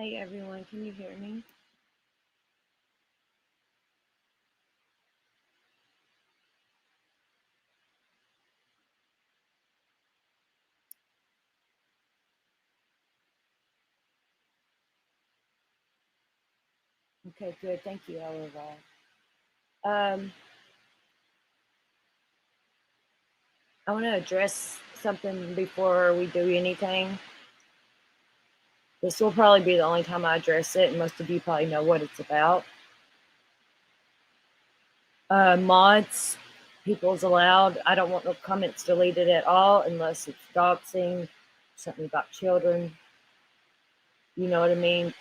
Hey everyone, can you hear me? Okay, good. Thank you, Oliver. I want to address something before we do anything. This will probably be the only time I address it, and most of you probably know what it's about. Mods, people's allowed. I don't want no comments deleted at all unless it's doxing, something about children. You know what I mean?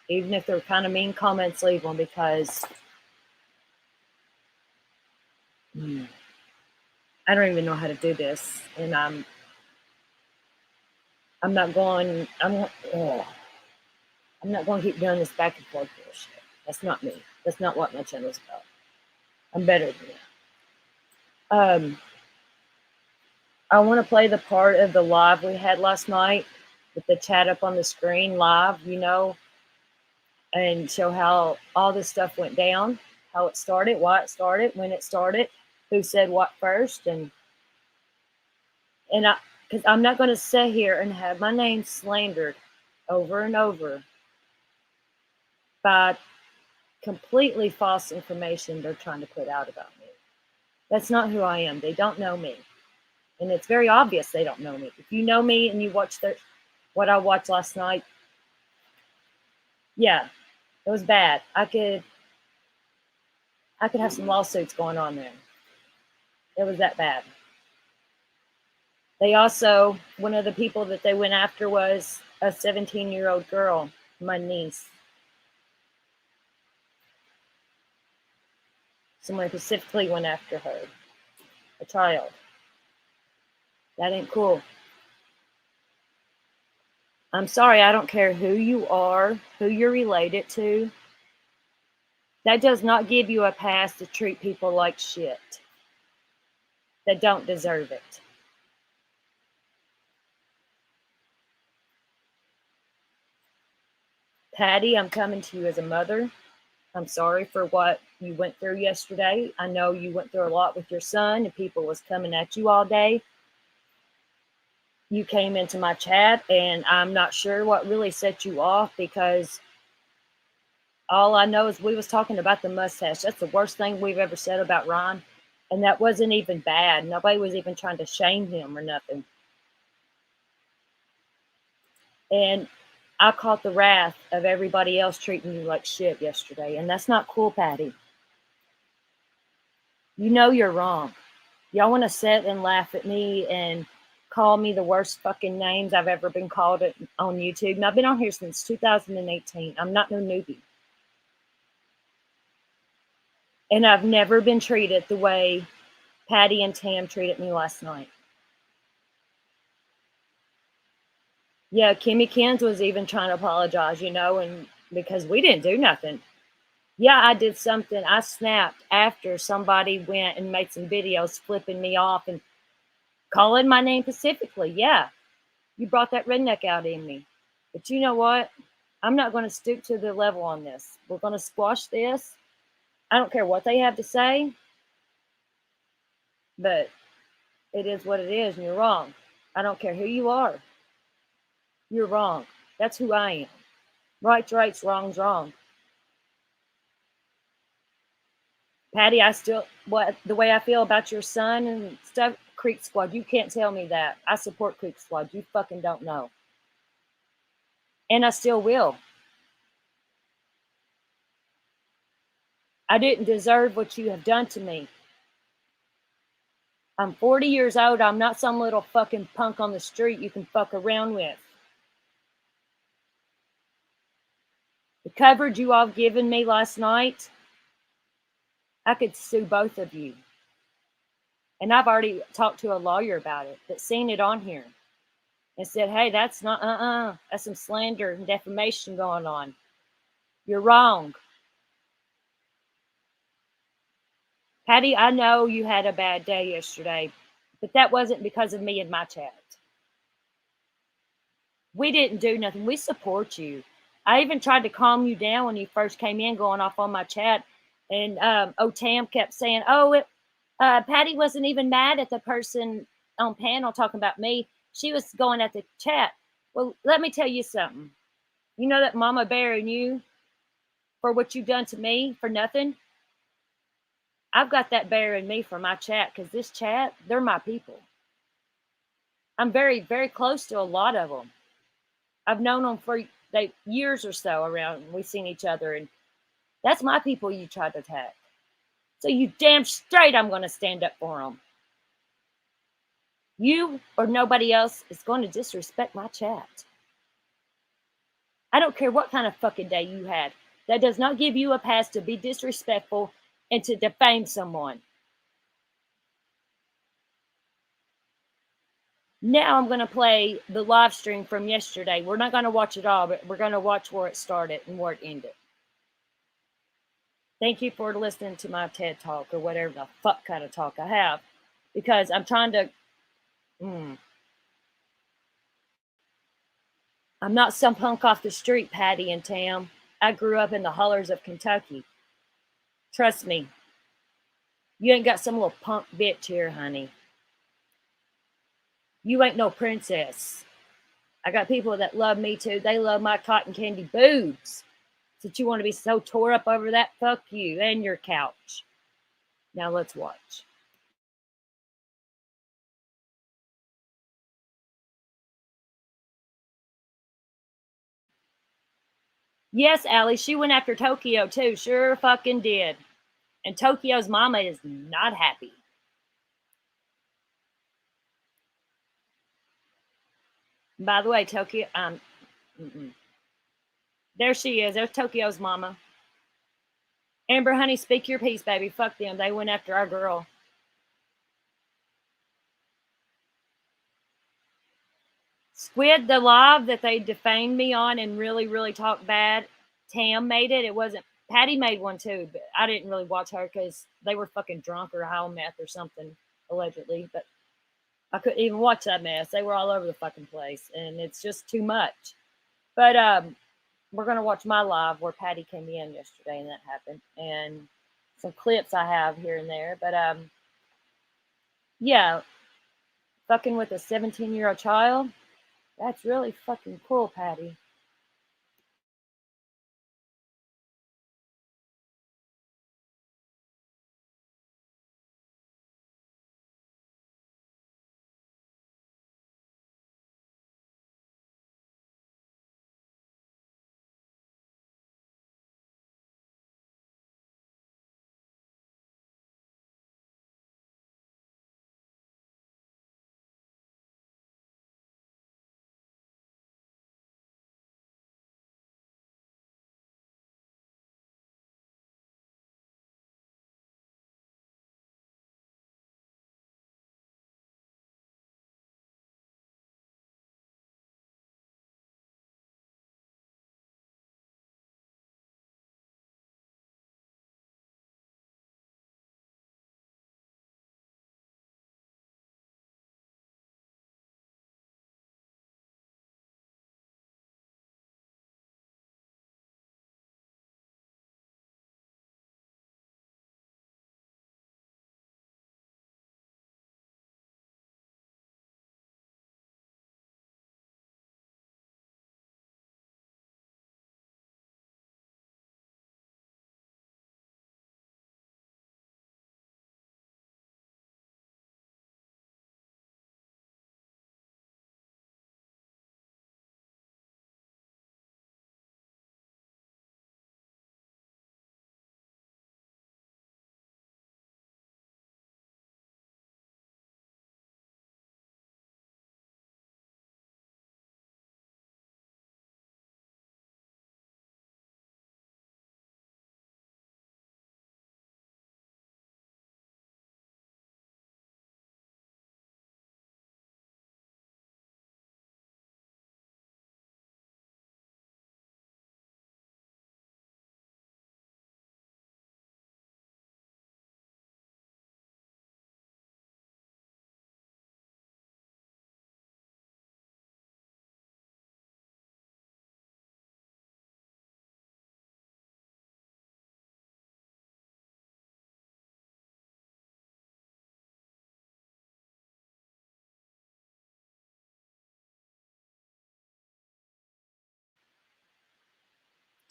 Even if they're kind of mean comments, leave them because I don't even know how to do this, and I'm not going. I'm not going to keep doing this back and forth bullshit. That's not me. That's not what my channel's about. I'm better than that. I want to play the part of the live we had last night with the chat up on the screen live, and show how all this stuff went down, how it started, why it started, when it started, who said what first, and because I'm not going to sit here and have my name slandered over and over by completely false information they're trying to put out about me. That's not who I am. They don't know me. And it's very obvious they don't know me. If you know me and you watched what I watched last night, yeah, it was bad. I could have some lawsuits going on there. It was that bad. They also, one of the people that they went after was a 17-year-old girl, my niece. Someone specifically went after her, a child. That ain't cool. I'm sorry, I don't care who you are, who you're related to. That does not give you a pass to treat people like shit that don't deserve it. Patty, I'm coming to you as a mother. I'm sorry for what you went through yesterday. I know you went through a lot with your son and people was coming at you all day. You came into my chat and I'm not sure what really set you off because all I know is we was talking about the mustache. That's the worst thing we've ever said about Ron. And that wasn't even bad. Nobody was even trying to shame him or nothing. And I caught the wrath of everybody else treating you like shit yesterday. And that's not cool, Patty. You know you're wrong. Y'all want to sit and laugh at me and call me the worst fucking names I've ever been called on YouTube. And I've been on here since 2018. I'm not no newbie. And I've never been treated the way Patty and Tam treated me last night. Yeah, Kimmy Kins was even trying to apologize, and because we didn't do nothing. Yeah, I did something. I snapped after somebody went and made some videos flipping me off and calling my name specifically. Yeah, you brought that redneck out in me. But you know what? I'm not going to stoop to the level on this. We're going to squash this. I don't care what they have to say, but it is what it is, and you're wrong. I don't care who you are. You're wrong. That's who I am. Right's right, wrong's wrong. Patty, the way I feel about your son and stuff, Creek Squad, you can't tell me that. I support Creek Squad. You fucking don't know. And I still will. I didn't deserve what you have done to me. I'm 40 years old. I'm not some little fucking punk on the street you can fuck around with. The coverage you all given me last night, I could sue both of you. And I've already talked to a lawyer about it that's seen it on here and said, hey, that's not, that's some slander and defamation going on. You're wrong. Patty, I know you had a bad day yesterday, but that wasn't because of me in my chat. We didn't do nothing. We support you. I even tried to calm you down when you first came in, going off on my chat. And Tam kept saying, Patty wasn't even mad at the person on panel talking about me. She was going at the chat. Well, let me tell you something. You know that Mama Bear and you, for what you've done to me for nothing, I've got that bear in me for my chat, because this chat, they're my people. I'm very, very close to a lot of them. I've known them for years or so around. We've seen each other, and that's my people you tried to attack. So you damn straight I'm going to stand up for them. You or nobody else is going to disrespect my chat. I don't care what kind of fucking day you had. That does not give you a pass to be disrespectful and to defame someone. Now I'm going to play the live stream from yesterday. We're not going to watch it all, but we're going to watch where it started and where it ended. Thank you for listening to my TED Talk, or whatever the fuck kind of talk I have, because I'm trying to... I'm not some punk off the street, Patty and Tam. I grew up in the hollers of Kentucky. Trust me, you ain't got some little punk bitch here, honey. You ain't no princess. I got people that love me too. They love my cotton candy boobs. Since you want to be so tore up over that, fuck you and your couch. Now let's watch. Yes, Allie, she went after Tokyo too. Sure fucking did. And Tokyo's mama is not happy. By the way, Tokyo, there she is. There's Tokyo's mama. Amber, honey, speak your piece, baby. Fuck them. They went after our girl. Squid, the live that they defamed me on and really, really talked bad, Tam made it. It wasn't... Patty made one too, but I didn't really watch her because they were fucking drunk or high on meth or something, allegedly. But I couldn't even watch that mess. They were all over the fucking place, and it's just too much. But we're gonna watch my live where Patty came in yesterday, and that happened, and some clips I have here and there. But yeah, fucking with a 17-year-old child, that's really fucking cool, Patty.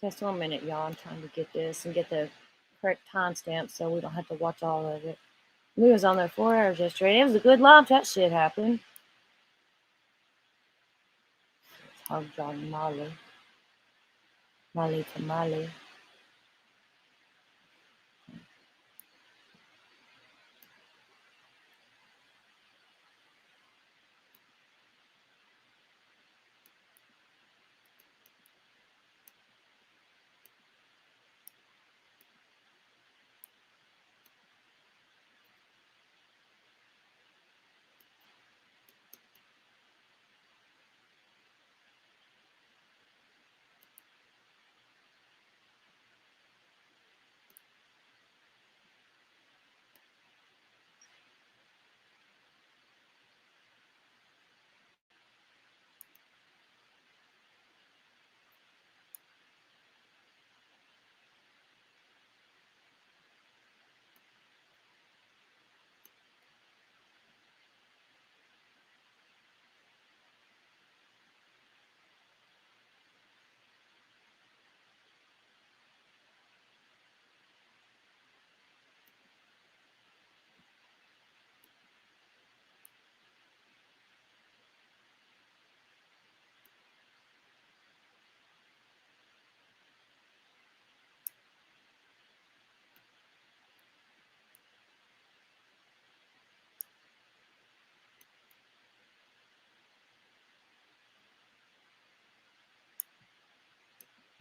Just 1 minute, y'all. I'm trying to get this and get the correct timestamp so we don't have to watch all of it. We was on there 4 hours yesterday. It was a good launch. That shit happened. Hog John Molly. Molly to Molly.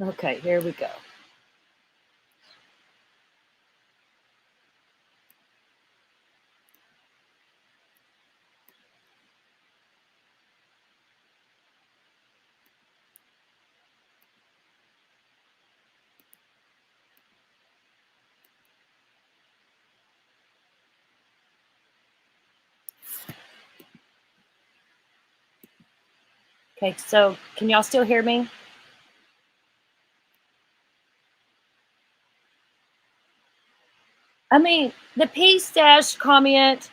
Okay, here we go. Okay, so can y'all still hear me? I mean, the P-stash comment,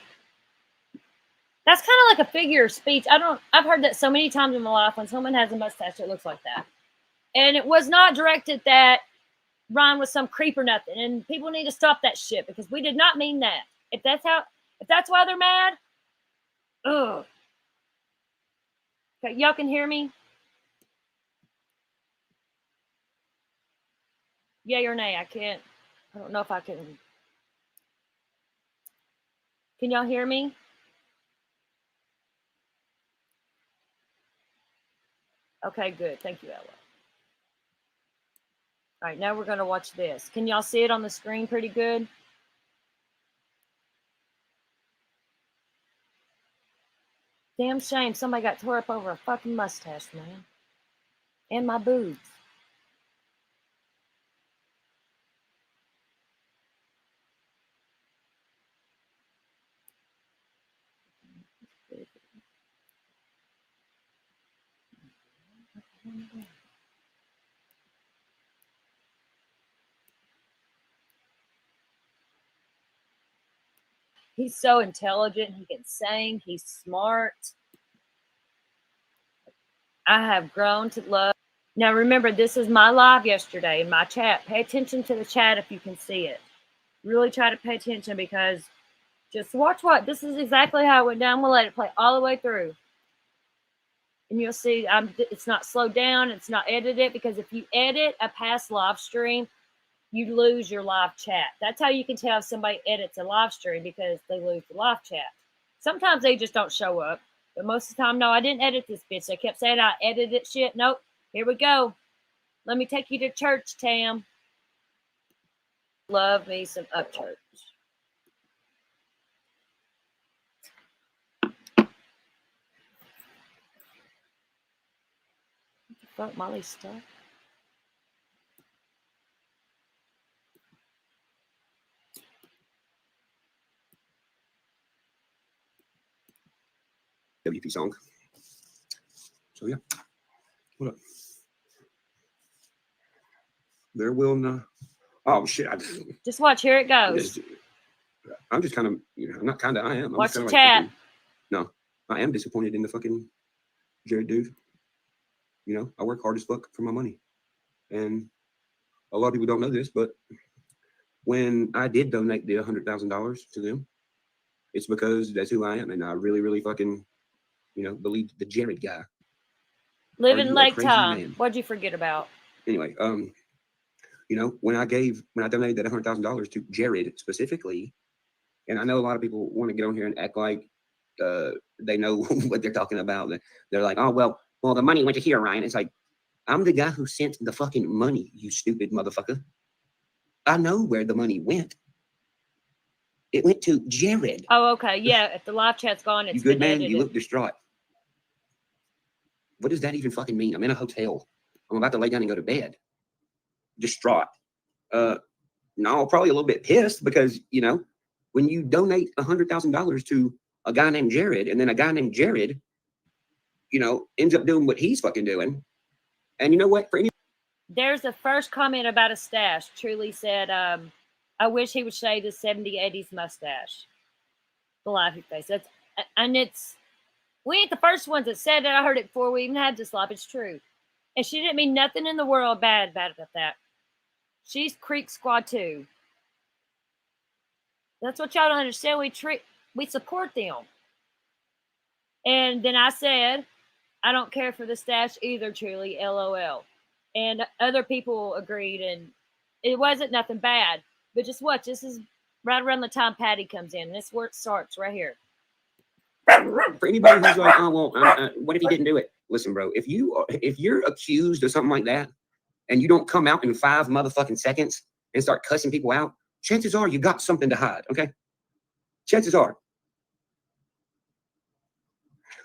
that's kind of like a figure of speech. I've heard that so many times in my life when someone has a mustache, it looks like that. And it was not directed that Ryan was some creep or nothing. And people need to stop that shit because we did not mean that. If that's why they're mad, ugh. Okay, y'all can hear me? Yay or nay? I don't know if I can. Can y'all hear me? Okay, good. Thank you, Ella. All right, now we're going to watch this. Can y'all see it on the screen pretty good? Damn shame somebody got tore up over a fucking mustache, man. And my boobs. He's so intelligent. He can sing. He's smart. I have grown to love. Now, remember, this is my live yesterday in my chat. Pay attention to the chat if you can see it. Really try to pay attention because just watch what. This is exactly how it went down. We'll let it play all the way through. And you'll see it's not slowed down. It's not edited because if you edit a past live stream, you lose your live chat. That's how you can tell if somebody edits a live stream because they lose the live chat. Sometimes they just don't show up. But most of the time, no, I didn't edit this bitch. They kept saying I edited shit. Nope. Here we go. Let me take you to church, Tam. Love me some Upchurch. What the fuck, Molly's stuff? AWP song. So yeah. What up? There will not. Oh shit! Just watch. Here it goes. I'm just kind of, I'm not kind of. I am. Watch the like chat. Fucking, no, I am disappointed in the fucking Jared dude. I work hard as fuck for my money, and a lot of people don't know this, but when I did donate the $100,000 to them, it's because that's who I am, and I really, really fucking, believe the Jared guy. Living Lake Time. What'd you forget about? Anyway, when I donated that $100,000 to Jared specifically, and I know a lot of people want to get on here and act like they know what they're talking about. They're like, oh, well, the money went to here, Ryan. It's like, I'm the guy who sent the fucking money, you stupid motherfucker. I know where the money went. It went to Jared. Oh, okay. Yeah, if the live chat's gone, it's you good, man? You look distraught. What does that even fucking mean? I'm in a hotel. I'm about to lay down and go to bed. Distraught. No, probably a little bit pissed because, when you donate $100,000 to a guy named Jared, and then a guy named Jared, ends up doing what he's fucking doing. And you know what? There's the first comment about a stash. Truly said, I wish he would shave the 70s, 80s mustache. The laughing face. We ain't the first ones that said it. I heard it before we even had this live. It's true. And she didn't mean nothing in the world bad about that. She's Creek Squad too. That's what y'all don't understand. We support them. And then I said, I don't care for the stash either, truly, LOL. And other people agreed, and it wasn't nothing bad. But just watch, this is right around the time Patty comes in. This is where it starts, right here. For anybody who's like, oh, well, what if he didn't do it? Listen, bro, if you're accused of something like that, and you don't come out in 5 motherfucking seconds and start cussing people out, chances are you got something to hide, okay? Chances are.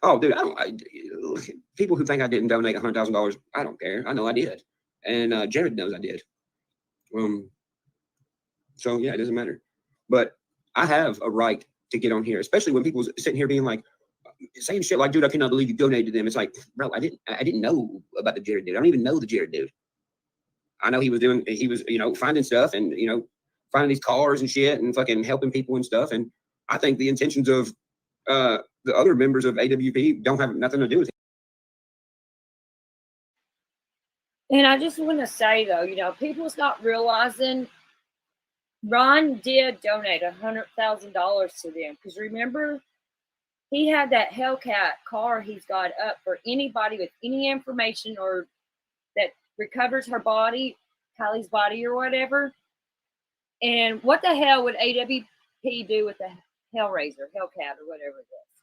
Oh, dude, people who think I didn't donate $100,000, I don't care. I know I did. And Jared knows I did. So, yeah, it doesn't matter. But I have a right to get on here, especially when people sitting here being like, saying shit like, dude, I cannot believe you donated to them. It's like, bro, I didn't know about the Jared dude. I don't even know the Jared dude. I know he was, finding stuff and, finding these cars and shit and fucking helping people and stuff. And I think the intentions of the other members of AWP don't have nothing to do with it. And I just want to say, though, people's not realizing Ron did donate $100,000 to them. Because remember, he had that Hellcat car he's got up for anybody with any information or that recovers her body, Kylie's body or whatever. And what the hell would AWP do with the Hellraiser, Hellcat or whatever it is?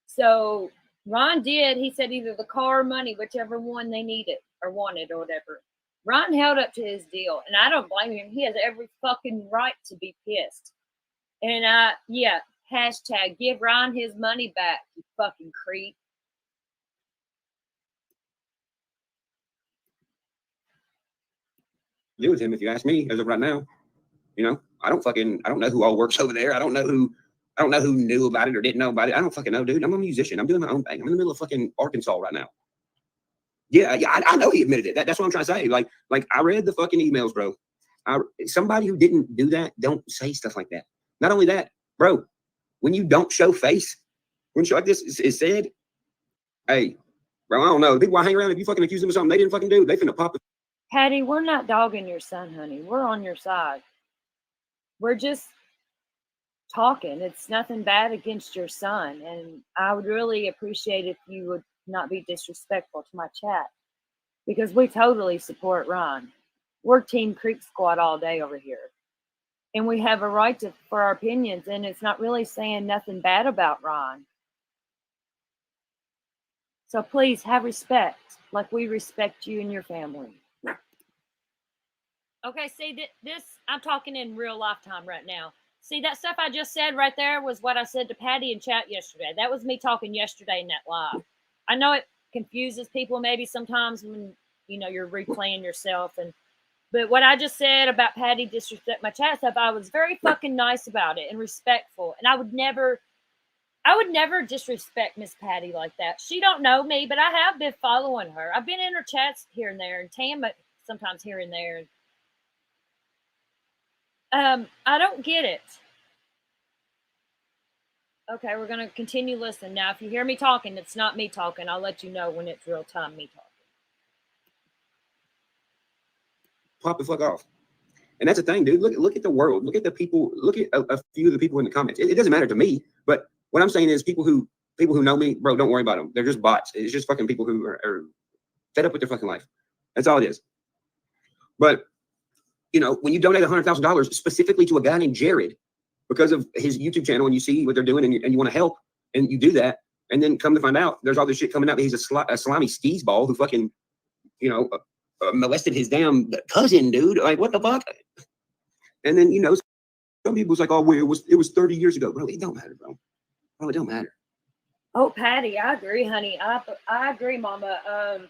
So Ron did, he said either the car or money, whichever one they needed or wanted or whatever. Ron held up to his deal, and I don't blame him. He has every fucking right to be pissed. And yeah, hashtag give Ron his money back, you fucking creep. Do with him, if you ask me, as of right now. I don't know who all works over there. I don't know who knew about it or didn't know about it. I don't fucking know, dude. I'm a musician. I'm doing my own thing. I'm in the middle of fucking Arkansas right now. Yeah, I know he admitted it. That's what I'm trying to say. Like I read the fucking emails, bro. Somebody who didn't do that, don't say stuff like that. Not only that, bro, when you don't show face, when shit like this is said, hey, bro, I don't know. People I hang around, if you fucking accuse them of something they didn't fucking do, they finna pop. Patty, we're not dogging your son, honey. We're on your side. We're just talking. It's nothing bad against your son. And I would really appreciate if you would not be disrespectful to my chat, because we totally support Ron. We're Team Creek Squad all day over here. And we have a right for our opinions. And it's not really saying nothing bad about Ron. So please have respect, like we respect you and your family. Okay, see, this, I'm talking in real lifetime right now. See, that stuff I just said right there was what I said to Patty in chat yesterday. That was me talking yesterday in that live. I know it confuses people maybe sometimes when, you're replaying yourself. But what I just said about Patty disrespect my chat stuff, I was very fucking nice about it and respectful. And I would never disrespect Miss Patty like that. She don't know me, but I have been following her. I've been in her chats here and there, and Tam sometimes here and there. I don't get it. Okay, we're going to continue listening. Now, if you hear me talking, it's not me talking. I'll let you know when it's real time me talking. pop the fuck off. And that's the thing, dude. Look at the world. Look at the people. Look at a few of the people in the comments. It doesn't matter to me, but what I'm saying is people who know me, bro, don't worry about them. They're just bots. It's just fucking people who are fed up with their fucking life. That's all it is. But you know, when you donate $100,000 specifically to a guy named Jared because of his YouTube channel, and you see what they're doing, and you want to help, and you do that, and then come to find out there's all this shit coming out that he's a slimy skis ball who fucking, you know, molested his damn cousin, dude. Like, what the fuck? And then, you know, some people's like, oh, well, it was 30 years ago, bro. It don't matter, bro. Bro, it don't matter. Oh, Patty, I agree, honey. I agree, Mama.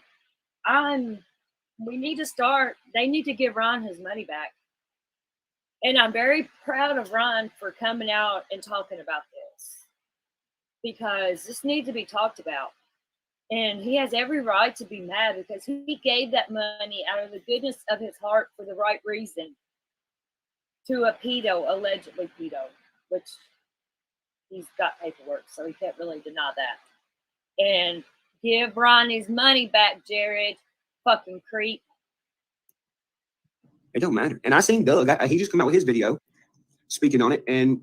We need to start. They need to give Ron his money back. And I'm very proud of Ron for coming out and talking about this, because this needs to be talked about. And he has every right to be mad because he gave that money out of the goodness of his heart for the right reason to a pedo, allegedly pedo, which he's got paperwork, so he can't really deny that. And give Ron his money back, Jared. Fucking creep. It don't matter. And I seen Doug. He just come out with his video speaking on it, and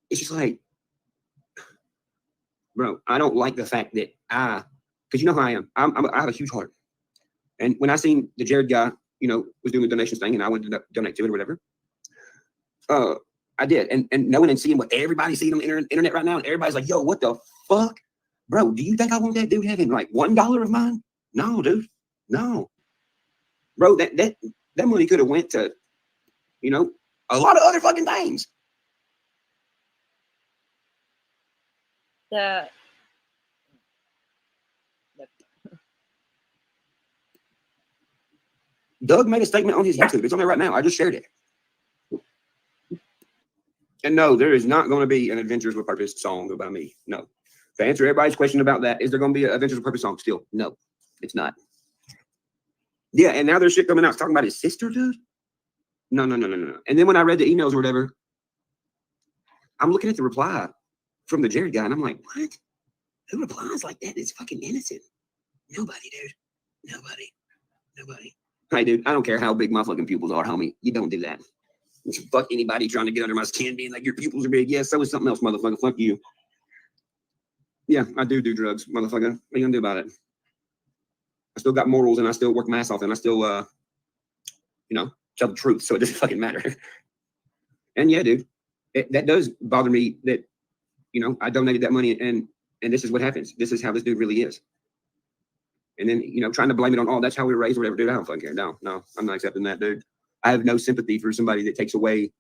it's just like, bro, I don't like the fact that because you know who I am. I have a huge heart. And when I seen the Jared guy, you know, was doing the donations thing, and I wanted to donate to it or whatever, I did. And knowing and seeing what everybody's seeing on the internet right now, and everybody's like, yo, what the fuck? Bro, do you think I want that dude having like $1 of mine? No, dude. No. Bro, that money could have went to, you know, a lot of other fucking things. Doug made a statement on his YouTube. It's on there right now. I just shared it. And no, there is not going to be an Adventures with Purpose song about me. No. To answer everybody's question about that, is there going to be an Adventures with Purpose song still? No, it's not. Yeah, and now there's shit coming out. It's talking about his sister, dude. No. And then when I read the emails or whatever, I'm looking at the reply from the Jared guy, and I'm like, what? Who replies like that? It's fucking innocent. Nobody, dude. Nobody. Hey, dude, I don't care how big my fucking pupils are, homie. You don't do that. Fuck anybody trying to get under my skin, being like, your pupils are big. Yeah, so is something else, motherfucker. Fuck you. Yeah, I do drugs, motherfucker. What are you gonna do about it? I still got morals, and I still work my ass off, and I still, you know, tell the truth. So it doesn't fucking matter. And yeah, dude, that does bother me that, you know, I donated that money, and this is what happens. This is how this dude really is. And then, you know, trying to blame it on, oh, that's how we were raised or whatever, dude. I don't fucking care. No, I'm not accepting that, dude. I have no sympathy for somebody that takes away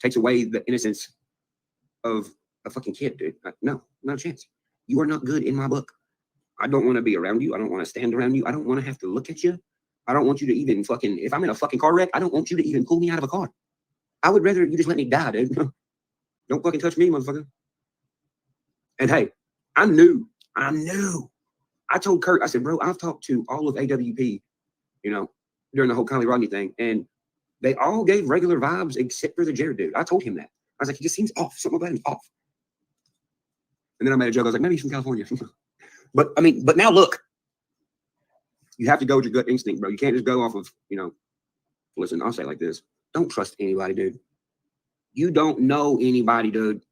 the innocence of a fucking kid, dude. No, not a chance. You are not good in my book. I don't want to be around you. I don't want to stand around you. I don't want to have to look at you. I don't want you to even fucking, if I'm in a fucking car wreck, I don't want you to even pull me out of a car. I would rather you just let me die, dude. Don't fucking touch me, motherfucker. And hey, I knew. I told Kurt, I said, bro, I've talked to all of AWP, you know, during the whole Kylie Rodney thing, and they all gave regular vibes except for the Jared dude. I told him that. I was like, he just seems off. Something about him's off. And then I made a joke. I was like, maybe he's from California. But now look, you have to go with your gut instinct, bro. You can't just go off of, you know, listen, I'll say it like this. Don't trust anybody, dude. You don't know anybody, dude.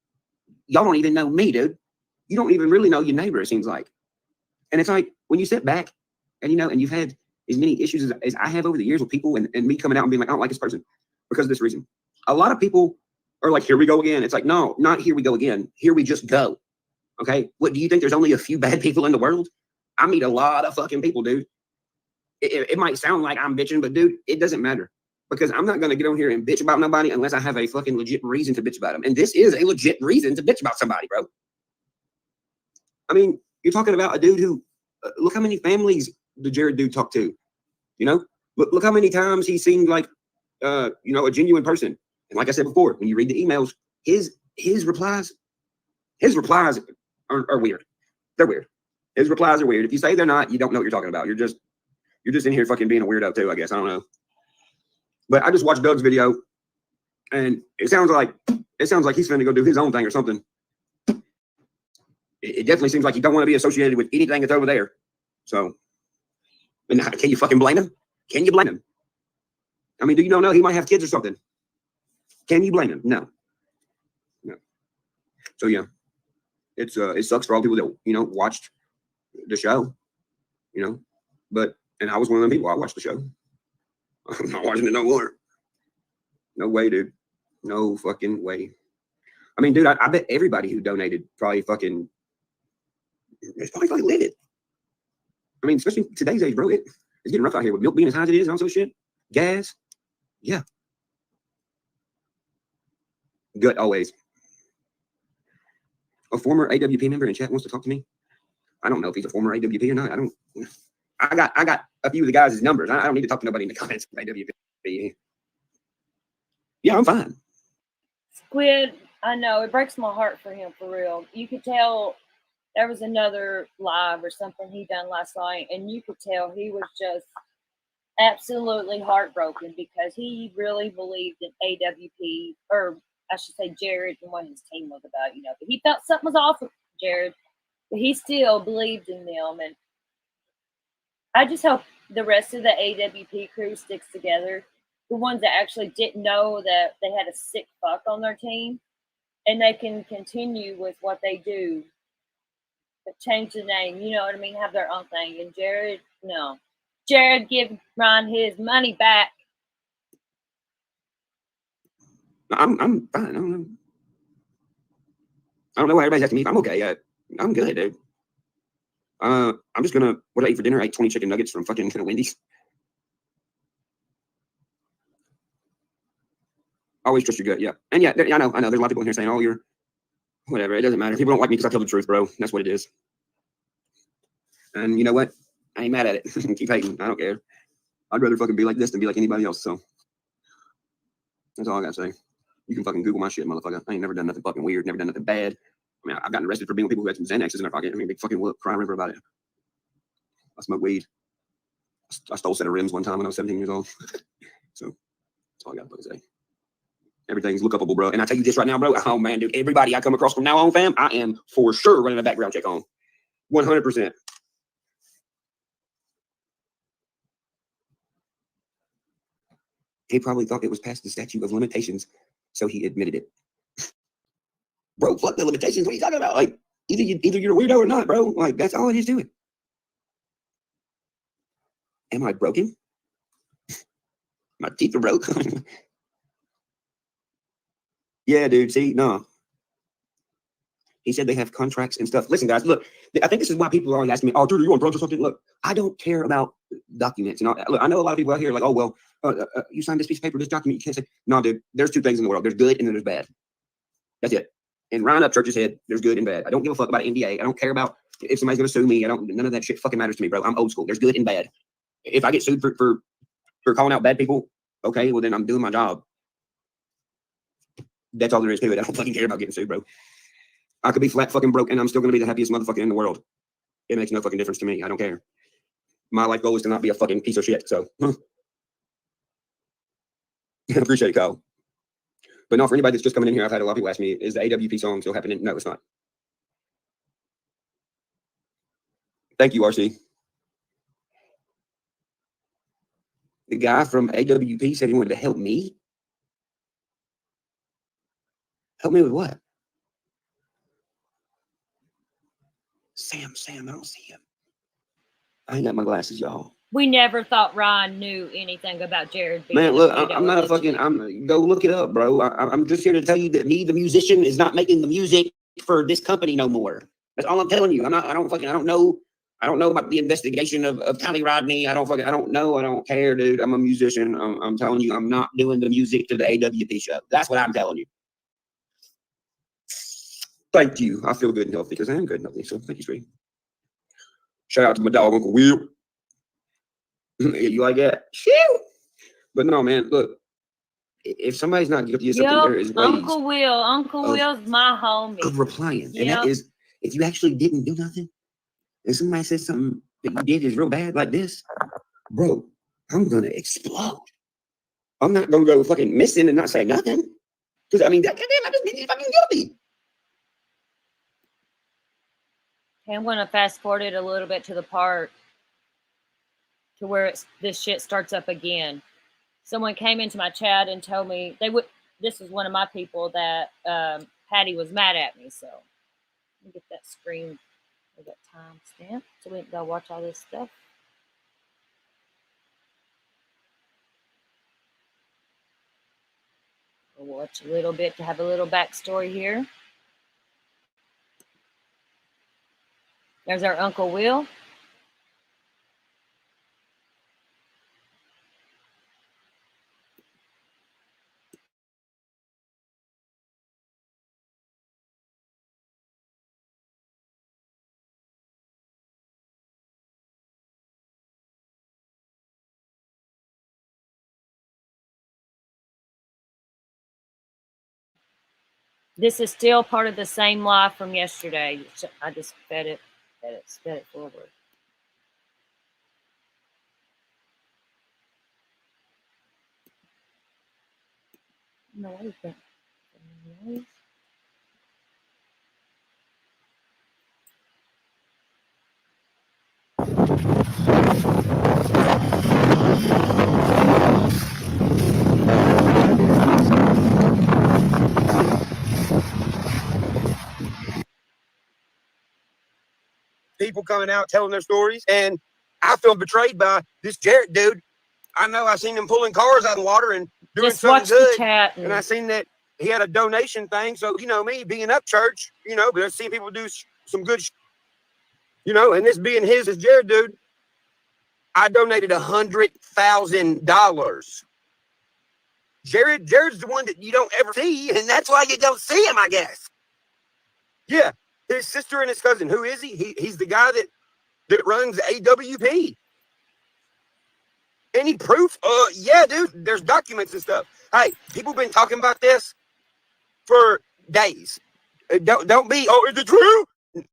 Y'all don't even know me, dude. You don't even really know your neighbor, it seems like. And it's like, when you sit back and, you know, and you've had as many issues as I have over the years with people and me coming out and being like, I don't like this person because of this reason. A lot of people are like, here we go again. It's like, no, not here we go again. Here we just go. Okay. What do you think? There's only a few bad people in the world? I meet a lot of fucking people, dude. It might sound like I'm bitching, but dude, it doesn't matter because I'm not going to get on here and bitch about nobody unless I have a fucking legit reason to bitch about them. And this is a legit reason to bitch about somebody, bro. I mean, you're talking about a dude who, look how many families the Jared dude talked to, you know, look how many times he seemed like, you know, a genuine person. And like I said before, when you read the emails, his replies are weird. They're weird. His replies are weird. If you say they're not, you don't know what you're talking about. You're just in here fucking being a weirdo too, I guess. I don't know. But I just watched Doug's video, and it sounds like he's finna go do his own thing or something. It definitely seems like he don't want to be associated with anything that's over there. So And can you fucking blame him? Can you blame him? I mean, do you not know he might have kids or something? Can you blame him? No. No. So yeah, it sucks for all people that, you know, watched the show, you know, and I was one of them people. I watched the show. I'm not watching it no more. No way, dude. No fucking way. I mean, dude, I bet everybody who donated probably fucking lit it. I mean, especially today's age, bro. It's getting rough out here with milk being as high as it is and all sorts of shit. Gas. Yeah. Good always. A former AWP member in chat wants to talk to me. I don't know if he's a former AWP or not. I got a few of the guys' numbers. I don't need to talk to nobody in the comments from AWP. Yeah, I'm fine. Squid, I know it breaks my heart for him, for real. You could tell there was another live or something he done last night, and you could tell he was just absolutely heartbroken because he really believed in AWP, or I should say Jared, and what his team was about, you know. But he felt something was off with Jared, but he still believed in them. And I just hope the rest of the AWP crew sticks together. The ones that actually didn't know that they had a sick fuck on their team, and they can continue with what they do, but change the name, you know what I mean? Have their own thing. And Jared, no. Jared, give Ron his money back. I'm fine. I don't know why everybody's asking me if I'm okay. I'm good, dude. I'm just gonna, what I ate for dinner? I ate 20 chicken nuggets from fucking Wendy's. Always trust your gut, yeah. And yeah, I know. There's a lot of people in here saying, "Oh, you're whatever." It doesn't matter. People don't like me because I tell the truth, bro. That's what it is. And you know what? I ain't mad at it. Keep hating. I don't care. I'd rather fucking be like this than be like anybody else. So that's all I gotta say. You can fucking Google my shit, motherfucker. I ain't never done nothing fucking weird. Never done nothing bad. I mean, I've gotten arrested for being with people who had some Xanaxes in their pocket. I mean, big fucking whoop, cry river about it. I smoke weed. I stole a set of rims one time when I was 17 years old. So that's all I gotta fucking say. Everything's look upable, bro. And I tell you this right now, bro. Oh man, dude. Everybody I come across from now on, fam, I am for sure running a background check on. 100%. He probably thought it was past the statute of limitations, so he admitted it. Bro, fuck the limitations. What are you talking about? Like, either you're a weirdo or not, bro. Like, that's all it is to it. Am I broken? My teeth are broke. Yeah, dude. See, no. He said they have contracts and stuff. Listen, guys, look, I think this is why people are always asking me, "Oh, dude, are you on drugs or something?" Look, I don't care about documents. And look, I know a lot of people out here are like, "Oh, well, you signed this piece of paper, this document, you can't say." No, dude, there's two things in the world. There's good and then there's bad. That's it. And Ryan Upchurch's head, there's good and bad. I don't give a fuck about NDA. I don't care about if somebody's going to sue me. None of that shit fucking matters to me, bro. I'm old school. There's good and bad. If I get sued for calling out bad people, okay, well, then I'm doing my job. That's all there is to it. I don't fucking care about getting sued, bro. I could be flat fucking broke and I'm still going to be the happiest motherfucker in the world. It makes no fucking difference to me. I don't care. My life goal is to not be a fucking piece of shit. So, appreciate it, Kyle. But no, for anybody that's just coming in here, I've had a lot of people ask me, is the AWP song still happening? No, it's not. Thank you, RC. The guy from AWP said he wanted to help me. Help me with what? Sam, I don't see him. I ain't got my glasses, y'all. We never thought Ryan knew anything about Jared. Man, look, I'm not a fucking, go look it up, bro. I'm just here to tell you that me, the musician, is not making the music for this company no more. That's all I'm telling you. I don't know about the investigation of Tommy Rodney. I don't know. I don't care, dude. I'm a musician. I'm telling you, I'm not doing the music to the AWP show. That's what I'm telling you. Thank you. I feel good and healthy because I am good and healthy. So thank you, sweetie. Shout out to my dog, Uncle Will. You like that? Shoo! But no, man, look. If somebody's not guilty of something, there is ways. Uncle Will's my homie. Of replying. And that is, if you actually didn't do nothing, and somebody says something that you did is real bad like this, bro, I'm going to explode. I'm not going to go fucking missing and not say nothing. Because, I mean, that just means he's fucking guilty. Okay, I'm going to fast forward it a little bit to the part. to where this shit starts up again. Someone came into my chat and told me this is one of my people that Patty was mad at me. So let me get that screen or that timestamp so we can go watch all this stuff. We'll watch a little bit to have a little backstory here. There's our Uncle Will. This is still part of the same live from yesterday. I just fed it forward. No, what is that? Noise? People coming out telling their stories, and I feel betrayed by this Jared dude. I know I seen him pulling cars out of the water and doing Just something watch good, the chat and I seen that he had a donation thing. So you know me being up church, but I've seen people do some good, and this being his Jared dude, I donated $100,000. Jared's the one that you don't ever see, and that's why you don't see him, I guess. Yeah, his sister and his cousin. Who is he? He's the guy that runs AWP. Any proof? Yeah, dude. There's documents and stuff. Hey, people been talking about this for days. Don't be. Oh, is it true?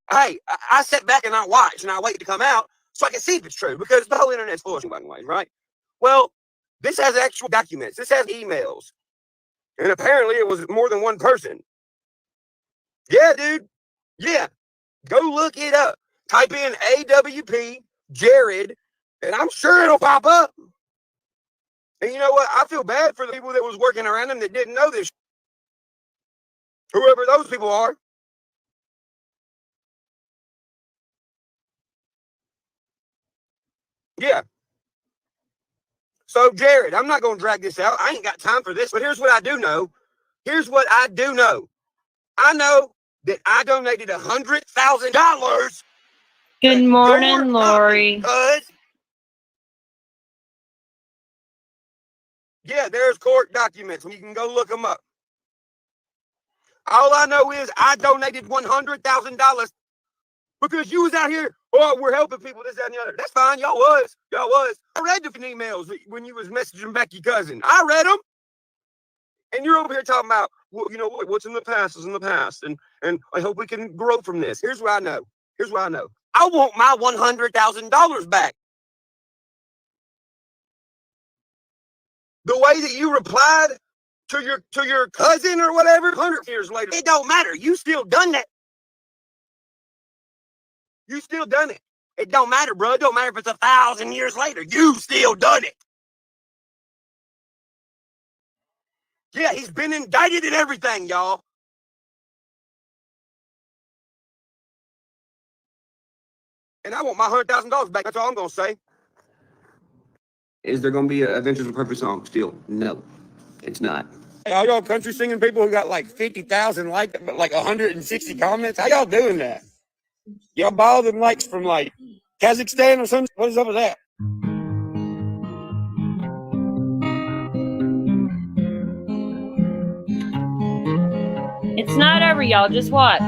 Hey, I sit back and I watch and I wait to come out so I can see if it's true, because the whole internet's full of ways, right? Well, this has actual documents. This has emails, and apparently it was more than one person. Yeah, dude. Yeah, go look it up. Type in AWP Jared, and I'm sure it'll pop up. And you know what? I feel bad for the people that was working around him that didn't know this. Whoever those people are. Yeah. So, Jared, I'm not going to drag this out. I ain't got time for this. But here's what I do know. Here's what I do know. I know that I donated $100,000. Good morning, Lori. Yeah, there's court documents. You can go look them up. All I know is I donated $100,000 because you was out here. Oh, we're helping people, this, that, and the other. That's fine. Y'all was. I read the emails when you was messaging back your cousin. I read them. And you're over here talking about, well, what's in the past is in the past. And I hope we can grow from this. Here's what I know. I want my $100,000 back. The way that you replied to your cousin or whatever, 100 years later, it don't matter. You still done that. You still done it. It don't matter, bro. It don't matter if it's 1,000 years later. You still done it. Yeah, he's been indicted and everything, y'all. And I want my $100,000 back. That's all I'm gonna say. Is there gonna be an Adventures with Purpose song still? No, it's not. Hey, all y'all country singing people who got like 50,000 likes, but like 160 comments. How y'all doing that? Y'all borrow them likes from like Kazakhstan or something? What is up with that? It's not over, y'all. Just watch.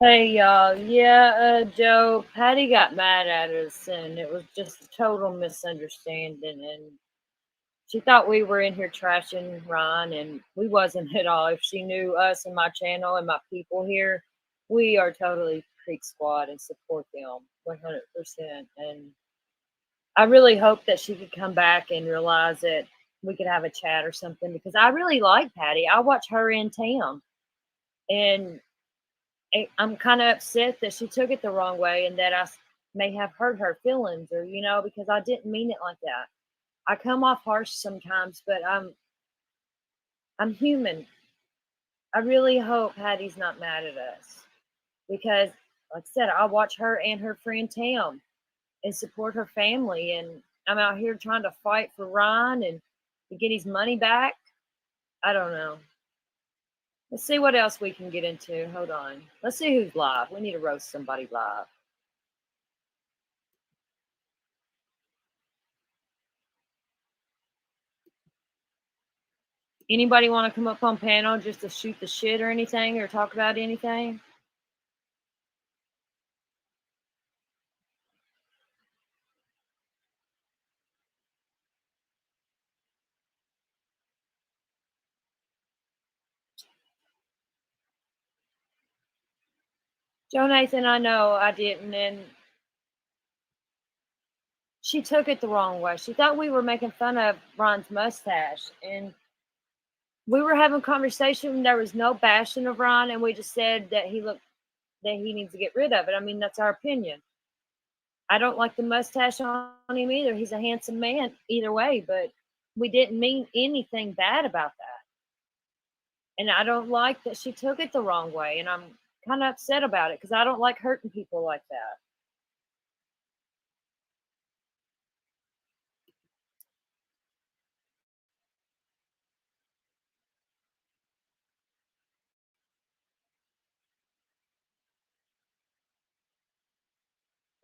Hey y'all, yeah, Joe, Patty got mad at us and it was just a total misunderstanding and she thought we were in here trashing Ron and we wasn't at all. If she knew us and my channel and my people here, we are totally Creek Squad and support them 100%. And I really hope that she could come back and realize that we could have a chat or something because I really like Patty. I watch her and Tam and I'm kind of upset that she took it the wrong way and that may have hurt her feelings or, because I didn't mean it like that. I come off harsh sometimes, but I'm human. I really hope Patty's not mad at us because, like I said, I watch her and her friend Tam and support her family. And I'm out here trying to fight for Ryan and to get his money back. I don't know. Let's see what else we can get into. Hold on. Let's see who's live. We need to roast somebody live. Anybody want to come up on panel just to shoot the shit or anything or talk about anything? Joe Nathan, I know I didn't, and she took it the wrong way. She thought we were making fun of Ron's mustache, and we were having a conversation. There was no bashing of Ron, and we just said that he needs to get rid of it. I mean, that's our opinion. I don't like the mustache on him either. He's a handsome man either way, but we didn't mean anything bad about that. And I don't like that she took it the wrong way, and I'm kind of upset about it because I don't like hurting people like that.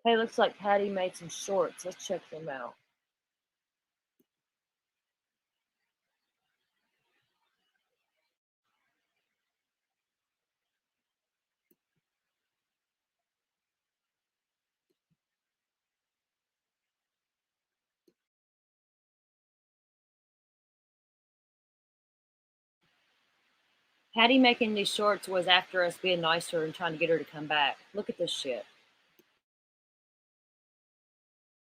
Hey, looks like Patty made some shorts. Let's check them out. Patty making these shorts was after us being nicer and trying to get her to come back. Look at this shit.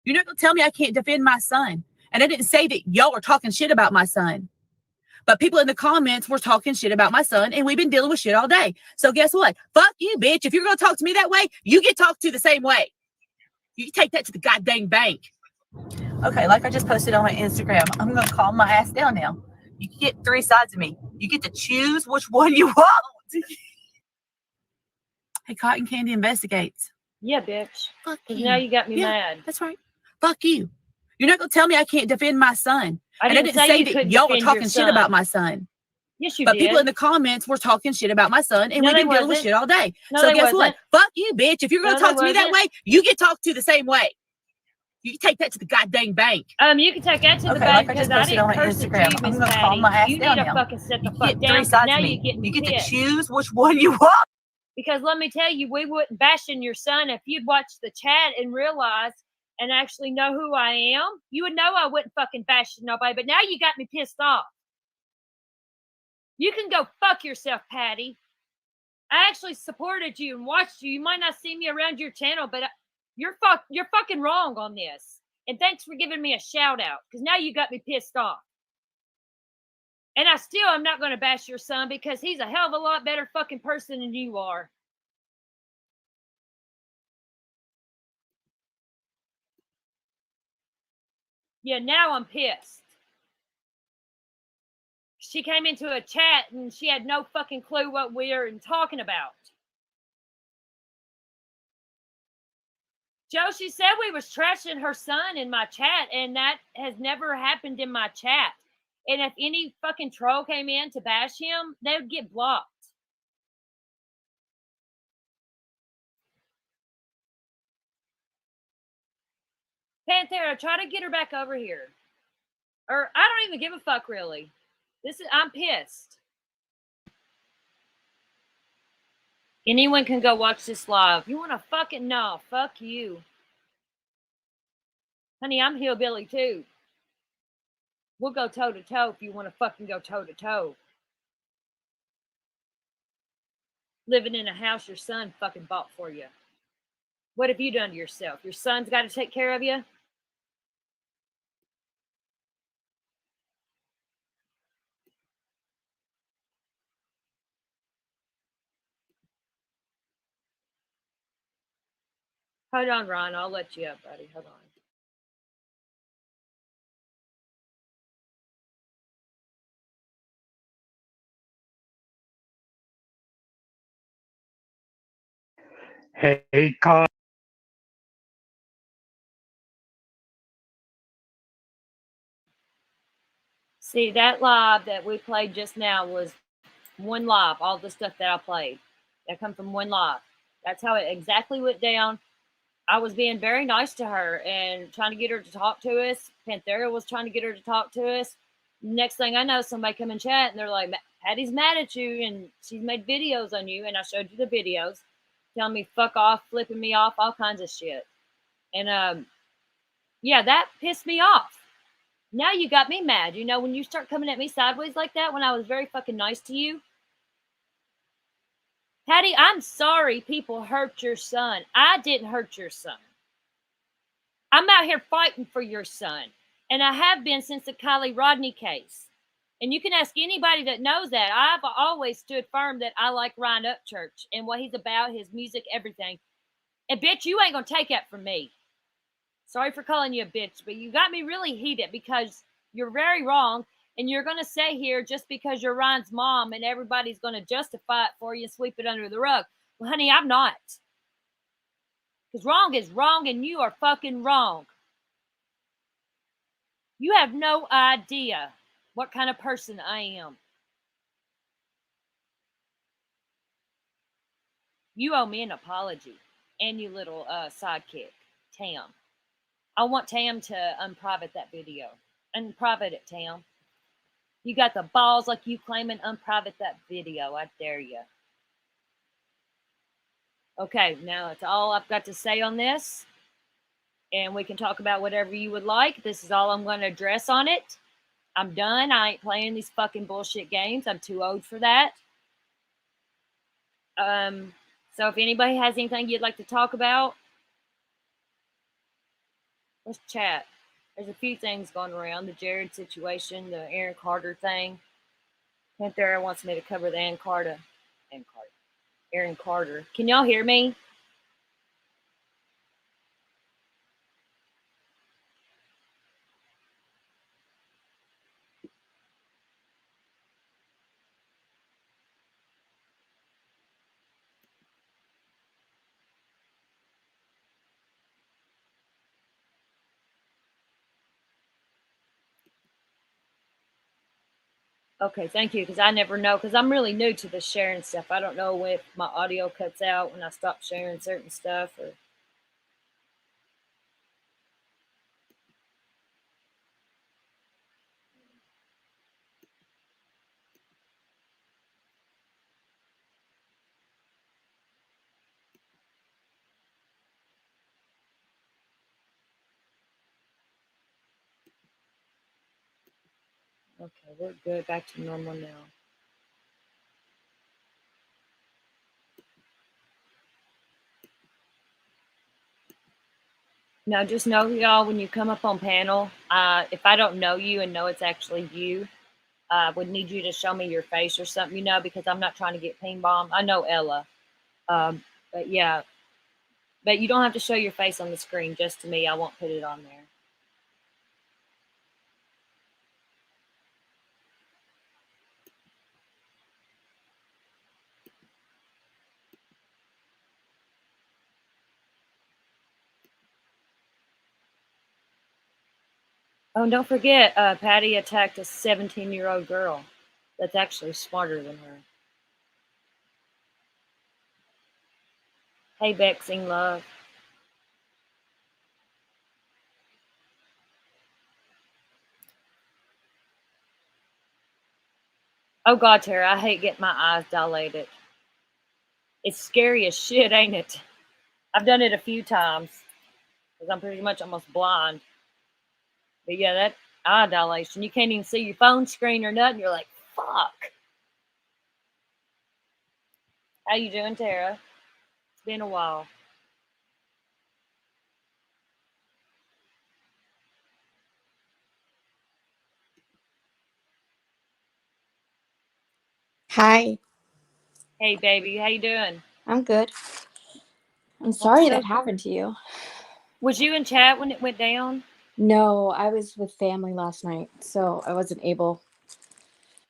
You're not going to tell me I can't defend my son. And I didn't say that y'all were talking shit about my son. But people in the comments were talking shit about my son, and we've been dealing with shit all day. So guess what? Fuck you, bitch. If you're going to talk to me that way, you get talked to the same way. You take that to the goddamn bank. Okay, like I just posted on my Instagram, I'm going to calm my ass down now. You get 3 sides of me. You get to choose which one you want. Hey, Cotton Candy investigates. Yeah, bitch. Fuck you. Now you got me mad. That's right. Fuck you. You're not going to tell me I can't defend my son. I didn't say that y'all were talking shit about my son. Yes, you but did. People in the comments were talking shit about my son, and we've been dealing with shit all day. No, so guess what? Fuck you, bitch. If you're going to talk to me that way, you get talked to the same way. You can take that to the goddamn bank. You can take that to the bank because I didn't curse at you, Miss Patty. You need to fucking sit the fuck down because now you're getting You get to pissed. choose which one you want. Because let me tell you, we wouldn't bashing your son if you'd watch the chat and realize and actually know who I am. You would know I wouldn't fucking bash nobody, but now you got me pissed off. You can go fuck yourself, Patty. I actually supported you and watched you. You might not see me around your channel, but you're fucking wrong on this. And thanks for giving me a shout out because now you got me pissed off. And I still am not going to bash your son because he's a hell of a lot better fucking person than you are. Yeah, now I'm pissed. She came into a chat and she had no fucking clue what we're talking about. Joe, she said we was trashing her son in my chat, and that has never happened in my chat. And if any fucking troll came in to bash him, they would get blocked. Panthera, try to get her back over here. Or I don't even give a fuck, really. I'm pissed. Anyone can go watch this live. You want to fucking no, fuck you. Honey, I'm hillbilly too. We'll go toe to toe if you want to fucking go toe to toe. Living in a house your son fucking bought for you. What have you done to yourself? Your son's got to take care of you? Hold on, Ron. I'll let you up, buddy. Hold on. Hey, Con. See, that live that we played just now was one live. All the stuff that I played that come from one live. That's how it exactly went down. I was being very nice to her and trying to get her to talk to us. Panthera was trying to get her to talk to us. Next thing I know, somebody come in chat and they're like, Patty's mad at you and she's made videos on you. And I showed you the videos telling me fuck off, flipping me off, all kinds of shit. And yeah, that pissed me off. Now you got me mad. You know, when you start coming at me sideways like that when I was very fucking nice to you. Patty, I'm sorry people hurt your son. I didn't hurt your son. I'm out here fighting for your son. And I have been since the Kylie Rodney case. And you can ask anybody that knows that. I've always stood firm that I like Ryan Upchurch and what he's about, his music, everything. And bitch, you ain't going to take that from me. Sorry for calling you a bitch, but you got me really heated because you're very wrong. And you're going to say here just because you're Ryan's mom and everybody's going to justify it for you and sweep it under the rug. Well, honey, I'm not. Because wrong is wrong and you are fucking wrong. You have no idea what kind of person I am. You owe me an apology. And you little sidekick, Tam. I want Tam to unprivate that video. Unprivate it, Tam. You got the balls like you claiming unprivate that video. I dare you. Okay, now that's all I've got to say on this. And we can talk about whatever you would like. This is all I'm going to address on it. I'm done. I ain't playing these fucking bullshit games. I'm too old for that. So if anybody has anything you'd like to talk about, let's chat. There's a few things going around. The Jared situation, the Aaron Carter thing. Panthera wants me to cover the Aaron Carter. Can y'all hear me? Okay, thank you. Because I never know. Because I'm really new to the sharing stuff. I don't know if my audio cuts out when I stop sharing certain stuff or. Okay, we're good. Back to normal now. No, just know, y'all, when you come up on panel, if I don't know you and know it's actually you, I would need you to show me your face or something, you know, because I'm not trying to get ping bombed. I know Ella. But yeah, but you don't have to show your face on the screen, just to me. I won't put it on there. Oh, and don't forget, Patty attacked a 17-year-old girl that's actually smarter than her. Hey, Vexing Love. Oh, God, Tara, I hate getting my eyes dilated. It's scary as shit, ain't it? I've done it a few times because I'm pretty much almost blind. But yeah, that eye dilation, you can't even see your phone screen or nothing. You're like, fuck. How you doing, Tara? It's been a while. Hi. Hey, baby, how you doing? I'm good. I'm sorry so that happened to you. Was you in chat when it went down? No, I was with family last night, so I wasn't able.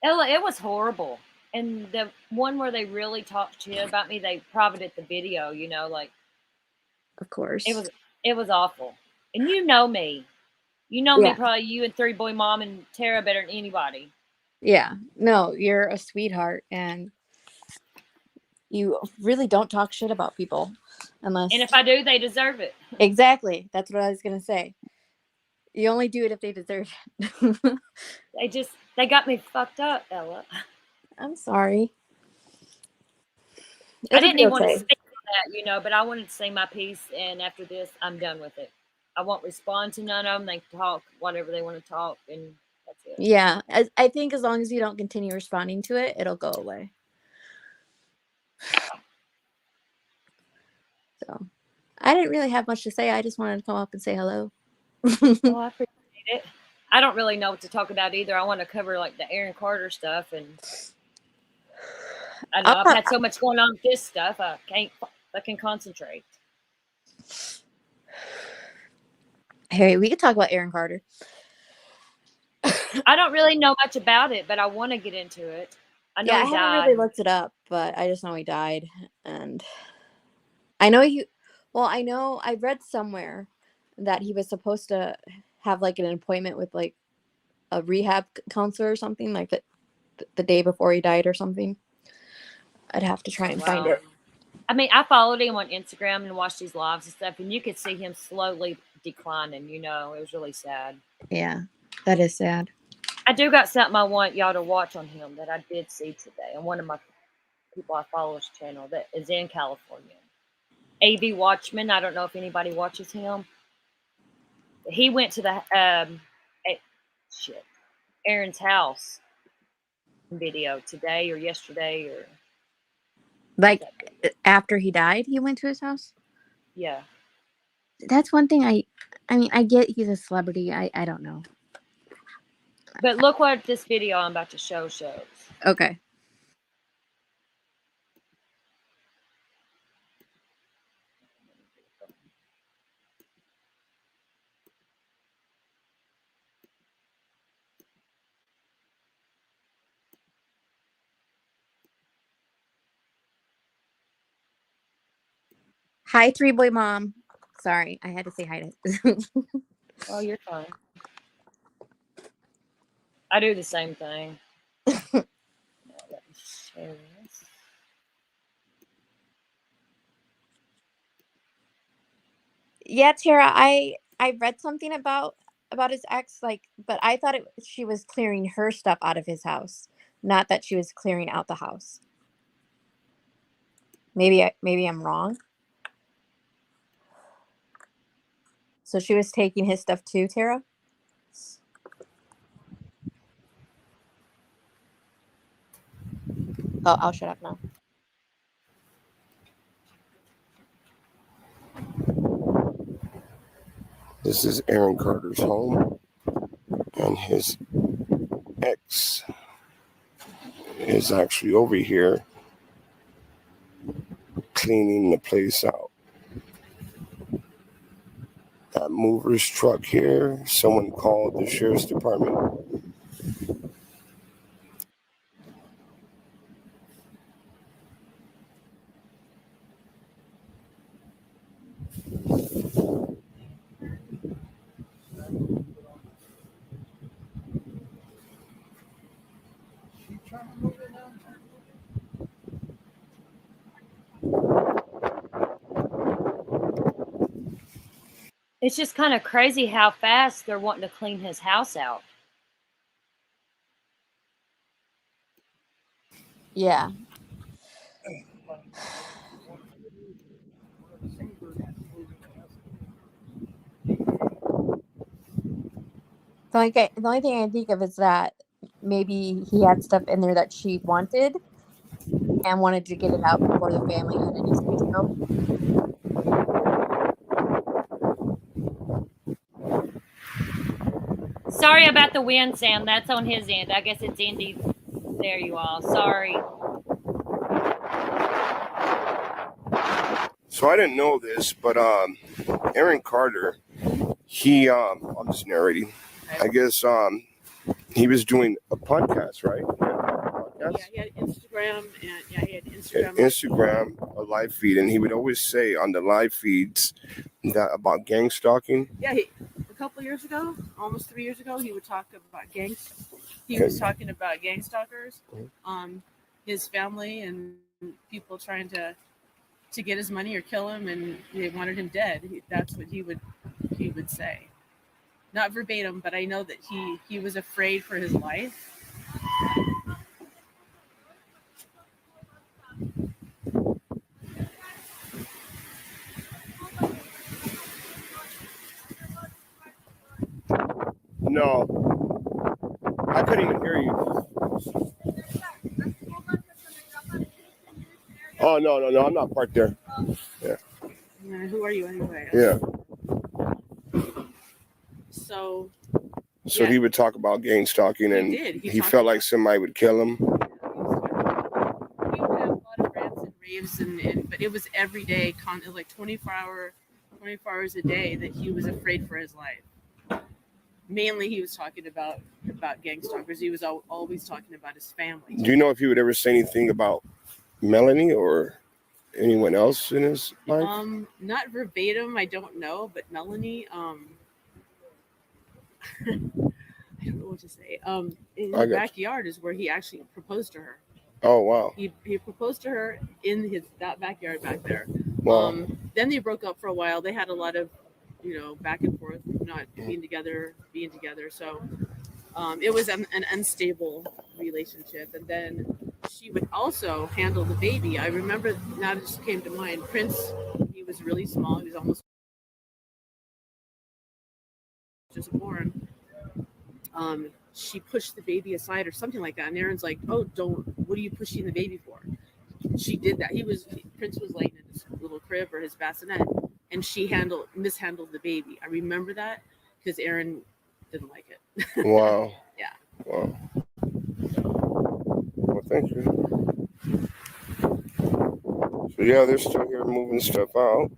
Ella, it was horrible. And the one where they really talked shit about me, they privated the video, you know, like Of course. it was awful. And you know me. You know me, probably you and Three Boy Mom and Tara better than anybody. Yeah. No, you're a sweetheart, and you really don't talk shit about people unless. And if I do, they deserve it. Exactly. That's what I was gonna say. You only do it if they deserve it. They got me fucked up, Ella. I'm sorry. I didn't even want to speak on that, you know, but I wanted to say my piece, and after this, I'm done with it. I won't respond to none of them. They can talk whatever they want to talk, and that's it. Yeah, I think as long as you don't continue responding to it, it'll go away. So, I didn't really have much to say. I just wanted to come up and say hello. Oh, I appreciate it. I don't really know what to talk about either. I want to cover like the Aaron Carter stuff, and I know I've had so much going on with this stuff. I can't fucking concentrate. Hey, we could talk about Aaron Carter. I don't really know much about it, but I want to get into it. I know he died. I haven't really looked it up, but I just know he died, and I know I know I read somewhere that he was supposed to have like an appointment with like a rehab counselor or something, like the day before he died or something. I'd have to try and find it. I mean, I followed him on Instagram and watched his lives and stuff, and you could see him slowly declining. You know, it was really sad. Yeah, that is sad. I do got something I want y'all to watch on him that I did see today on one of my people I follow's channel that is in California. AV Watchman. I don't know if anybody watches him. He went to the Aaron's house video today or yesterday or like after he died, he went to his house. Yeah, that's one thing. I mean, I get he's a celebrity. I don't know. But look what this video I'm about to show shows. Okay. Hi, Three Boy Mom. Sorry, I had to say hi to. Oh, you're fine. I do the same thing. Let me share this. Yeah, Tara, I read something about his ex, like, but I thought she was clearing her stuff out of his house, not that she was clearing out the house. Maybe I'm wrong. So she was taking his stuff too, Tara? Oh, I'll shut up now. This is Aaron Carter's home, and his ex is actually over here cleaning the place out. That mover's truck here, someone called the sheriff's department. It's just kind of crazy how fast they're wanting to clean his house out. Yeah. The only thing I can think of is that maybe he had stuff in there that she wanted and wanted to get it out before the family had any say so. Sorry about the wind, Sam. That's on his end. I guess it's Indy. There you are. Sorry. So I didn't know this, but Aaron Carter, he I'm just narrating. I guess he was doing a podcast, right? Yeah, he had Instagram and he had Instagram. Instagram, a live feed, and he would always say on the live feeds that about gang stalking. Yeah, a couple of years ago, almost 3 years ago, he would talk about gangs. He was talking about gang stalkers, his family and people trying to get his money or kill him, and they wanted him dead. That's what he would say. Not verbatim, but I know that he was afraid for his life. No, I couldn't even hear you. Oh no, I'm not parked there. Yeah, who are you anyway? Yeah. So yeah. He would talk about gang stalking, and he felt like somebody would kill him. We would have a lot of rants and raves, but it was every day, like 24 hours a day that he was afraid for his life. Mainly, he was talking about gang stalkers. He was always talking about his family. Do you know if he would ever say anything about Melanie or anyone else in his life? Not verbatim, I don't know, but Melanie, I don't know what to say. In the backyard is where he actually proposed to her. Oh wow! He proposed to her in that backyard back there. Wow. Then they broke up for a while. They had a lot of, back and forth, not being together. So it was an unstable relationship. And then she would also handle the baby. I remember, now it just came to mind, Prince, he was really small. He was almost just born. She pushed the baby aside or something like that. And Aaron's like, oh, what are you pushing the baby for? She did that. Prince was laying in his little crib or his bassinet, and she mishandled the baby. I remember that because Aaron didn't like it. Wow. Yeah. Wow. Well, thank you. So yeah, they're still here moving stuff out.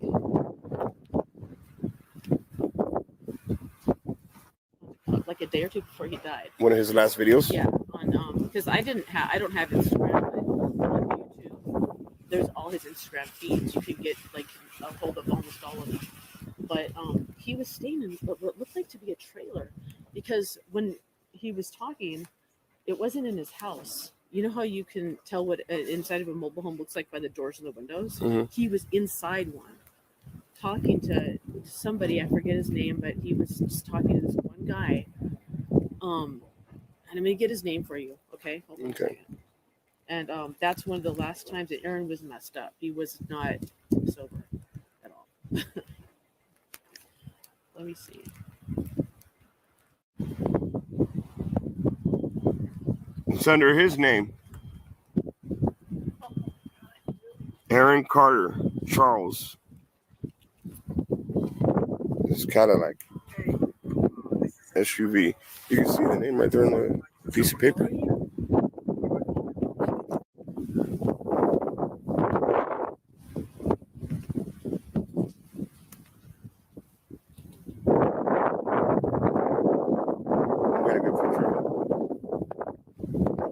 Like a day or two before he died. One of his last videos? Yeah, on because I don't have Instagram, but on YouTube there's all his Instagram feeds. You can get like a hold of almost all of them. But he was staying in what looked like to be a trailer, because when he was talking, it wasn't in his house. You know how you can tell what inside of a mobile home looks like by the doors and the windows? Mm-hmm. He was inside one, talking to somebody, I forget his name, but he was just talking to this one guy. And I'm gonna get his name for you, okay? Hold on a second. And that's one of the last times that Aaron was messed up. He was not sober at all. Let me see. It's under his name. Aaron Carter, Charles. It's kind of like SUV. You can see the name right there on the piece of paper.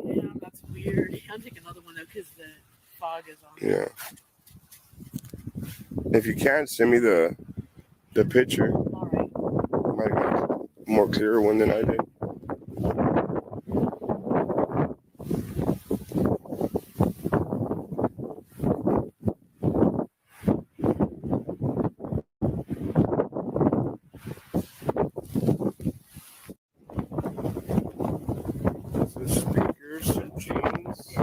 Yeah, that's weird. I'll take another one though because the fog is on. Yeah. If you can, send me the picture. All right. Might be a more clearer one than I did. Speakers and chains.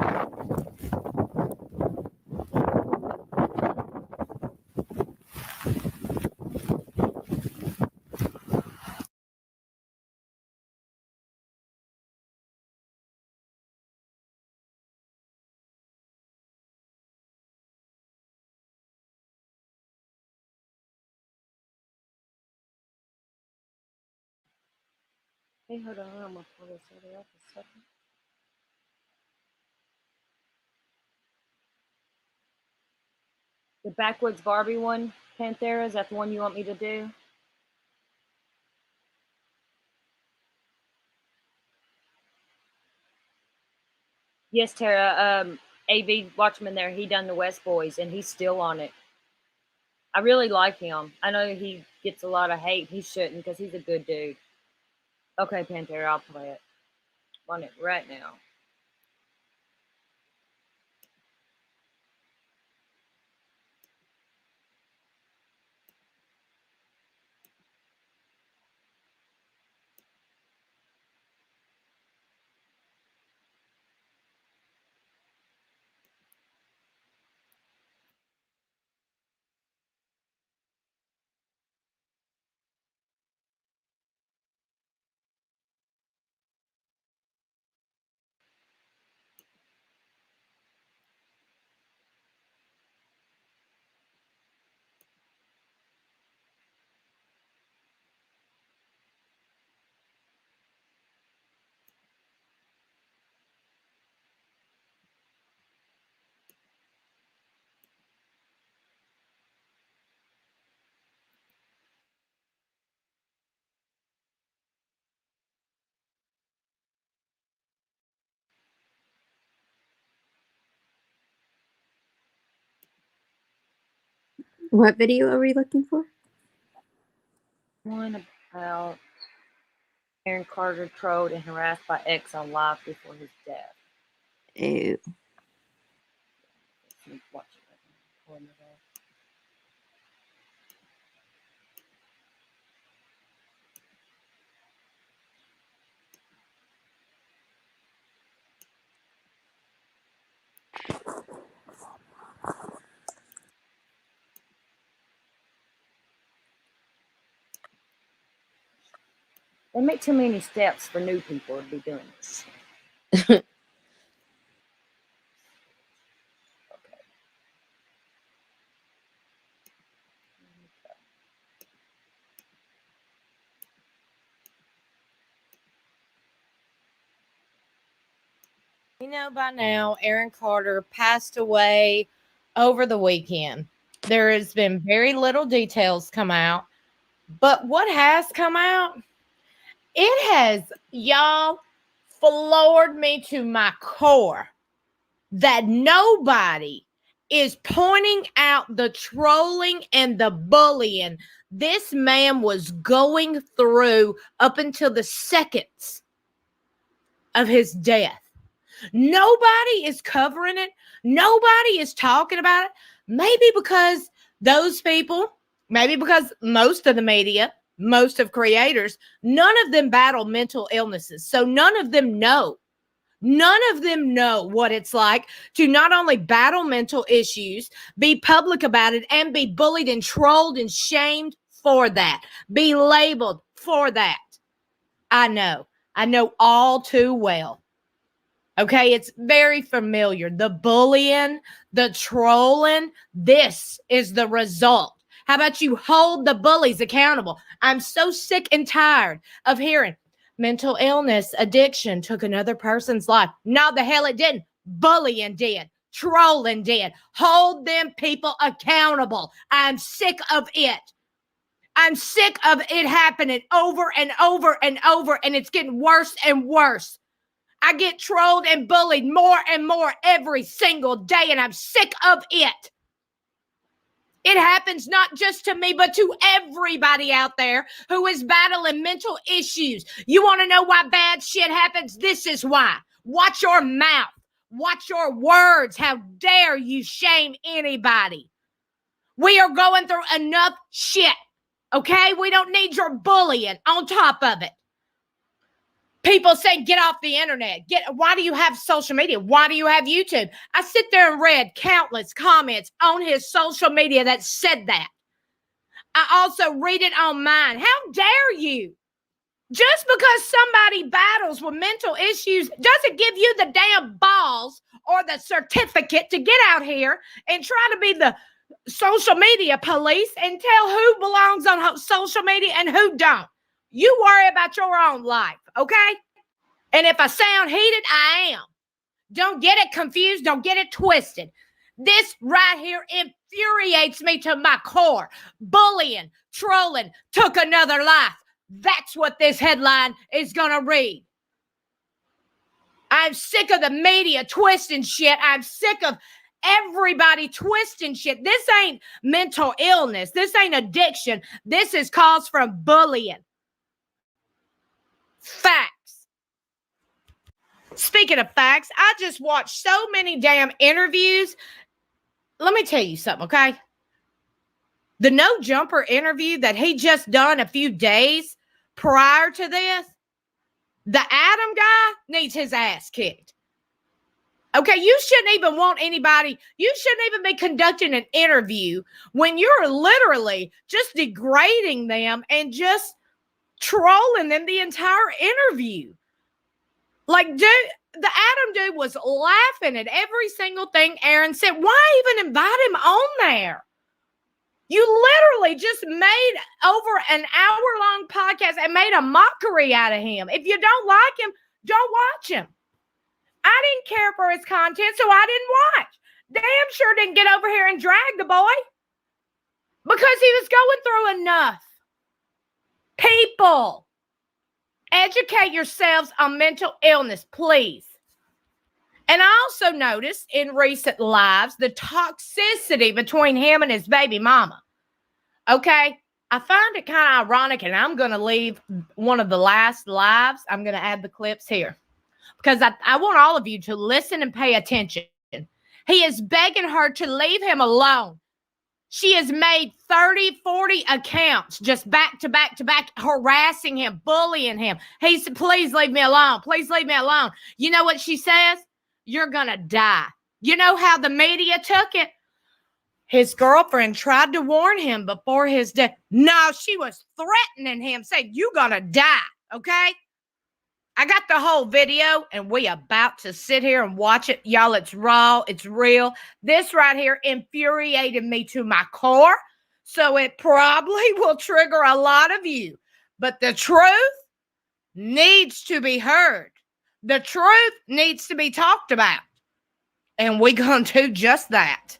Hey, hold on. I'm going to pull this other up a second. The Backwoods Barbie one, Panthera, is that the one you want me to do? Yes, Tara. AB Watchman there, he done the West Boys, and he's still on it. I really like him. I know he gets a lot of hate. He shouldn't, because he's a good dude. Okay, Panthera, I'll play it. I'm on it right now. What video are we looking for? One about Aaron Carter trolled and harassed by ex on live before his death. Ew. Watch it. Pulling it up. They make too many steps for new people to be doing this. Okay. You know, by now, Aaron Carter passed away over the weekend. There has been very little details come out, but what has come out, it has, y'all, floored me to my core that nobody is pointing out the trolling and the bullying this man was going through up until the seconds of his death. Nobody is covering it. Nobody is talking about it. Maybe because those people, maybe because most of the media, most of creators, none of them battle mental illnesses. So none of them know. None of them know what it's like to not only battle mental issues, be public about it, and be bullied and trolled and shamed for that, be labeled for that. I know all too well. Okay, it's very familiar. The bullying, the trolling, this is the result. How about you hold the bullies accountable? I'm so sick and tired of hearing mental illness, addiction took another person's life. No, the hell it didn't. Bullying did. Trolling did. Hold them people accountable. I'm sick of it. I'm sick of it happening over and over and over, and it's getting worse and worse. I get trolled and bullied more and more every single day, and I'm sick of it. It happens not just to me, but to everybody out there who is battling mental issues. You want to know why bad shit happens? This is why. Watch your mouth. Watch your words. How dare you shame anybody? We are going through enough shit, okay? We don't need your bullying on top of it. People say, get off the internet. Why do you have social media? Why do you have YouTube? I sit there and read countless comments on his social media that said that. I also read it on mine. How dare you? Just because somebody battles with mental issues doesn't give you the damn balls or the certificate to get out here and try to be the social media police and tell who belongs on social media and who don't. You worry about your own life, okay? And if I sound heated, I am. Don't get it confused. Don't get it twisted. This right here infuriates me to my core. Bullying, trolling took another life. That's what this headline is going to read. I'm sick of the media twisting shit. I'm sick of everybody twisting shit. This ain't mental illness. This ain't addiction. This is caused from bullying. Facts. Speaking of facts, I just watched so many damn interviews. Let me tell you something, okay? The No Jumper interview that he just done a few days prior to this, the Adam guy needs his ass kicked. Okay, you shouldn't even want anybody, you shouldn't even be conducting an interview when you're literally just degrading them and just trolling them the entire interview. Like, dude, the Adam dude was laughing at every single thing Aaron said. Why even invite him on there? You literally just made over an hour-long podcast and made a mockery out of him. If you don't like him, don't watch him. I didn't care for his content, so I didn't watch. Damn sure didn't get over here and drag the boy because he was going through enough. People, educate yourselves on mental illness, please. And I also noticed in recent lives the toxicity between him and his baby mama. Okay, I find it kind of ironic, and I'm going to leave one of the last lives. I'm going to add the clips here because I want all of you to listen and pay attention. He is begging her to leave him alone. She has made 30, 40 accounts just back to back to back, harassing him, bullying him. He said, please leave me alone. Please leave me alone. You know what she says? You're going to die. You know how the media took it? His girlfriend tried to warn him before his death. No, she was threatening him, saying, you're going to die, okay? I got the whole video, and we about to sit here and watch it. Y'all, it's raw. It's real. This right here infuriated me to my core, so it probably will trigger a lot of you. But the truth needs to be heard. The truth needs to be talked about. And we're going to do just that.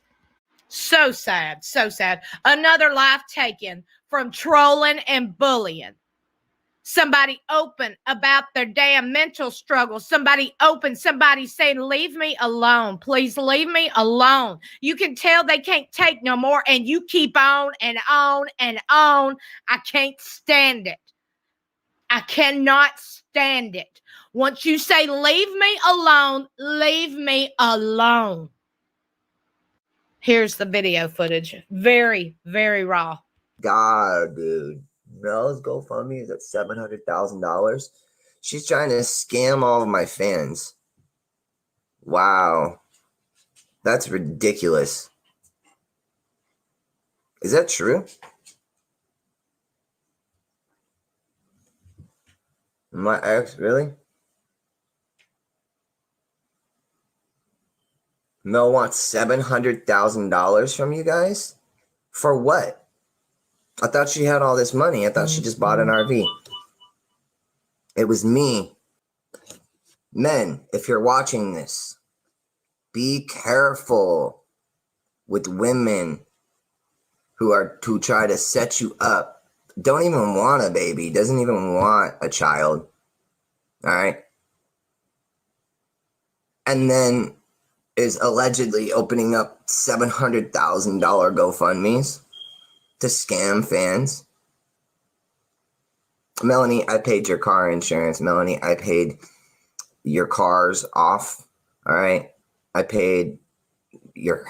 So sad, so sad. Another life taken from trolling and bullying. Somebody open about their damn mental struggles. Somebody open, somebody saying, leave me alone. Please leave me alone. You can tell they can't take no more, and you keep on and on and on. I can't stand it. I cannot stand it. Once you say, leave me alone, leave me alone. Here's the video footage. Very, very raw. God, dude. Mel's GoFundMe is at $700,000. She's trying to scam all of my fans. Wow. That's ridiculous. Is that true? My ex, really? Mel wants $700,000 from you guys? For what? I thought she had all this money. I thought she just bought an RV. It was me. Men, if you're watching this, be careful with women who try to set you up. Don't even want a baby. Doesn't even want a child. All right? And then is allegedly opening up $700,000 GoFundMes to scam fans. Melanie, I paid your car insurance. Melanie, I paid your cars off. All right. I paid your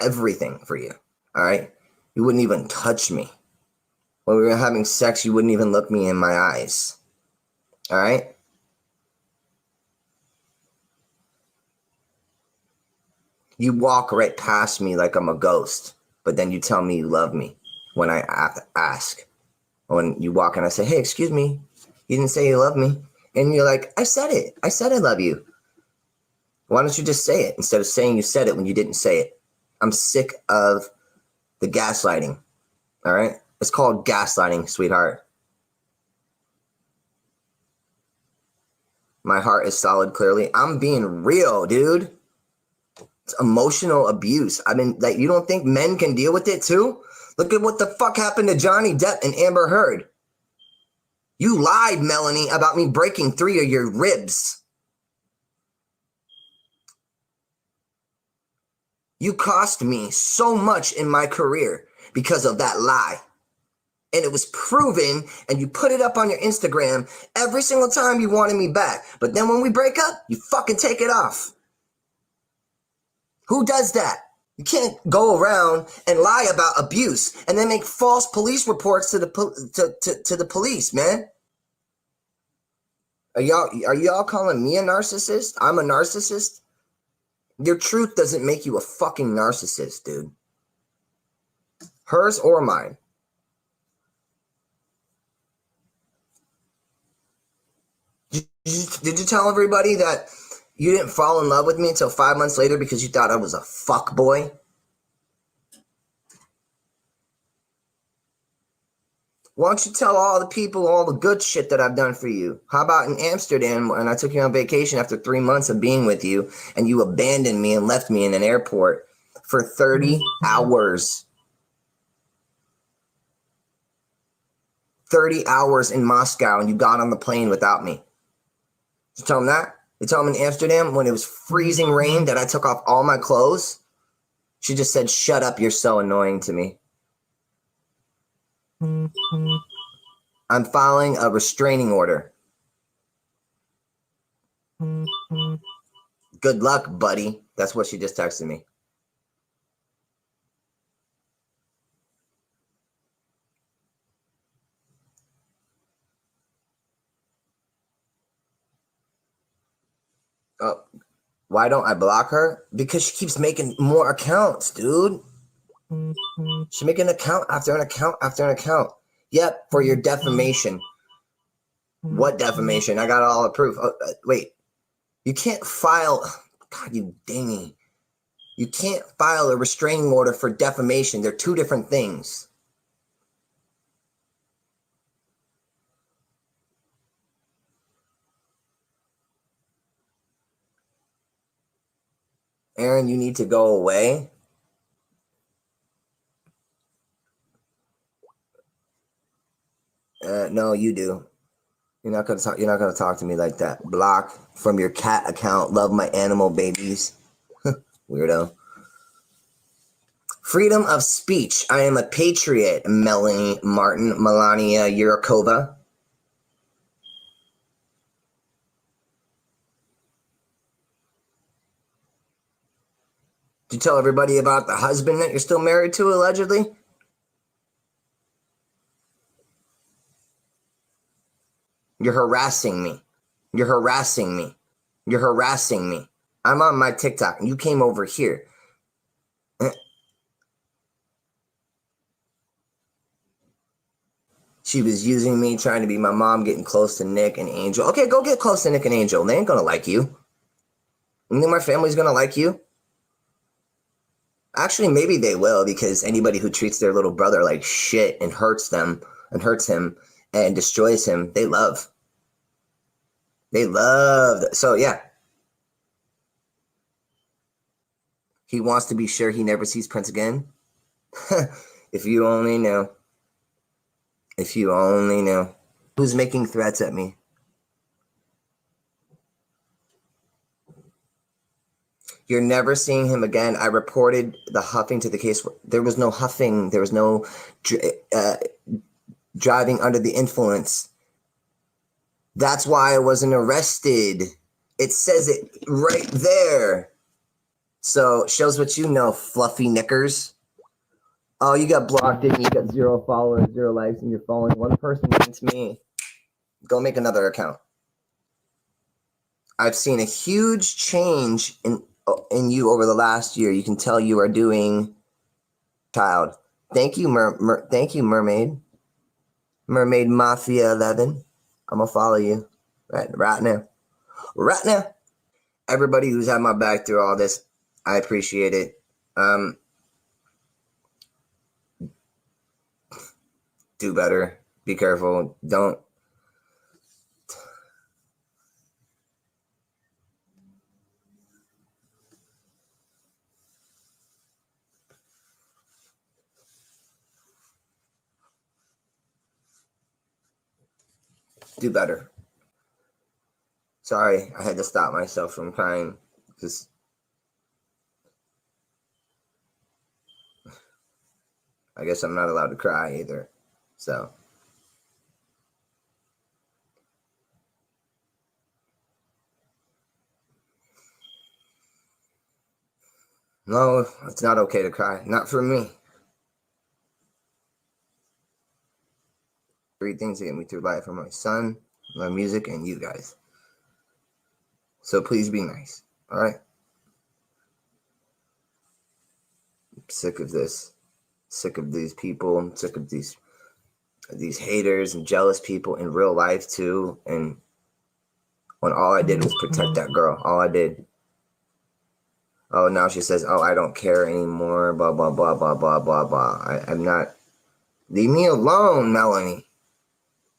everything for you. All right. You wouldn't even touch me. When we were having sex, you wouldn't even look me in my eyes. All right. You walk right past me like I'm a ghost, but then you tell me you love me when I ask. When you walk and I say, hey, excuse me, you didn't say you love me. And you're like, I said it. I said I love you. Why don't you just say it instead of saying you said it when you didn't say it? I'm sick of the gaslighting. All right. It's called gaslighting, sweetheart. My heart is solid, clearly. I'm being real, dude. It's emotional abuse. I mean, like, you don't think men can deal with it too? Look at what the fuck happened to Johnny Depp and Amber Heard. You lied, Melanie, about me breaking 3 of your ribs. You cost me so much in my career because of that lie. And it was proven, and you put it up on your Instagram every single time you wanted me back. But then when we break up, you fucking take it off. Who does that? You can't go around and lie about abuse and then make false police reports to the police, man. Are y'all calling me a narcissist? I'm a narcissist? Your truth doesn't make you a fucking narcissist, dude. Hers or mine. Did you tell everybody that you didn't fall in love with me until 5 months later because you thought I was a fuck boy? Why don't you tell all the people all the good shit that I've done for you? How about in Amsterdam when I took you on vacation after 3 months of being with you and you abandoned me and left me in an airport for 30 hours? 30 hours in Moscow and you got on the plane without me. Did you tell them that? You tell them in Amsterdam when it was freezing rain that I took off all my clothes? She just said, shut up, you're so annoying to me. I'm filing a restraining order. Good luck, buddy. That's what she just texted me. Oh, why don't I block her? Because she keeps making more accounts, dude. She's making account after an account after an account. Yep, for your defamation. What defamation? I got all the proof. Oh, wait, you can't file. God, you dingy. You can't file a restraining order for defamation. They're two different things. Aaron, you need to go away. No, you do. You're not gonna talk. You're not gonna talk to me like that. Block from your cat account. Love my animal babies. Weirdo. Freedom of speech. I am a patriot. Melanie Martin, Melania Yurkova. Did you tell everybody about the husband that you're still married to, allegedly? You're harassing me. You're harassing me. You're harassing me. I'm on my TikTok and you came over here. She was using me, trying to be my mom, getting close to Nick and Angel. Okay, go get close to Nick and Angel. They ain't gonna like you. You think my family's gonna like you? Actually, maybe they will, because anybody who treats their little brother like shit and hurts them and hurts him and destroys him, they love. They love. So, yeah. He wants to be sure he never sees Prince again. If you only knew. If you only knew. Who's making threats at me? You're never seeing him again. I reported the huffing to the case. There was no huffing. There was no driving under the influence. That's why I wasn't arrested. It says it right there. So shows what you know, fluffy knickers. Oh, you got blocked and you got 0 followers, 0 likes, and you're following one person. It's me. Go make another account. I've seen a huge change in you over the last year. You can tell you are doing, child. Thank you, thank you, Mermaid. Mermaid Mafia 11. I'm gonna follow you right now. Right now. Everybody who's had my back through all this, I appreciate it. Do better. Be careful. Don't. Do better. Sorry, I had to stop myself from crying because I guess I'm not allowed to cry either. So. No, it's not okay to cry. Not for me. 3 things that get me through life are my son, my music, and you guys. So please be nice. All right? I'm sick of this. Sick of these people. I'm sick of these haters and jealous people in real life too. And when all I did was protect that girl. All I did. Oh, now she says, oh, I don't care anymore. Blah, blah, blah, blah, blah, blah, blah. I'm not. Leave me alone, Melanie.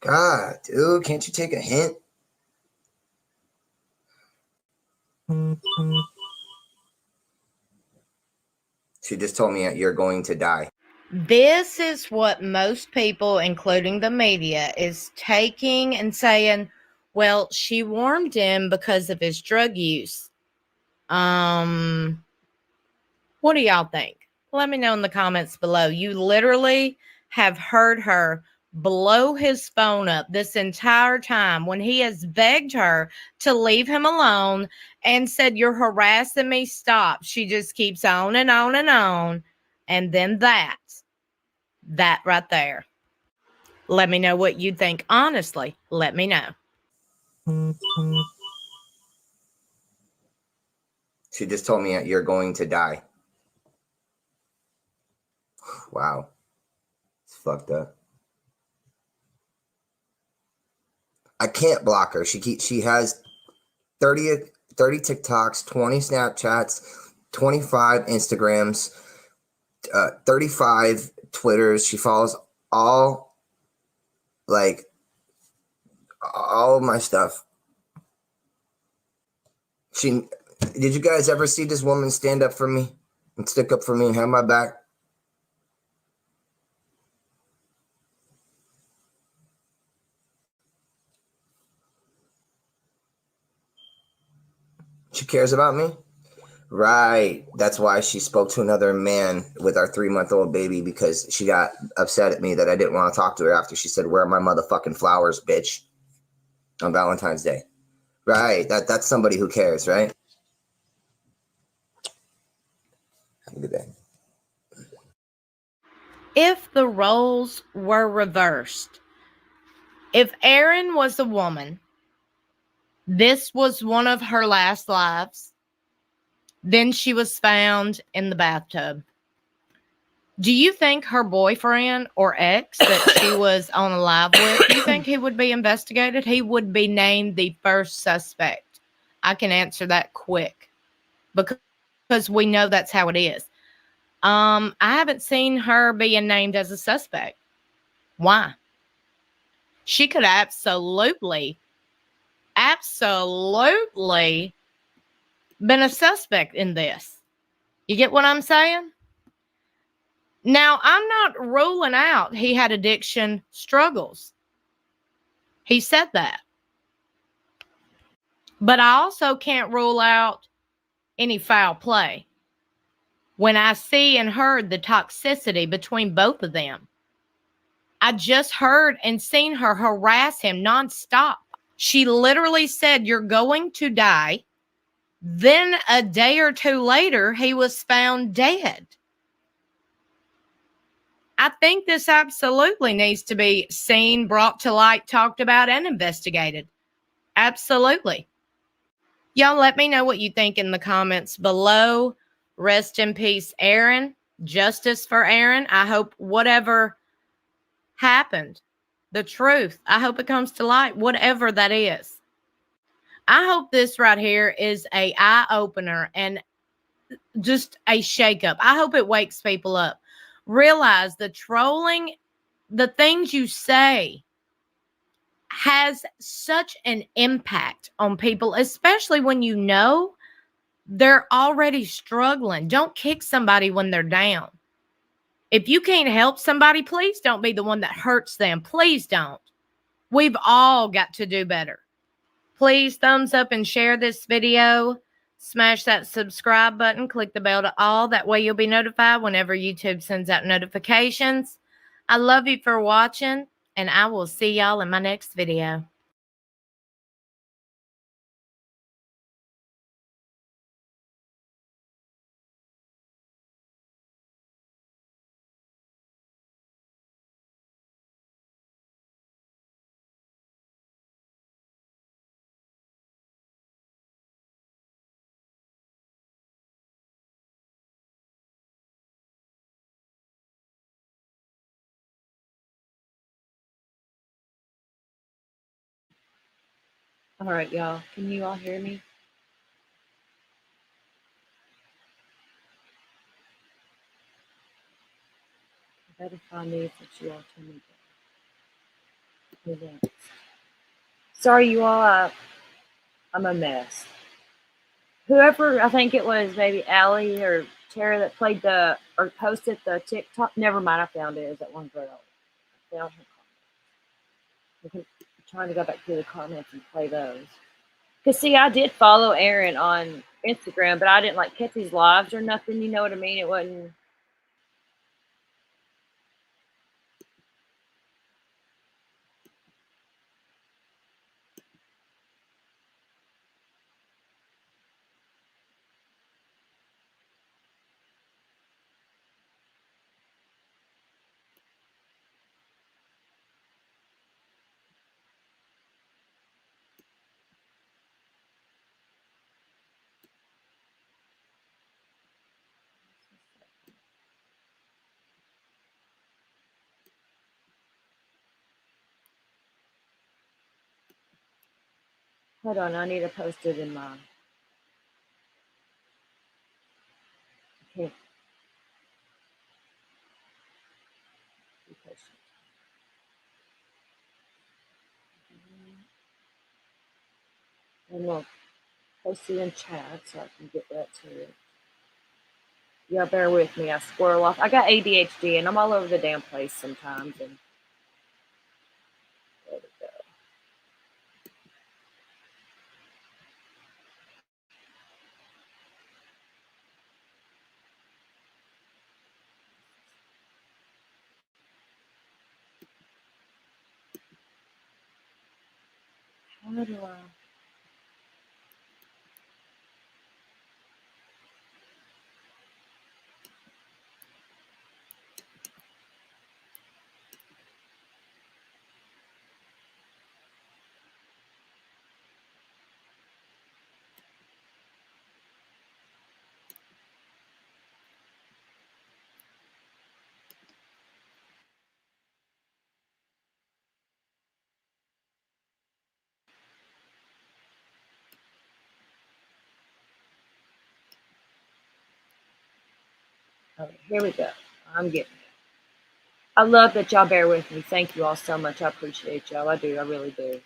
God, dude, can't you take a hint? She just told me you're going to die. This is what most people, including the media, is taking and saying, well, she warned him because of his drug use. What do y'all think? Let me know in the comments below. You literally have heard her blow his phone up this entire time when he has begged her to leave him alone and said, you're harassing me, stop. She just keeps on and on and on. And then that right there. Let me know what you think. Honestly, let me know. She just told me you're going to die. Wow. It's fucked up. I can't block her. She has 30 TikToks, 20 Snapchats, 25 Instagrams, 35 Twitters. She follows all of my stuff. Did you guys ever see this woman stand up for me and stick up for me and have my back? She cares about me? Right. That's why she spoke to another man with our 3-month-old baby, because she got upset at me that I didn't want to talk to her after she said, where are my motherfucking flowers, bitch? On Valentine's Day. Right. That's somebody who cares, right? Have a good day. If the roles were reversed, if Erin was a woman, this was one of her last lives, then she was found in the bathtub. Do you think her boyfriend or ex that she was on a live with, do you think he would be investigated? He would be named the first suspect. I can answer that quick because we know that's how it is. I haven't seen her being named as a suspect. Why? She could absolutely been a suspect in this. You get what I'm saying? Now, I'm not ruling out he had addiction struggles. He said that. But I also can't rule out any foul play when I see and heard the toxicity between both of them. I just heard and seen her harass him nonstop. She literally said, you're going to die. Then a day or two later, he was found dead. I think this absolutely needs to be seen, brought to light, talked about, and investigated. Absolutely. Y'all let me know what you think in the comments below. Rest in peace, Erin. Justice for Erin. I hope whatever happened, the truth, I hope it comes to light, whatever that is. I hope this right here is a eye-opener and just a shakeup. I hope it wakes people up. Realize the trolling the things you say has such an impact on people, especially when you know they're already struggling. Don't kick somebody when they're down. If you can't help somebody, please don't be the one that hurts them. Please don't. We've all got to do better. Please thumbs up and share this video. Smash that subscribe button. Click the bell to all. That way you'll be notified whenever YouTube sends out notifications. I love you for watching, and I will see y'all in my next video. All right, y'all. Can you all hear me? I better find these that you all tell me to. Sorry, you all. I'm a mess. Whoever, I think it was maybe Allie or Tara that played or posted the TikTok. Never mind, I found it. It was that one girl. I found her comment. I'm trying to go back through the comments and play those. Because, see, I did follow Aaron on Instagram, but I didn't like catch his lives or nothing. You know what I mean? It wasn't. Hold on, I need to post it in my. Okay. And we'll post it in chat so I can get that to it. Yeah, bear with me. I squirrel off. I got ADHD and I'm all over the damn place sometimes. And there we go. How do I? Okay, here we go. I'm getting it. I love that y'all bear with me. Thank you all so much. I appreciate y'all. I do. I really do.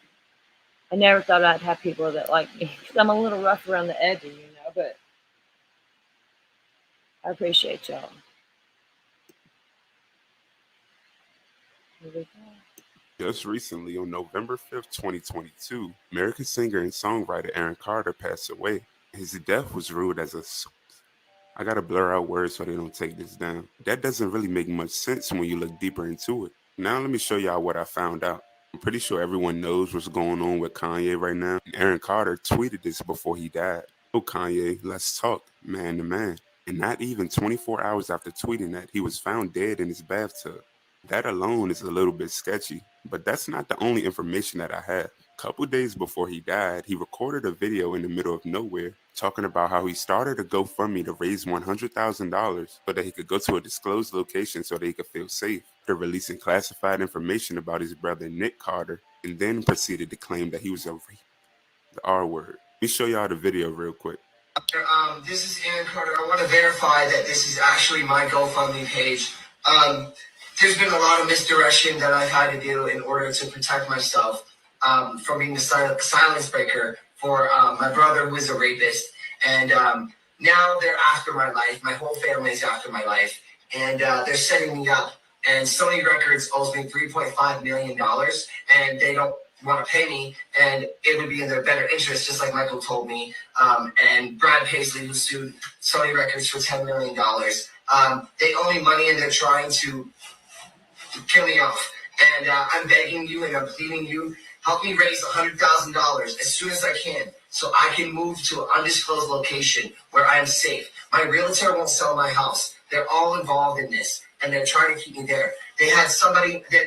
I never thought I'd have people that like me because I'm a little rough around the edges, you know, but I appreciate y'all. Here we go. Just recently, on November 5th, 2022, American singer and songwriter Aaron Carter passed away. His death was ruled as a... I gotta blur out words so they don't take this down. That doesn't really make much sense when you look deeper into it. Now let me show y'all what I found out. I'm pretty sure everyone knows what's going on with Kanye right now. And Aaron Carter tweeted this before he died. Oh, Kanye, let's talk, man to man. And not even 24 hours after tweeting that, he was found dead in his bathtub. That alone is a little bit sketchy, but that's not the only information that I have. A couple days before he died, he recorded a video in the middle of nowhere talking about how he started a GoFundMe to raise $100,000 so that he could go to a disclosed location so that he could feel safe. After releasing classified information about his brother Nick Carter, and then proceeded to claim that he was a rape. The R word. Let me show y'all the video real quick. This is Aaron Carter. I want to verify that this is actually my GoFundMe page. there's been a lot of misdirection that I've had to do in order to protect myself from being the silence breaker for my brother, who is a rapist. And now they're after my life. My whole family is after my life. And they're setting me up. And Sony Records owes me $3.5 million, and they don't want to pay me. And it would be in their better interest, just like Michael told me. And Brad Paisley, who sued Sony Records for $10 million. They owe me money, and they're trying to kill me off. And I'm begging you and I'm pleading you, help me raise $100,000 as soon as I can so I can move to an undisclosed location where I am safe. My realtor won't sell my house. They're all involved in this, and they're trying to keep me there. They had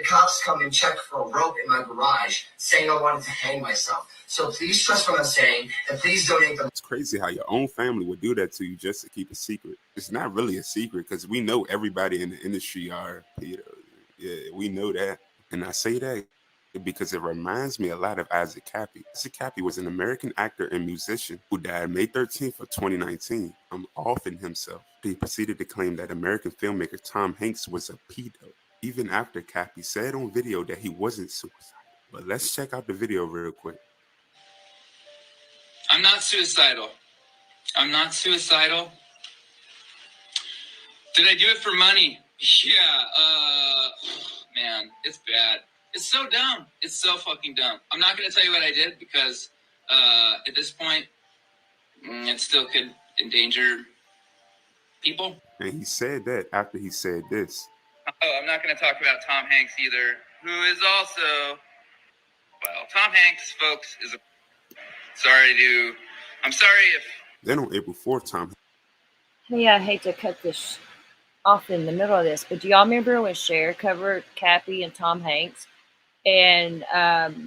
cops come and check for a rope in my garage saying I wanted to hang myself. So please trust what I'm saying, and please donate them. It's crazy how your own family would do that to you just to keep a secret. It's not really a secret because we know everybody in the industry are pedos. Yeah, we know that. And I say that because it reminds me a lot of Isaac Cappy. Isaac Cappy was an American actor and musician who died May 13th of 2019. Offing himself. He proceeded to claim that American filmmaker Tom Hanks was a pedo, even after Cappy said on video that he wasn't suicidal. But let's check out the video real quick. I'm not suicidal. I'm not suicidal. Did I do it for money? Yeah, man, it's bad. It's so dumb. It's so fucking dumb. I'm not going to tell you what I did because at this point, it still could endanger people. And he said that after he said this. Oh, I'm not going to talk about Tom Hanks either, who is also, well, Tom Hanks, folks, is a, I'm sorry if. Then on April 4th, Tom. Hey, I hate to cut this off in the middle of this, but do y'all remember when Cher covered Cappy and Tom Hanks? And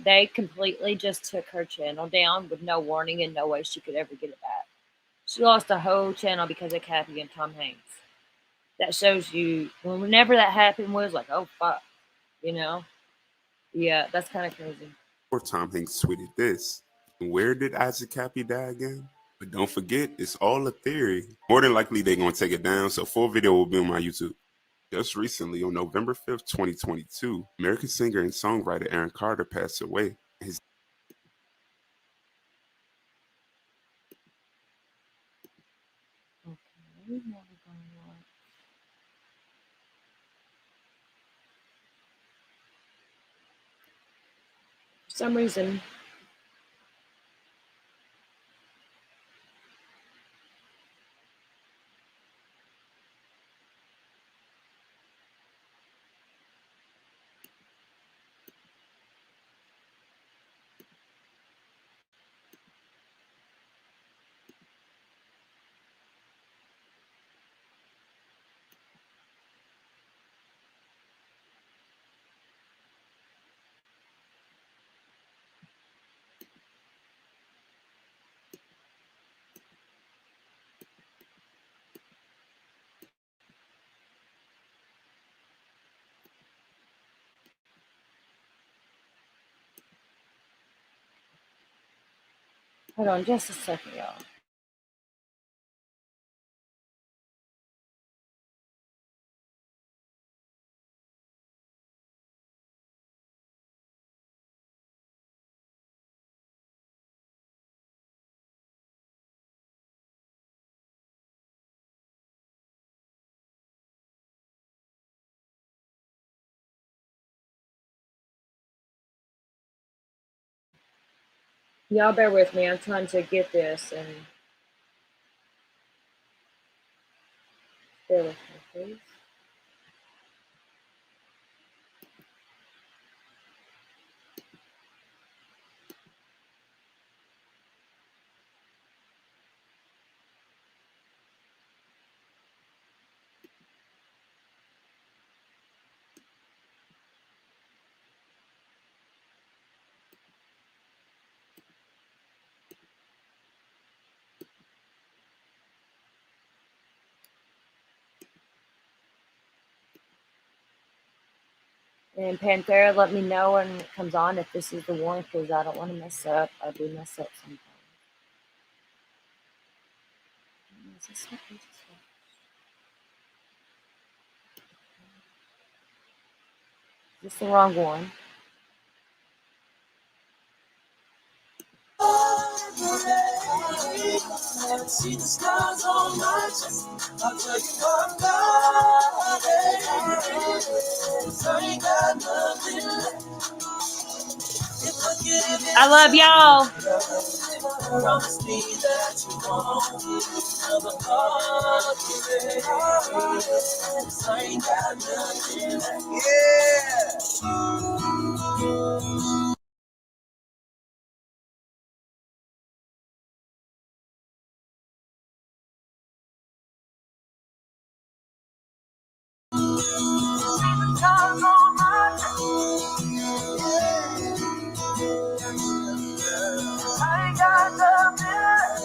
they completely just took her channel down with no warning and no way she could ever get it back. She lost a whole channel because of Cappy and Tom Hanks. That shows you, whenever that happened, was like, oh, fuck, you know? Yeah, that's kind of crazy. Or Tom Hanks tweeted this. Where did Isaac Cappy die again? But don't forget, it's all a theory. More than likely, they're going to take it down, so full video will be on my YouTube. Just recently, on November 5th, 2022, American singer and songwriter Aaron Carter passed away. For some reason, hold on just a second, y'all. Y'all bear with me. I'm trying to get this and bear with me, please. And Panthera, let me know when it comes on if this is the one, because I don't want to mess up. I do mess up sometimes. Is this what we just watched? Just the wrong one. See the stars on my chest. I'll tell you one I ain't got nothing left. I love y'all. Promise me that you won't never I ain't got nothing left.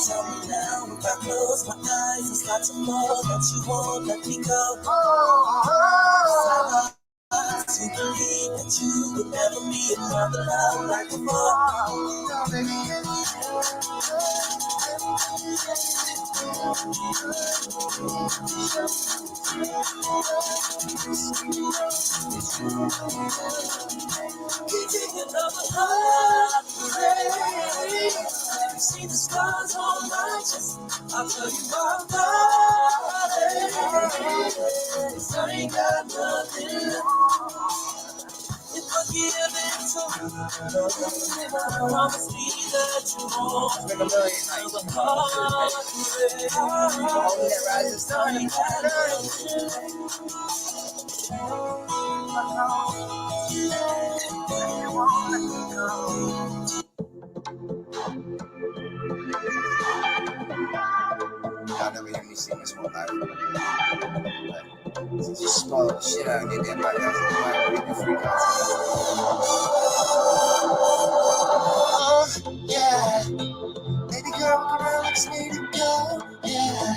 Tell me now if I close my eyes, it's lots of more that you won't let me go. To believe that you would never be another love like you see the stars on my chest. I'll tell you my I ain't got nothing left. If I give it to you, promise me that you won't never Y'all never hear me sing this one live. Just spoil the shit out of it. That might be the freak out. Oh, yeah. Baby girl, look around, let's need to go. Yeah.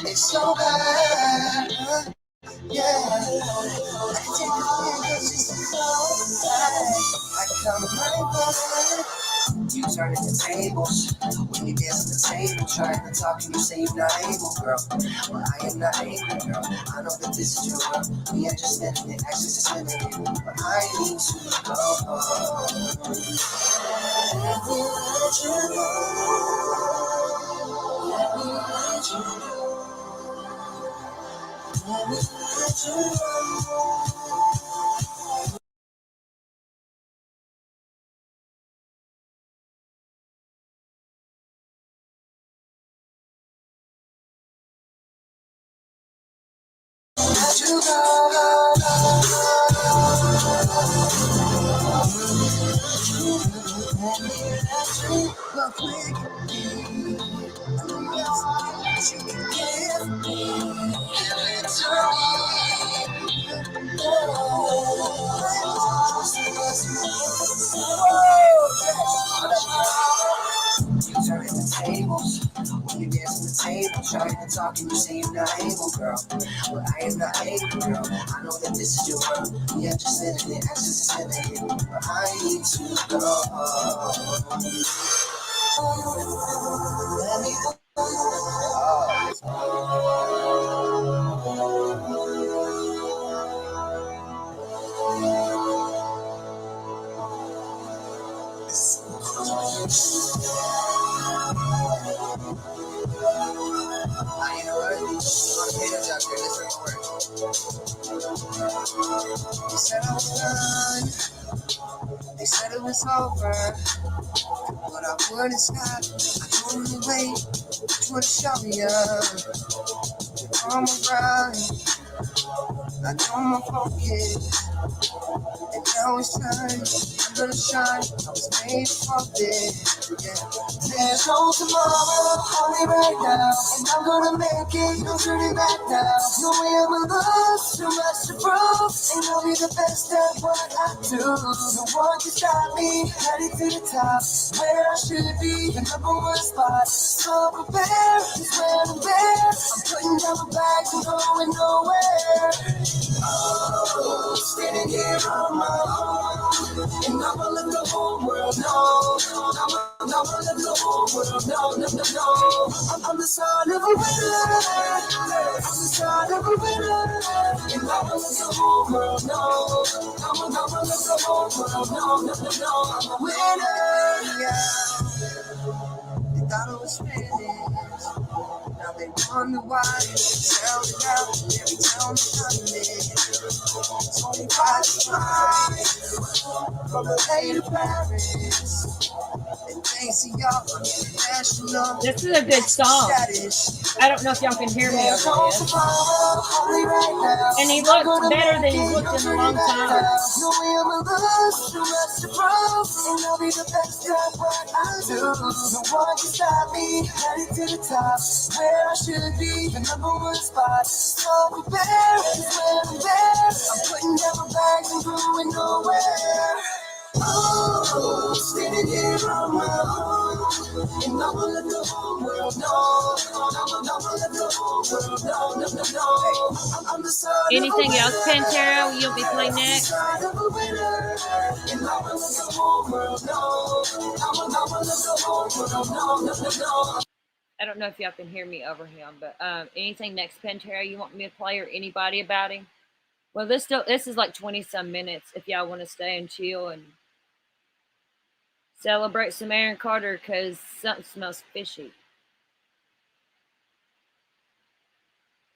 It's so bad. Yeah. I can take the thing, it's just so bad. I come right back. You turn into tables when you dance at the table, trying to talk and you say you're not able, girl. Well, I am not able, girl. I know that this is your world. We are just living it, access is limited, but I need to go. Let me let you go. Let me let you go. Let me let you go. Let you You turn into tables when you dance on the table, trying to talk and you say you're not able, girl. But I am not able, girl. I know that this is your world. We are just living it, access is limited, but I need to go. Let me go. I ain't already. They said I was done. They said it was over. But I wouldn't stop. I told them to wait. I would show me up. I'm around. I know my focus. And now it's time. I'm gonna shine. I was made for this. Yeah. There's no tomorrow, only right now. And I'm gonna make it, no turning back now. No way I'm alone, too much to prove. And I'll be the best at what I do. No one can stop me, headed to the top. Where I should be, the number one spot. So prepare, it's where I'm there. I'm putting down my bags and going nowhere. Oh, standing here on my own. And I'ma let the whole world know. I'ma let the whole world know. I'm the son of a winner. I'm the son of a winner. And I'ma let the whole world know. I'ma let the whole world know. I'm a winner. Yeah. They thought it was finished. Now they wonder why. Tell me now. Every tell me nothing. 25 miles from LA to Paris. This is a good song. I don't know if y'all can hear me over this. And he looks better than he's looked in a long time. Where I should be, the #1 spot. So prepare, I'm putting down my bags and going nowhere. Oh, standing here on my own, and I'ma let the whole world know. I'ma let the whole world know. I'm the son of a Anything else, winner. Pantera, you'll be playing I'm the next? son of a winner, and I'ma let the whole world know. I'ma let the whole world know. I don't know if y'all can hear me over him, but anything next, Pantera, you want me to play, or anybody about him? Well, this is like 20-some minutes if y'all want to stay and chill and celebrate some Aaron Carter, because something smells fishy.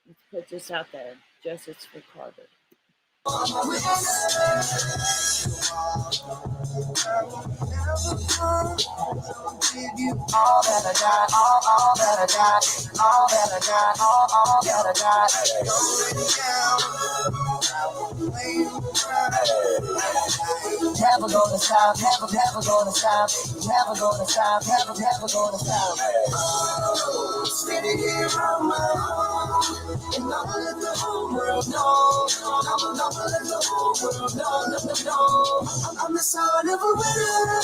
Let's put this out there. Justice for Carter. Give you all that I got, all that I got, all that I got, all that I got. Don't let me down. I won't play you around. Never gonna stop, never gonna stop, never gonna stop, never gonna stop. Oh, standing here on my own, and I'ma let the whole world know. I'ma let the whole world know. I'm the son of a winner.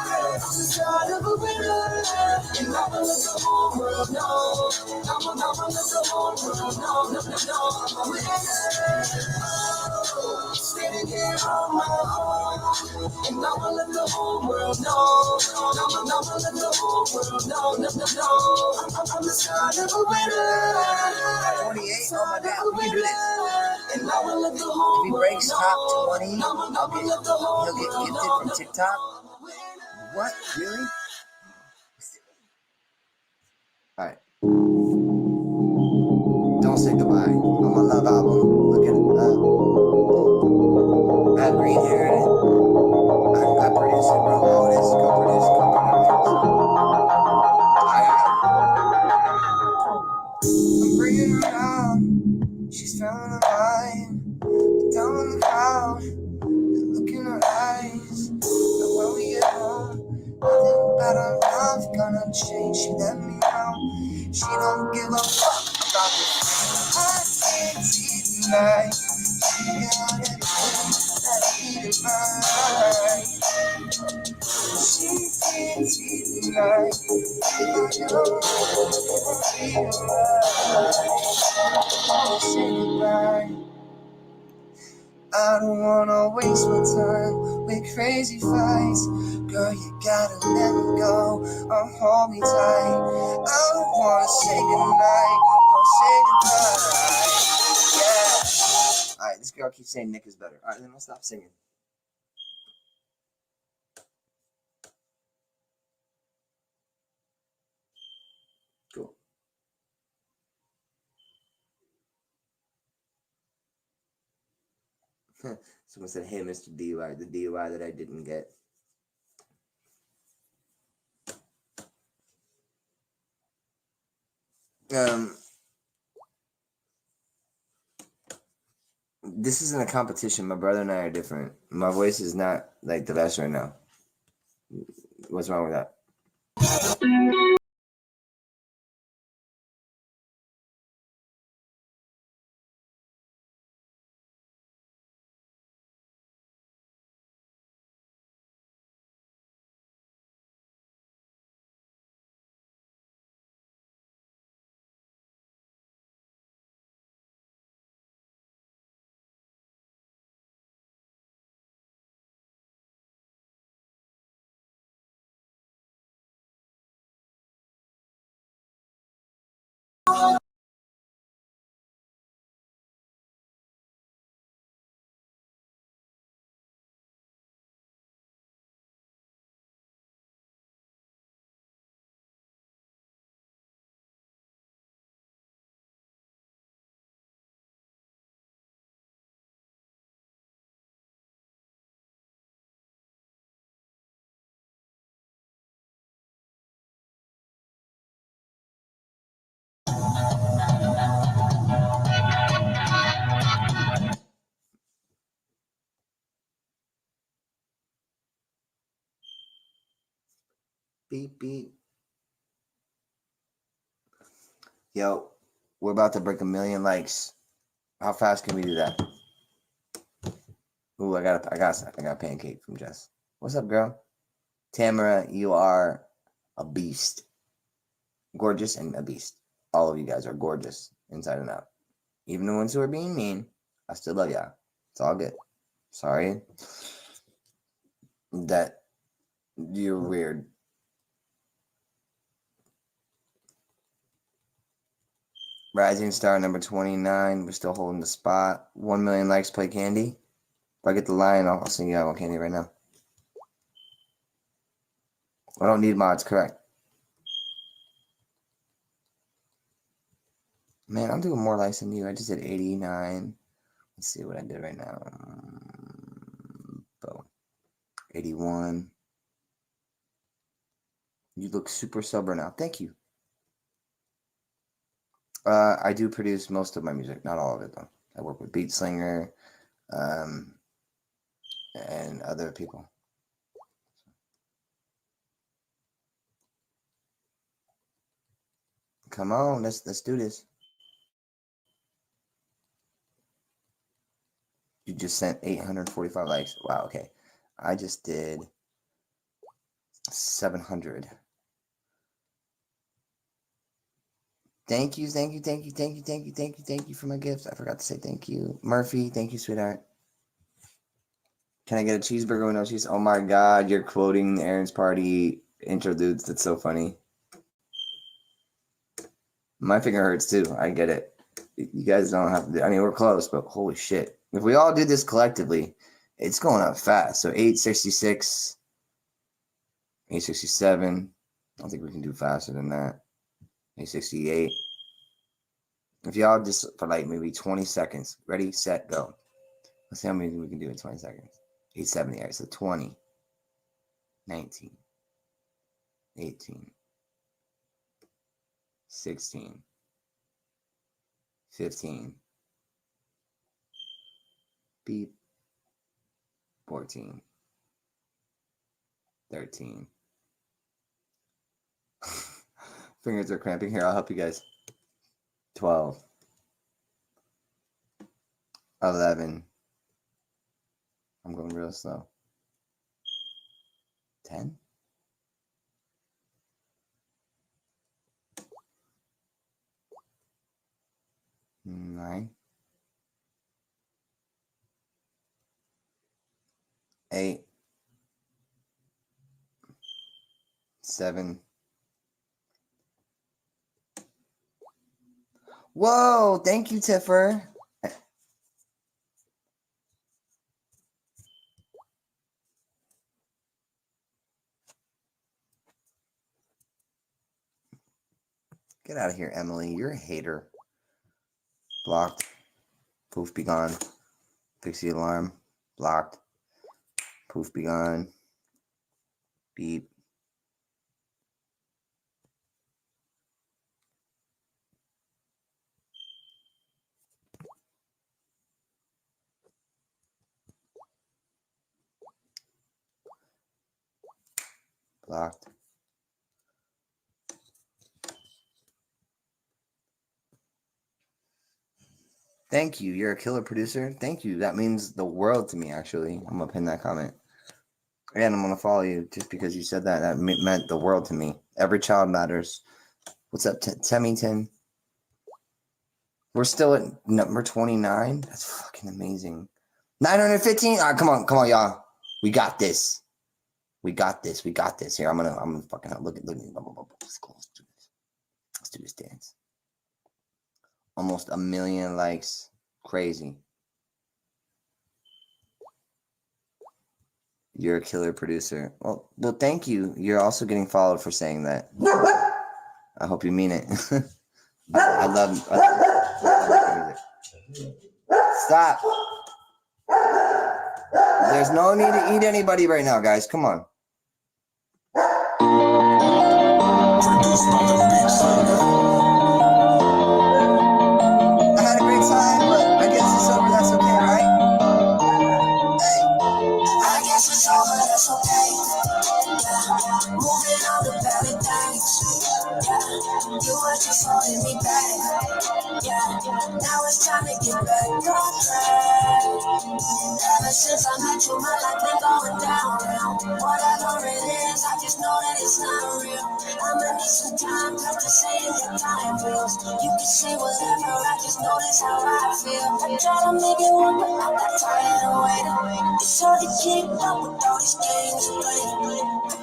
I'm the son of a winner. And I'ma let the whole world know. I'ma let the whole world know. I'm a winner. Oh, standing here on my own, and I'ma let the whole world know. I'ma let the whole world know. I'm the son of a winner. 28, oh my God, we can do this. And I'ma let the whole If he breaks top 20, he'll get gifted from TikTok. What? Really? Alright. Don't say goodbye on my love album. Look at it. I have green hair in it. I produce it, bro. Oh, it is. I'm bringing her down. She's feeling the vibe. Down on the couch. Look in her eyes. But when we get home, nothing about our love gonna change. She let me know. She don't give a fuck about this. I can't see tonight. She got everything that I need in mind. She can't see tonight. If I know, if I feel right, I'll say goodbye. I don't wanna waste my time with crazy fights. Girl, you gotta let me go or hold me tight. I don't wanna say goodnight, don't say goodbye. Yeah. Alright, this girl keeps saying Nick is better. Alright, then I'll stop singing. Cool. Someone said, hey, Mr. DUI, the DUI that I didn't get. This isn't a competition. My brother and I are different. My voice is not like the best right now. What's wrong with that? Beep, beep. Yo, we're about to break 1 million likes. How fast can we do that? Ooh, I got a pancake from Jess. What's up, girl? Tamara, you are a beast. Gorgeous and a beast. All of you guys are gorgeous inside and out. Even the ones who are being mean, I still love y'all. It's all good. Sorry that you're weird. Rising star number 29. We're still holding the spot. 1 million likes. Play candy. If I get the line, I'll sing you out on candy right now. I don't need mods, correct? Man, I'm doing more likes than you. I just did 89. Let's see what I did right now. Boom. 81. You look super sober now. Thank you. I do produce most of my music, not all of it though. I work with Beat Slinger, and other people. Come on, let's do this. You just sent 845 likes. Wow, okay. I just did 700. Thank you for my gifts. I forgot to say thank you. Murphy, thank you, sweetheart. Can I get a cheeseburger with no cheese? Oh my God, you're quoting Aaron's party interludes. That's so funny. My finger hurts too. I get it. You guys don't have to. I mean, we're close, but holy shit. If we all do this collectively, it's going up fast. So 866, 867. I don't think we can do faster than that. 868. If y'all just for like maybe 20 seconds. Ready, set, go. Let's see how many we can do in 20 seconds. 870. All right, so 20, 19, 18, 16, 15, beep, 14, 13. Fingers are cramping here. I'll help you guys. 12, 11. I'm going real slow. 10. 9. 8. 7. Whoa, thank you, Tiffer. Get out of here, Emily. You're a hater. Blocked. Poof, be gone. Fix the alarm. Blocked. Poof, be gone. Beep. Blocked. Thank you. You're a killer producer. Thank you. That means the world to me, actually. I'm going to pin that comment. And I'm going to follow you just because you said that. That meant the world to me. Every child matters. What's up, Temington? We're still at number 29. That's fucking amazing. 915. Come on, y'all. We got this. We got this. Here, I'm gonna fucking look at. Let's do this. Let's do this dance. Almost 1 million likes. Crazy. You're a killer producer. Well, thank you. You're also getting followed for saying that. I hope you mean it. I love Stop. There's no need to eat anybody right now, guys. Come on. I had a great time, but I guess it's over. That's okay, right? Hey. I guess it's over. That's okay. Moving on to better things. Yeah, you were just holding me back. Yeah, now it's time to get back on track. Ever since I met you, my life been going downhill. Whatever it is, I just know that it's not real. I'ma need some time, cause to say that your time feels. You can say whatever, I just know that's how I feel. I try to make it work, but I got tired of waiting. It's hard to keep up with all these games you play.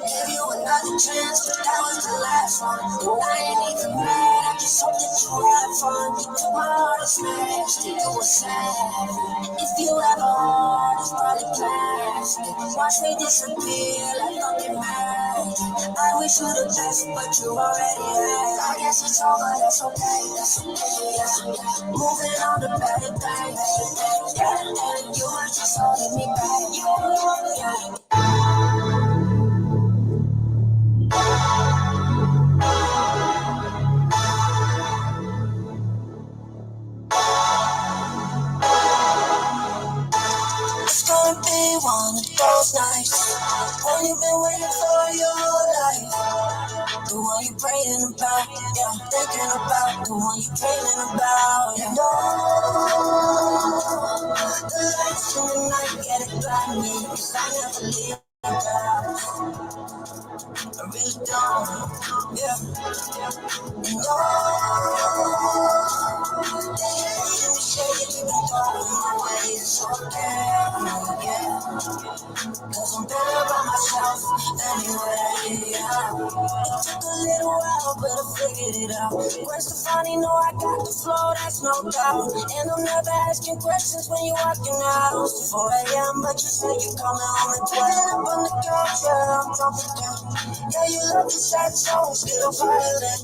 Give you another chance, but that was the last one. And I ain't even mad, I just hope that you had fun. You took my heart and smashed it, it was sad. If you have a heart, it's probably plastic. Watch me disappear like fucking magic. I wish you the best, but you already had. I guess it's over, that's okay, that's okay, yeah. Moving on to better things. Yeah, and you were just holding me back. Yeah. It's gonna be one of those nights when you've been waiting for your whole life. The one you're praying about, yeah, thinking about. The one you're dreaming about, yeah. No, the lights in the night get it blind me, 'cause I never leave out. I really don't, yeah. No, they hate in the shade, you can go my way, it's okay, yeah. Cause I'm better by myself anyway, yeah. It took a little while, but I figured it out. Gwen Stefani, know I got the flow, that's no doubt. And I'm never asking questions when you're walking out. It's 4 a.m., but you say you're coming home at 12. Up on the couch, yeah, I'm jumping down. Yeah, you love the sad songs, still violent.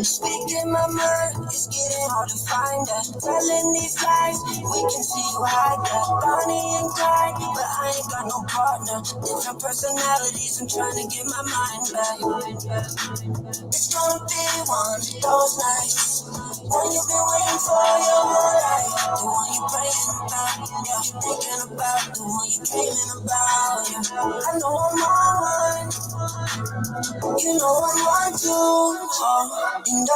Speaking my mind, it's getting hard to find that. Telling these lies, we can see you hide that. Bonnie and Clyde, but I ain't got no partner. Different personalities, I'm trying to get my mind back. It's gonna be one of those nights when you've been waiting for your whole life. The one you're praying about, yeah, thinking about. The one you're dreaming about, yeah. I know I'm on one, you know I'm on two, and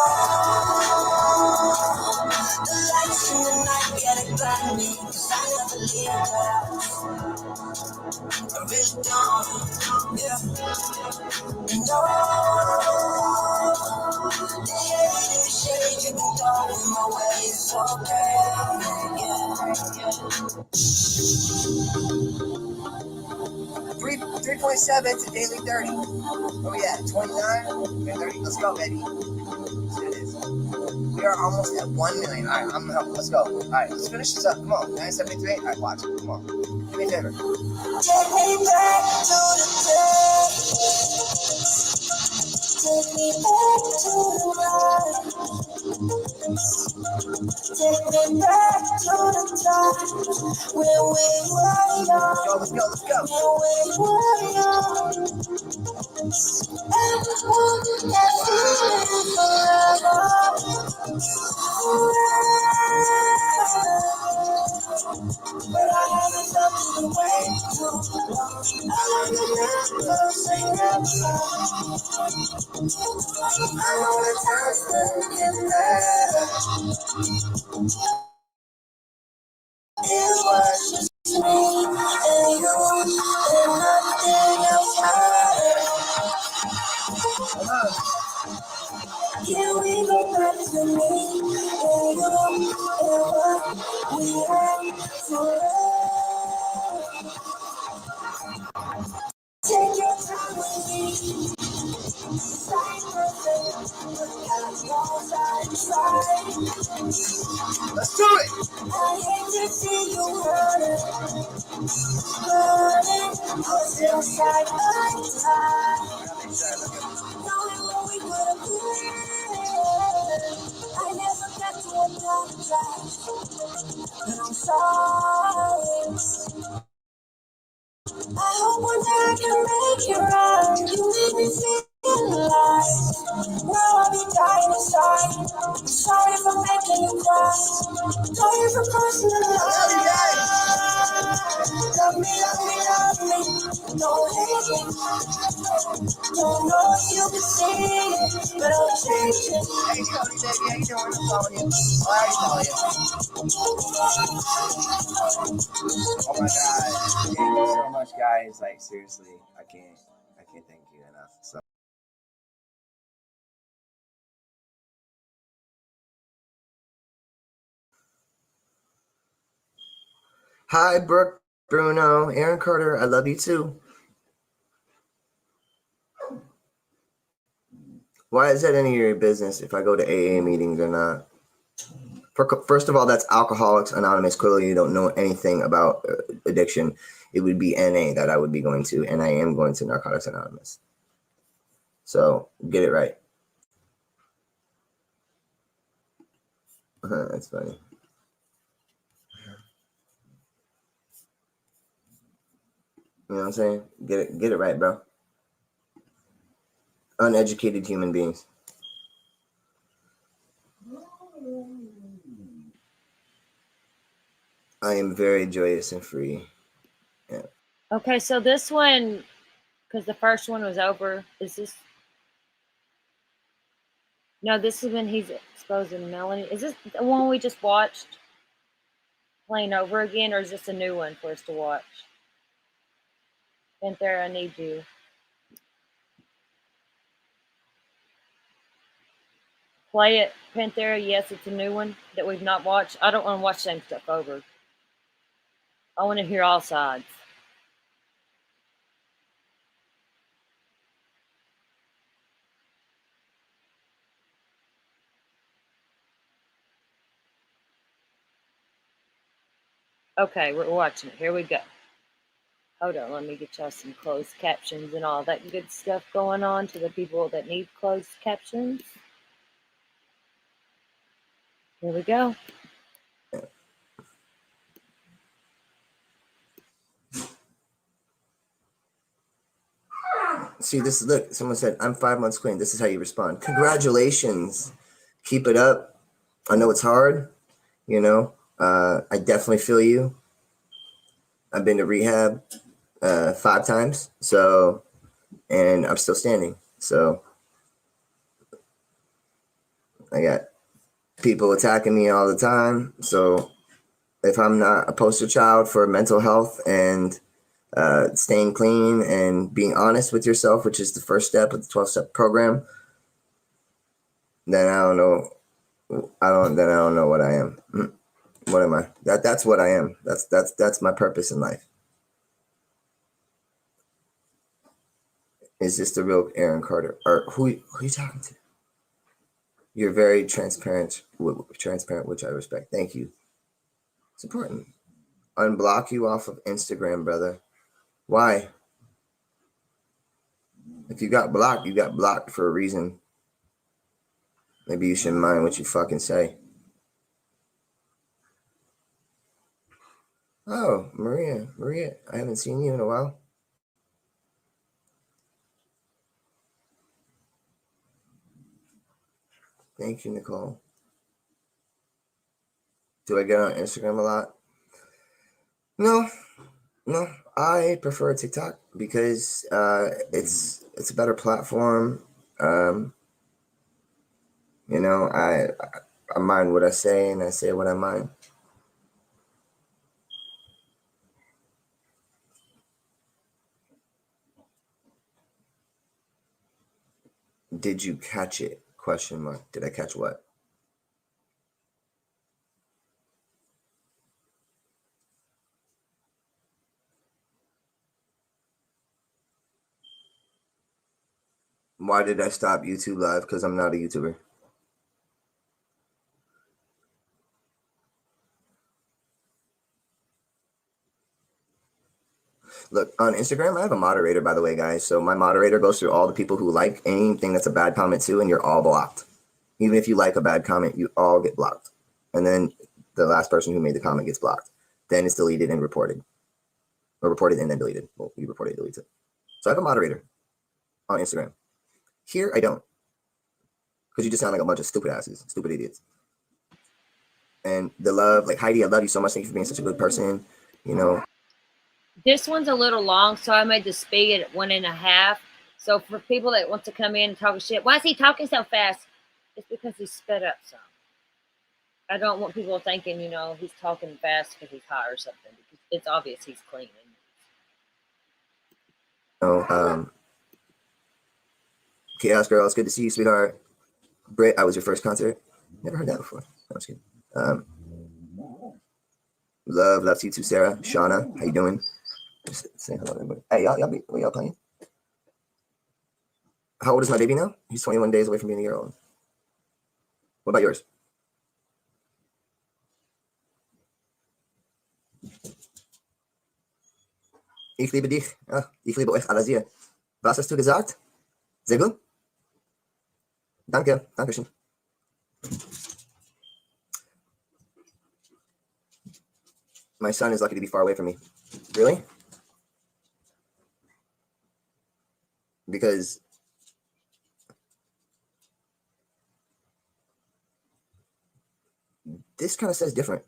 the lights in the night get it blind me, 'cause I never leave out. I really don't, yeah. And they hate in the shade, you can go in my way, it's okay, yeah. 3.7 to daily 30. Oh yeah, 29 and 30. Let's go, baby. It is. We are almost at 1 million. All right, I'm gonna help. Let's go. All right, let's finish this up. Come on, 973. All right, watch it. Come on. Do me a favor. Take me back to the day. Take me back to the light. Take me back to the time when we were young. Let's go, let's go, let's go. When we were young. And one that feeling forever. But I haven't felt the way too long. I never say never. I know the time's gonna get better. It was just me and you and nothing else mattered. Can we go back to me and you and what we had forever? Take your time with me. Let's do it! I hate to see you hurting, but still side by side. Knowing what we could have been. I never got to apologize, but I'm sorry. I hope one day I can make you right. You made me feel alive. Now I'll be dying inside. I'm sorry for making you cry. Sorry for crossing the line. Love me, love me, love me. no hating. Don't know if you can see it, but I'm changing. Hey, Cody, baby, how you doing? I'm calling you. I already know you. Oh my God. Thank you so much, guys. Like, seriously, I can't thank you enough. So. Hi, Brooke, Bruno, Aaron Carter. I love you too. Why is that any of your business if I go to AA meetings or not? First of all, that's Alcoholics Anonymous. Clearly, you don't know anything about addiction. It would be NA that I would be going to, and I am going to Narcotics Anonymous. So get it right. That's funny. You know what I'm saying? Get it right, bro. Uneducated human beings. I am very joyous and free. Yeah. Okay, so this one, because the first one was over, is this? No, this is when he's exposing Melanie. Is this the one we just watched playing over again, or is this a new one for us to watch? Panthera, I need you. Play it, Panthera. Yes, it's a new one that we've not watched. I don't want to watch the same stuff over. I want to hear all sides. Okay, we're watching it. Here we go. Hold on, let me get y'all some closed captions and all that good stuff going on to the people that need closed captions. Here we go. See, this is, look, someone said, I'm 5 months clean. This is how you respond. Congratulations. Keep it up. I know it's hard, you know. I definitely feel you. I've been to rehab 5 times, so, and I'm still standing. So I got people attacking me all the time. So if I'm not a poster child for mental health and staying clean and being honest with yourself, which is the first step of the 12-step program, then I don't know. I don't know what I am. What am I? That's what I am. That's my purpose in life. Is this the real Aaron Carter? Or who are you talking to? You're very transparent, which I respect. Thank you. It's important. Unblock you off of Instagram, brother. Why? If you got blocked for a reason. Maybe you shouldn't mind what you fucking say. Oh, Maria, I haven't seen you in a while. Thank you, Nicole. Do I get on Instagram a lot? No, I prefer TikTok because it's a better platform. You know, I mind what I say and I say what I mind. Did you catch it? Question mark. Did I catch what? Why did I stop YouTube Live? Because I'm not a YouTuber. Look, on Instagram, I have a moderator, by the way, guys. So my moderator goes through all the people who like anything that's a bad comment too, and you're all blocked. Even if you like a bad comment, you all get blocked. And then the last person who made the comment gets blocked. Then it's deleted and reported. Or reported and then deleted. Well, you report it, delete it. So I have a moderator on Instagram. Here, I don't. Because you just sound like a bunch of stupid asses, stupid idiots. And the love, like Heidi, I love you so much. Thank you for being such a good person. You know, This one's a little long, so I made the speed at 1.5. So for people that want to come in and talk shit, why is he talking so fast? It's because he sped up some. I don't want people thinking, you know, he's talking fast because he's high or something. Because it's obvious he's cleaning. Oh, Chaos Girl, it's good to see you, sweetheart. Britt, I was your first concert. Never heard that before. No, just kidding. Love to you too, Sarah. Shauna, how you doing? Just saying hello to everybody. Hey, what y'all playing? How old is my baby now? He's 21 days away from being a year old. What about yours? Ich liebe dich. Ja, ich liebe euch alle sehr. Was hast du gesagt? Sehr gut. Danke. Dankeschön. My son is lucky to be far away from me. Really? Because this kind of says different.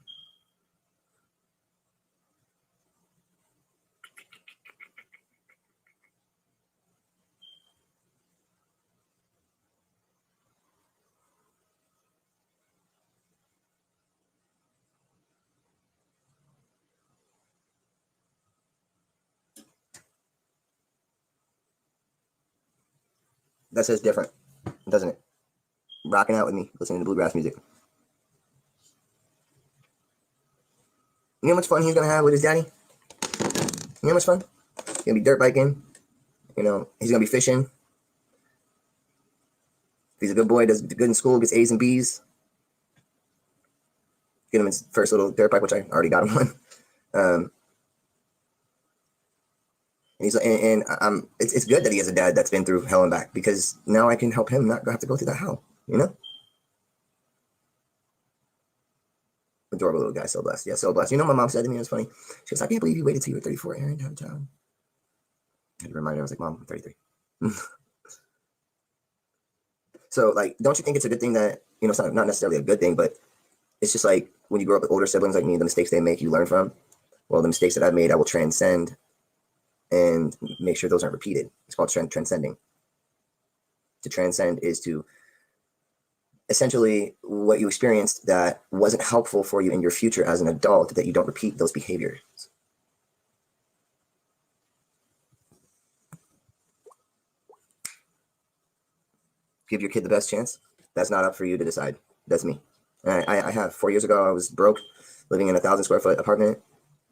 That says different, doesn't it? Rocking out with me, listening to bluegrass music. You know how much fun he's gonna have with his daddy? You know how much fun? He's gonna be dirt biking. You know, he's gonna be fishing. If he's a good boy, does good in school, gets A's and B's. Get him his first little dirt bike, which I already got him one. It's good that he has a dad that's been through hell and back, because now I can help him not have to go through that hell, you know? Adorable little guy, so blessed. Yeah, so blessed. You know, my mom said to me, it was funny. She goes, I can't believe you waited till you were 34, Aaron, to have a child. I had to remind her, I was like, Mom, I'm 33. So, like, don't you think it's a good thing that, you know, it's not necessarily a good thing, but it's just like when you grow up with older siblings like me, the mistakes they make, you learn from. Well, the mistakes that I've made, I will transcend and make sure those aren't repeated. It's called transcending. To transcend is to essentially what you experienced that wasn't helpful for you in your future as an adult, that you don't repeat those behaviors. Give your kid the best chance. That's not up for you to decide. That's me. And I have 4 years ago, I was broke, living in a 1,000 square foot apartment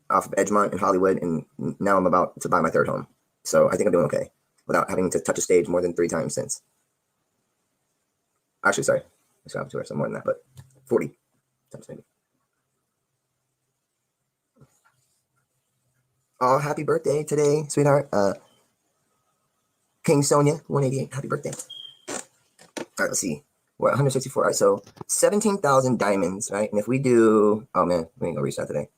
off of Edgemont in Hollywood, and now I'm about to buy my third home. So I think I'm doing okay without having to touch a stage more than 3 times since. Actually, sorry, I got to her some more than that, but 40 times maybe. Oh, happy birthday today, sweetheart. King Sonia, 188, happy birthday. All right, let's see. We're at 164. All right, so 17,000 diamonds, right? And if we do, oh man, we ain't gonna reach that today.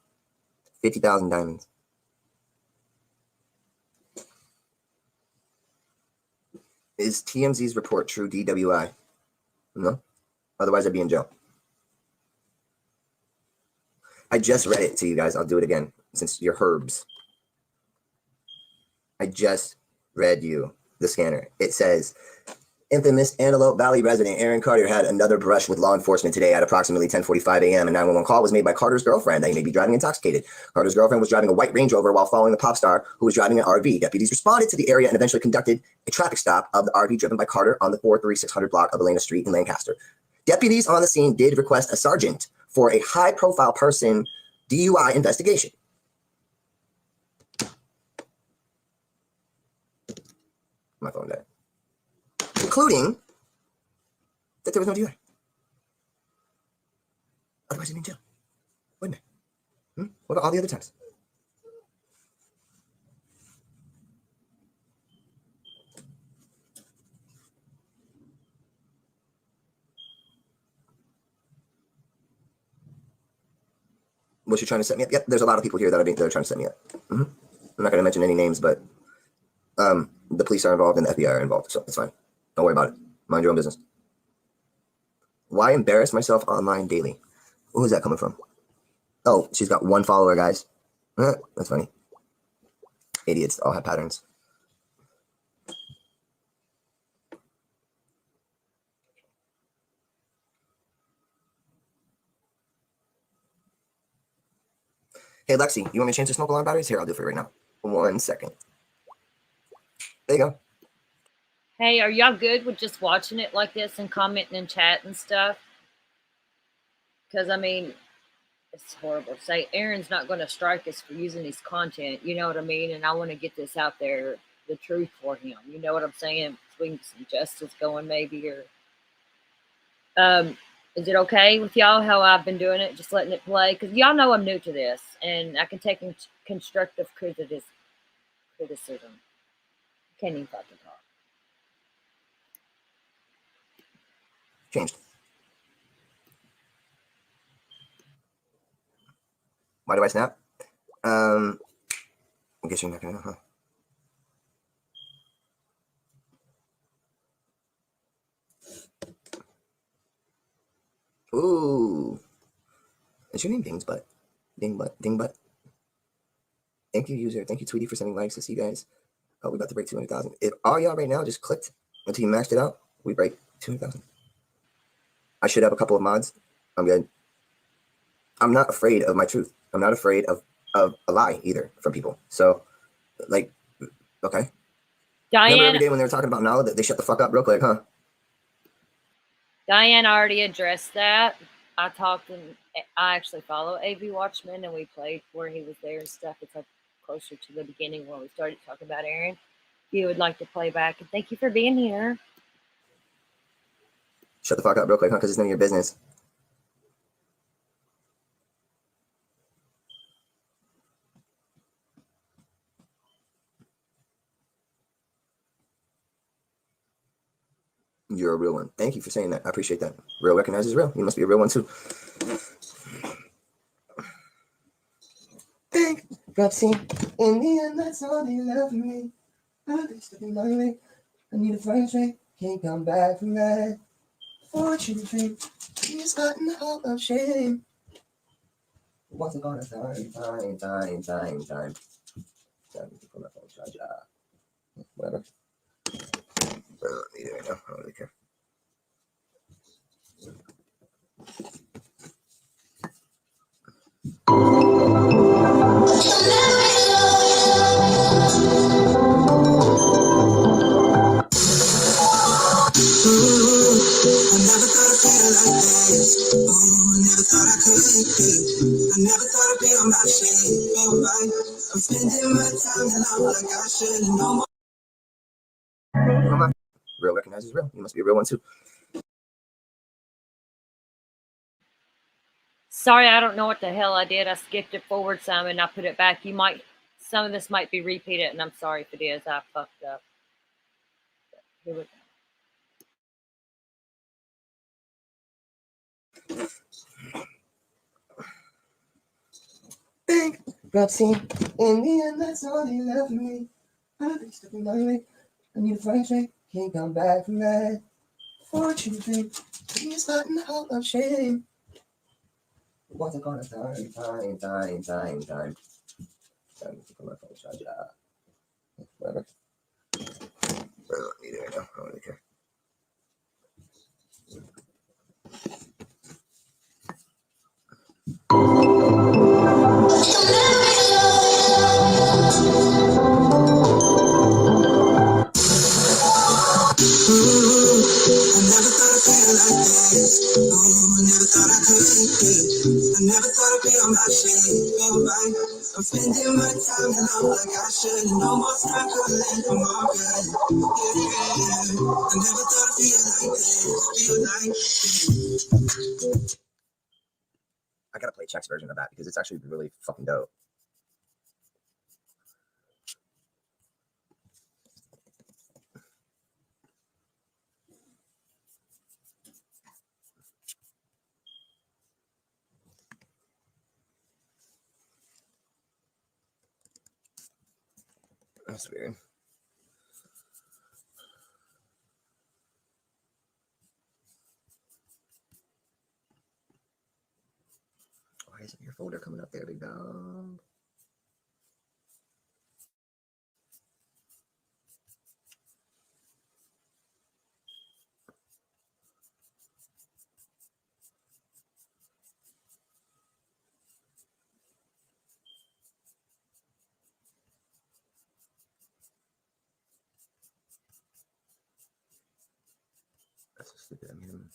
50,000 diamonds. Is TMZ's report true, DWI? No? Otherwise, I'd be in jail. I just read it to you guys. I'll do it again since you're herbs. I just read you the scanner. It says, infamous Antelope Valley resident Aaron Carter had another brush with law enforcement today at approximately 10:45 a.m. A 911 call was made by Carter's girlfriend that he may be driving intoxicated. Carter's girlfriend was driving a white Range Rover while following the pop star, who was driving an RV. Deputies responded to the area and eventually conducted a traffic stop of the RV driven by Carter on the 43600 block of Elena Street in Lancaster. Deputies on the scene did request a sergeant for a high-profile person DUI investigation. My phone died. Including that there was no DUI. Otherwise, I'd be in jail. Wouldn't I? What about all the other times? Was she trying to set me up? Yep, there's a lot of people here that are trying to set me up. I'm not going to mention any names, but the police are involved and the FBI are involved, so it's fine. Don't worry about it. Mind your own business. Why embarrass myself online daily? Who is that coming from? Oh, she's got 1 follower, guys. That's funny. Idiots all have patterns. Hey, Lexi, you want me to change the smoke alarm batteries? Here, I'll do it for you right now. 1 second. There you go. Hey, are y'all good with just watching it like this and commenting in chat and stuff? Because, I mean, it's horrible to say. Aaron's not going to strike us for using his content. You know what I mean? And I want to get this out there, the truth for him. You know what I'm saying? So we can get some justice going maybe. Or is it okay with y'all how I've been doing it, just letting it play? Because y'all know I'm new to this, and I can take constructive criticism. Can't even fucking talk. Changed. Why do I snap? I guess you're not gonna know, huh? Ooh. Is your name Dingsbutt? Dingbutt. Thank you, user. Thank you, Tweety, for sending likes. To see you guys. Oh, we're about to break 200,000. If all y'all right now just clicked until you maxed it out, we break 200,000. I should have a couple of mods. I'm good. I'm not afraid of my truth. I'm not afraid of a lie either from people. So, like, okay. Diane, remember every day when they were talking about now that they shut the fuck up real quick, huh? Diane already addressed that. I talked and I actually follow AV Watchman, and we played where he was there and stuff. It's like closer to the beginning when we started talking about Aaron. If you would like to play back, and thank you for being here. Shut the fuck up real quick, huh? Because it's none of your business. You're a real one. Thank you for saying that. I appreciate that. Real recognizes real. You must be a real one too. Bankruptcy. In the end, that's all they love me. They stuck in my way. I need a fine train. Can't come back from that. Fortune dream. He's gotten the hall of shame. Once upon a time. Time to pull up on charge. Whatever. I don't need it right now. I don't really care. Never thought I'd be on my shit. I'm spending my time alone like I should know more. Real recognizes real. You must be a real one too. Sorry, I don't know what the hell I did. I skipped it forward some and I put it back. Some of this might be repeated, and I'm sorry if it is. I fucked up. Here we go. Bankruptcy. In the end, that's all they love me. They stuck in my way. I need a fine train. Can't come back from that. Fortune dream. He's gotten the hall of shame. Once upon a time. Time to pull up on charge. Whatever. I don't need it right now. I don't really care. Never thought I'd be on my shit. I'm spending my time alone like I should. No more time for land from all good. I never thought I'd feel like this. I gotta play Check's version of that because it's actually really fucking dope. That's weird. Why isn't your folder coming up there, big dog? That's so stupid. I mean,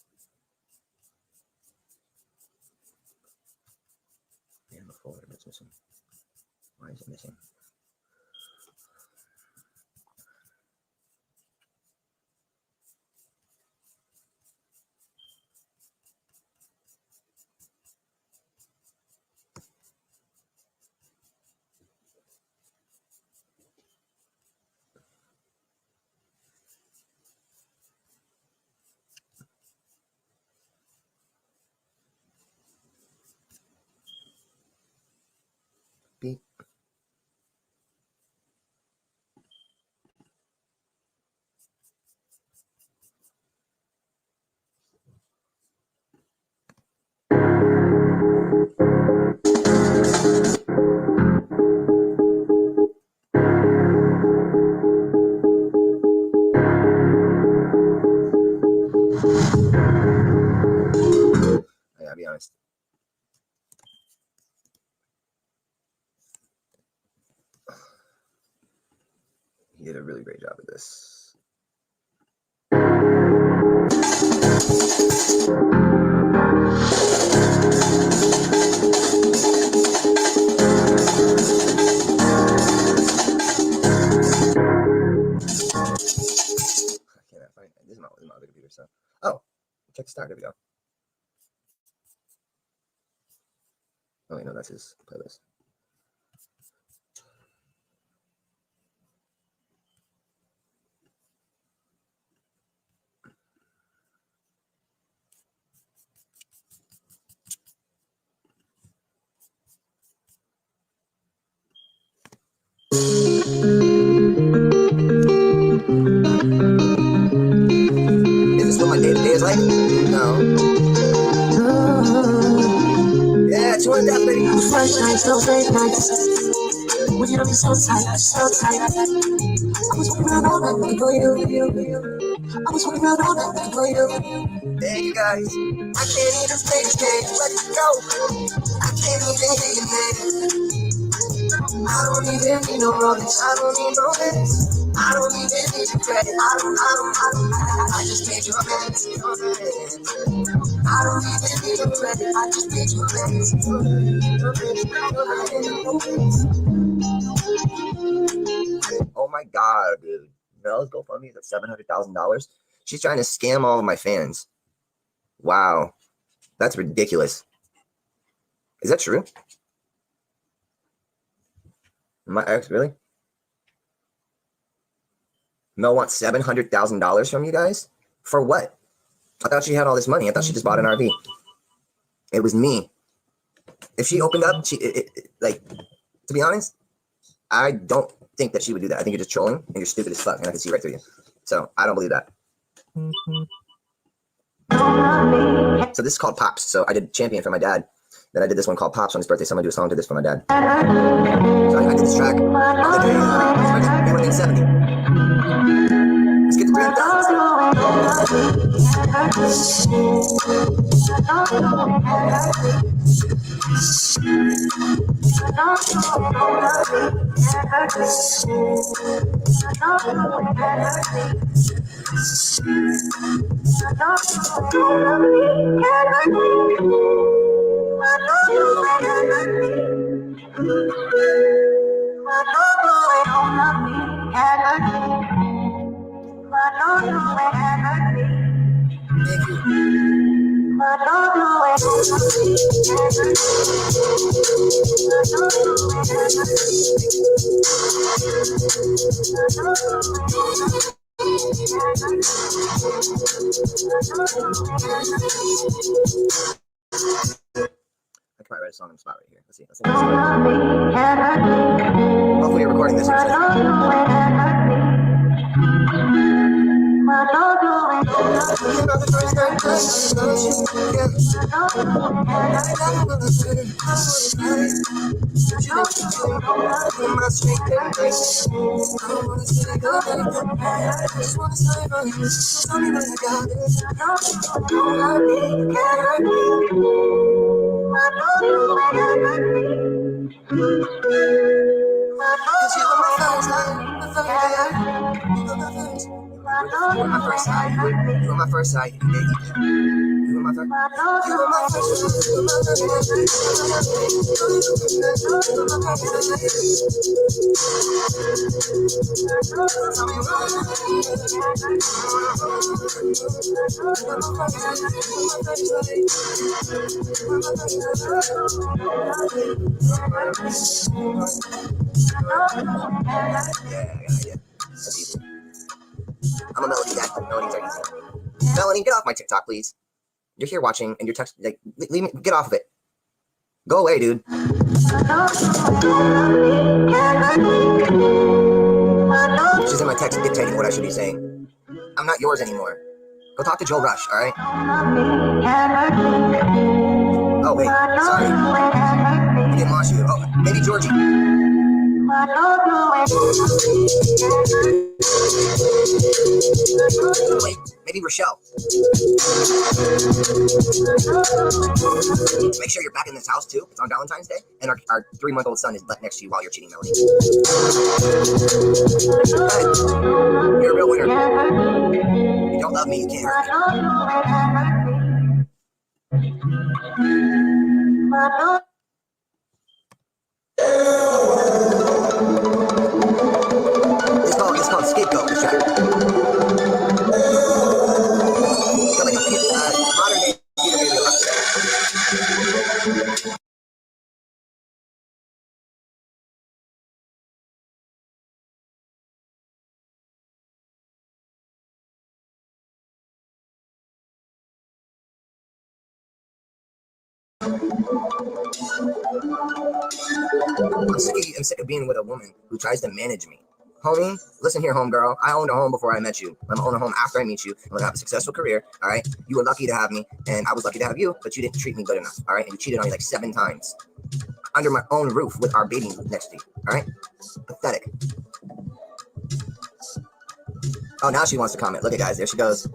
the folder that's missing. Why is it missing? Beep. I gotta be honest. He did a really great job at this. I cannot find it. This is my other computer, so. Oh, check the start. There we go. Oh, wait, no, that's his playlist. Is this what my day-to-day is like? No. Yeah, 200 baby. First night, so late nights. When you know me so tight, so tight. I was walking around all night looking for you. I was walking around all night looking for you. Hey, you guys. I can't even play this game. Let it go. I can't even hear your name. I don't even need no romance. I don't need no romance. I don't even need your credit. I just need your romance. I don't even need your credit. I just need your romance. Oh my god, dude. Mel's GoFundMe is at $700,000. She's trying to scam all of my fans. Wow. That's ridiculous. Is that true? My ex, really? Mel wants $700,000 from you guys? For what? I thought she had all this money. I thought she just bought an RV. It was me. If she opened up, like, to be honest, I don't think that she would do that. I think you're just trolling and you're stupid as fuck, and I can see right through you. So I don't believe that. So this is called Pops. So I did Champion for my dad. Then I did this one called Pops on his birthday. So I'm gonna do a song to this for my dad. So I did this track on the day 70. Let's get to I can probably write a song on the spot right here. Let's see. Hopefully you're recording this. You were my first side. You were my first side. You were my first. You were my I'm a Melody guy. Melodies are easy. Melanie, get off my TikTok, please. You're here watching, and you're texting. Like, leave me. Get off of it. Go away, dude. She's in my text dictating what I should be saying. I'm not yours anymore. Go talk to Joe Rush, all right? Oh wait, sorry. I didn't want you. Oh, maybe Georgie. Wait, maybe Rochelle. Make sure you're back in this house too. It's on Valentine's Day, and our 3-month-old son is next to you while you're cheating, Melanie. You're a real winner. If you don't love me, you can't hurt me. It's called scapegoat. This track. Like a modern day I'm sick of being with a woman who tries to manage me. Homie, listen here, homegirl. I owned a home before I met you. I'm gonna own a home after I meet you. I'm gonna have a successful career, all right? You were lucky to have me, and I was lucky to have you, but you didn't treat me good enough, all right? And you cheated on me like 7 times. Under my own roof with our baby next to you, all right? Pathetic. Oh, now she wants to comment. Look at guys, there she goes.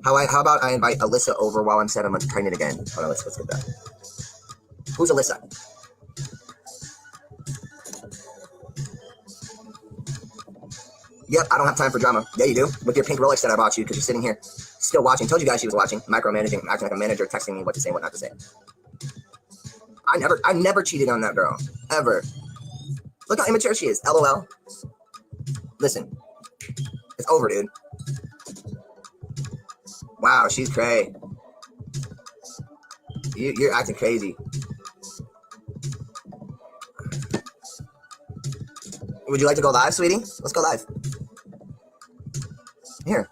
How about I invite Alyssa over while I'm 7 months pregnant again? Hold on, let's get that. Who's Alyssa? Yep, I don't have time for drama. Yeah, you do. With your pink Rolex that I bought you because you're sitting here still watching. Told you guys she was watching, micromanaging, acting like a manager, texting me what to say and what not to say. I never cheated on that girl. Ever. Look how immature she is. LOL. Listen. It's over, dude. Wow, she's cray. You're acting crazy. Would you like to go live, sweetie? Let's go live. Here.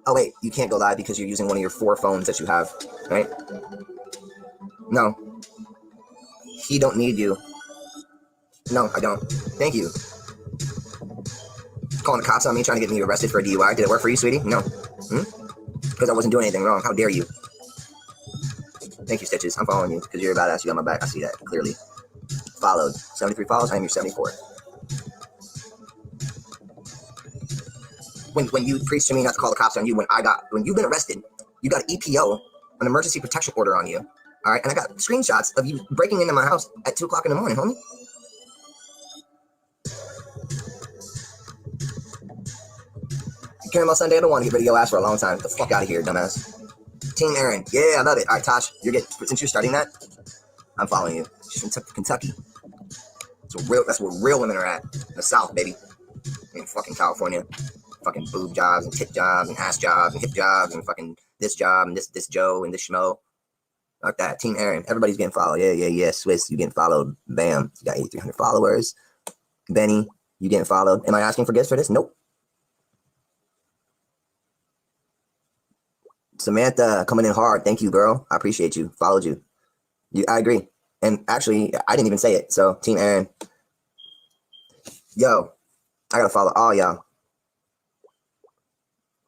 Oh, wait. You can't go live because you're using one of your 4 phones that you have, right? No. He don't need you. No, I don't. Thank you. Calling the cops on me, trying to get me arrested for a DUI. Did it work for you, sweetie? No. Because I wasn't doing anything wrong. How dare you? Thank you, Stitches. I'm following you because you're a badass. You got my back. I see that clearly. Followed. 73 follows. I am your 74th. When you preached to me not to call the cops on you, when you've been arrested, you got an EPO, an emergency protection order on you. All right, and I got screenshots of you breaking into my house at 2 o'clock in the morning, homie. You care about Sunday? I don't want to get rid of your ass for a long time. Get the fuck out of here, dumbass. Team Aaron. Yeah, I love it. All right, Tosh, since you're starting that, I'm following you. She's from Kentucky. That's where real women are at. In the South, baby. In fucking California. Fucking boob jobs and tit jobs and ass jobs and hip jobs and fucking this job and this Joe and this schmo. Like that. Team Aaron. Everybody's getting followed. Yeah. Swiss, you getting followed. Bam. You got 8,300 followers. Benny, you getting followed. Am I asking for gifts for this? Nope. Samantha, coming in hard. Thank you, girl. I appreciate you. Followed you. I agree. And actually, I didn't even say it. So, Team Aaron. Yo, I gotta follow all y'all.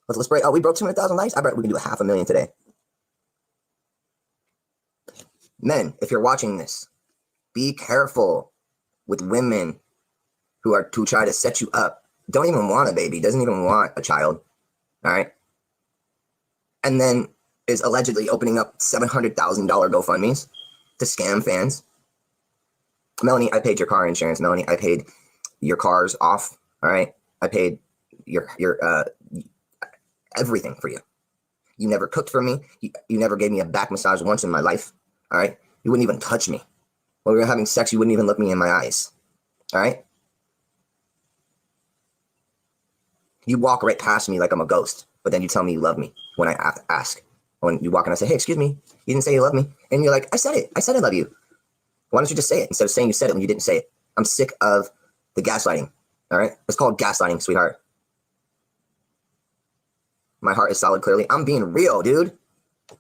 Let's break. Oh, we broke 200,000 likes. I bet we can do 500,000 today. Men, if you're watching this, be careful with women who try to set you up. Don't even want a baby. Doesn't even want a child. All right. And then is allegedly opening up $700,000 GoFundMes to scam fans. Melanie, I paid your car insurance. Melanie, I paid your cars off. All right. I paid your everything for you. You never cooked for me. You never gave me a back massage once in my life. All right. You wouldn't even touch me. When we were having sex, you wouldn't even look me in my eyes. All right. You walk right past me like I'm a ghost, but then you tell me you love me when I ask. When you walk and I say, hey, excuse me, you didn't say you love me. And you're like, I said it. I said I love you. Why don't you just say it instead of saying you said it when you didn't say it? I'm sick of the gaslighting. All right. It's called gaslighting, sweetheart. My heart is solid, clearly. I'm being real, dude.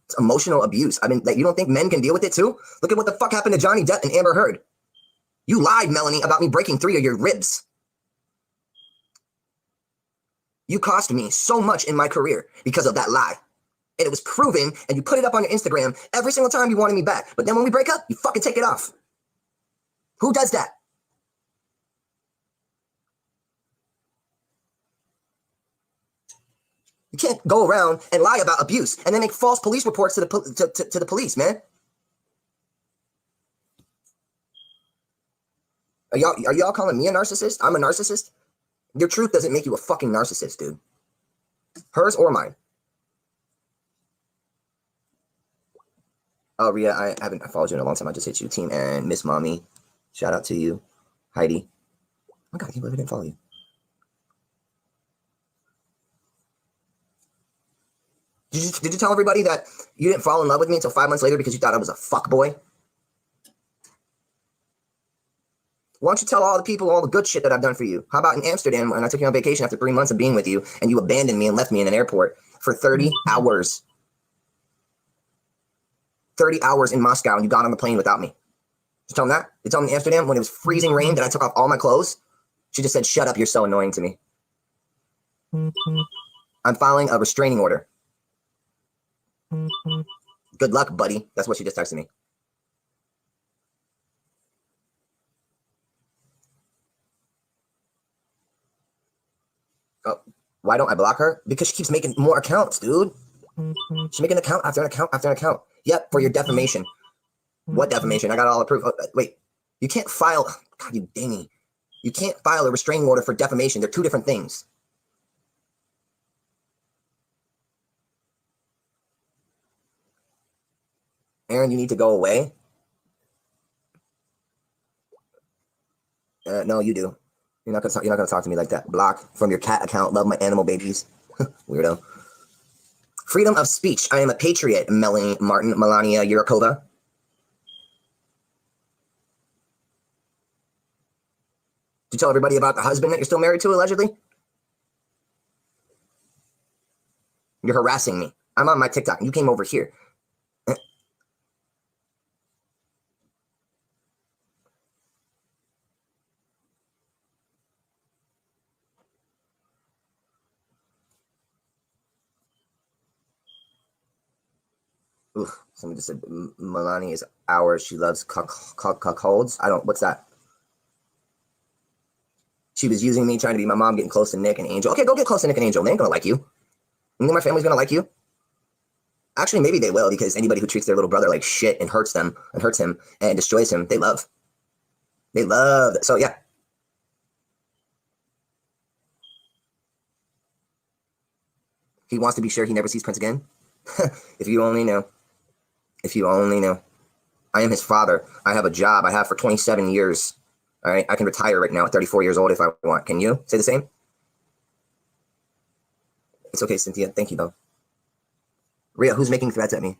It's emotional abuse. I mean, like, you don't think men can deal with it too? Look at what the fuck happened to Johnny Depp and Amber Heard. You lied, Melanie, about me breaking 3 of your ribs. You cost me so much in my career because of that lie. And it was proven, and you put it up on your Instagram every single time you wanted me back. But then when we break up, you fucking take it off. Who does that? You can't go around and lie about abuse and then make false police reports to the police, man. Are y'all calling me a narcissist? I'm a narcissist? Your truth doesn't make you a fucking narcissist, dude. Hers or mine. Oh, Rhea, I haven't followed you in a long time. I just hit you. Team Aaron, Miss Mommy. Shout out to you. Heidi. Oh, God, I can't believe I didn't follow you. Did you tell everybody that you didn't fall in love with me until 5 months later because you thought I was a fuckboy? Why don't you tell all the people all the good shit that I've done for you? How about in Amsterdam when I took you on vacation after 3 months of being with you and you abandoned me and left me in an airport for 30 hours? 30 hours in Moscow and you got on the plane without me. You tell them that? You tell them in Amsterdam when it was freezing rain that I took off all my clothes? She just said, shut up, you're so annoying to me. I'm filing a restraining order. Good luck, buddy. That's what she just texted me. Oh, why don't I block her? Because she keeps making more accounts, dude. She's making account after an account after an account. Yep, for your defamation. What defamation? I got all the proof. Oh, wait, you can't file. God, you dang. You can't file a restraining order for defamation. They're two different things. Aaron, you need to go away. No, you do. You're not gonna talk to me like that. Block from your cat account. Love my animal babies. Weirdo. Freedom of speech. I am a patriot. Melanie Martin, Melania Yurakova. Did you tell everybody about the husband that you're still married to, allegedly? You're harassing me. I'm on my TikTok. You came over here. Ooh, somebody just said Melania is ours. She loves cuckolds. I don't. What's that? She was using me, trying to be my mom, getting close to Nick and Angel. Okay, go get close to Nick and Angel. They ain't gonna like you. You think my family's gonna like you? Actually, maybe they will, because anybody who treats their little brother like shit and hurts them and hurts him and destroys him, they love. They love. So yeah. He wants to be sure he never sees Prince again. If you only knew. If you only knew. I am his father. I have a job. I have for 27 years. All right. I can retire right now at 34 years old if I want. Can you say the same? It's okay, Cynthia. Thank you, though. Rhea, who's making threats at me?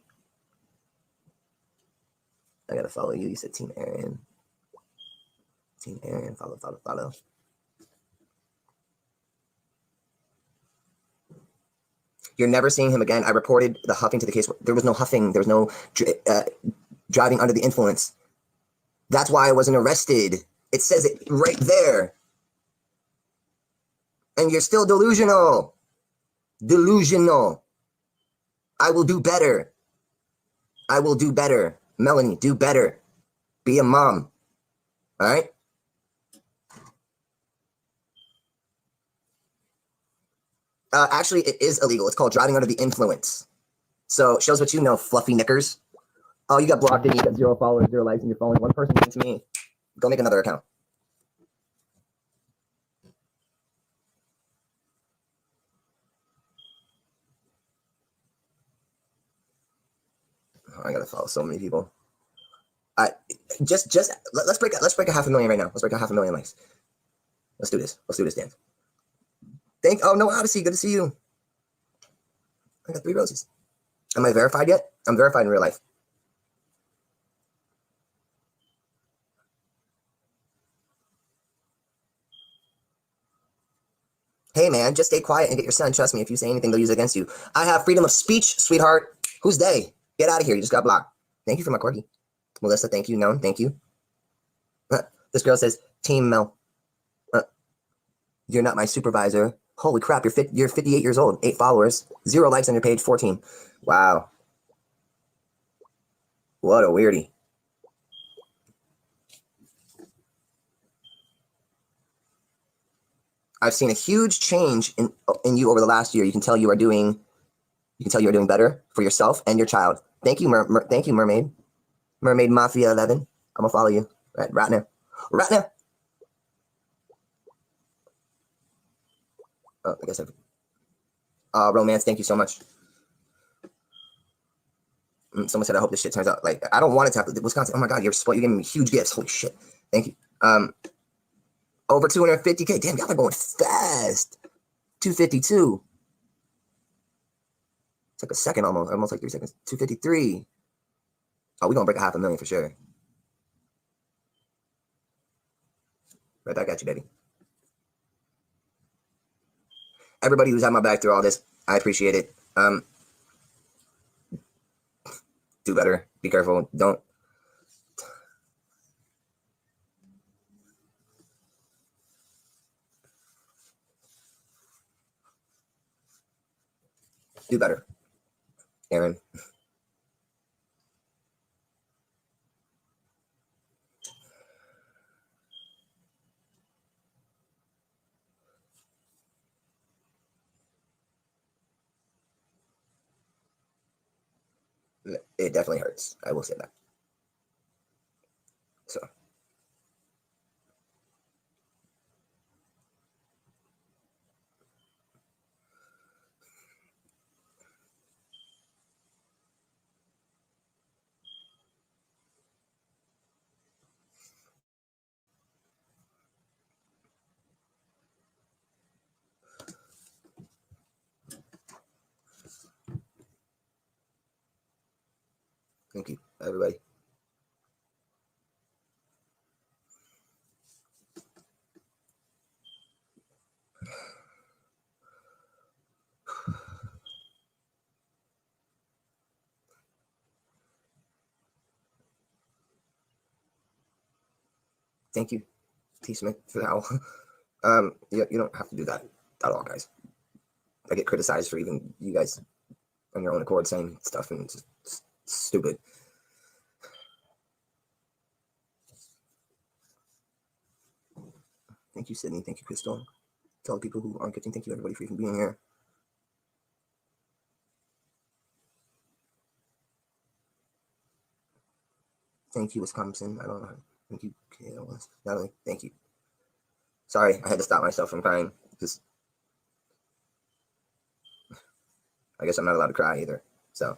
I gotta follow you. You said Team Aaron. Team Aaron. Follow, follow, follow. You're never seeing him again. I reported the huffing to the case. There was no huffing. There was no driving under the influence. That's why I wasn't arrested. It says it right there. And you're still delusional. Delusional. I will do better. I will do better. Melanie, do better. Be a mom. All right? Actually, it is illegal. It's called driving under the influence. So shows what you know, fluffy knickers. Oh, you got blocked and you got 0 followers, 0 likes, and you're following one person to me. Go make another account. I gotta follow so many people. Let's break a 500,000 right now. Let's break a 500,000 likes. Let's do this. Let's do this, Dan. Oh no, Odyssey, good to see you. I got 3 roses. Am I verified yet? I'm verified in real life. Hey man, just stay quiet and get your son. Trust me, if you say anything, they'll use it against you. I have freedom of speech, sweetheart. Who's they? Get out of here. You just got blocked. Thank you for my corgi. Melissa, thank you. No, thank you. This girl says, Team Mel. You're not my supervisor. Holy crap, you're 58 years old, 8 followers, 0 likes on your page, 14. Wow. What a weirdie. I've seen a huge change in you over the last year. You can tell you are doing better for yourself and your child. Thank you, thank you, Mermaid. Mermaid Mafia 11. I'm gonna follow you right now. Right now. Oh, I guess Romance, thank you so much. Someone said, I hope this shit turns out like I don't want it to happen. Wisconsin, oh my god, you're giving me huge gifts. Holy shit. Thank you. Over 250K. Damn, y'all are going fast. 252. It's like a second almost like 3 seconds. 253. Oh, we're gonna break a 500,000 for sure. Right back at you, baby. Everybody who's had my back through all this, I appreciate it. Do better. Be careful. Don't. Do better, Aaron. It definitely hurts. I will say that. So. Thank you, everybody. Thank you, T. Smith, for the owl. You don't have to do that at all, guys. I get criticized for even you guys on your own accord saying stuff, and it's just stupid. Thank you, Sydney. Thank you, Crystal. To all the people who aren't gifting, thank you, everybody, for even being here. Thank you, Wisconsin. I don't know. Thank you, Natalie. Thank you. Sorry, I had to stop myself from crying because I guess I'm not allowed to cry either. So.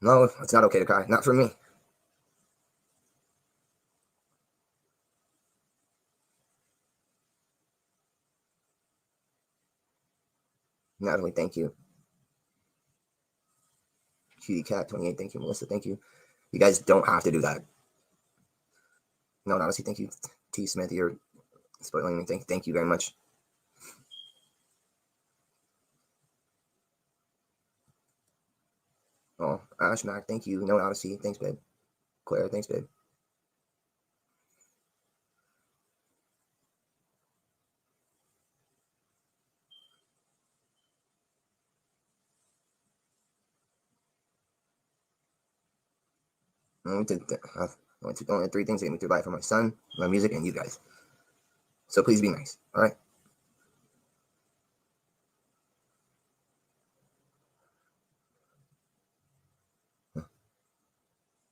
No, it's not okay to cry. Not for me. Natalie, thank you. Cutie Cat 28, thank you. Melissa, thank you. You guys don't have to do that. No, honestly, thank you. T. Smith, you're spoiling me. Thank you very much. Oh, Ash Mac, thank you. No, Odyssey, thanks, babe. Claire, thanks, babe. Only 3 things that get me through life are my son, my music, and you guys. So please be nice, all right?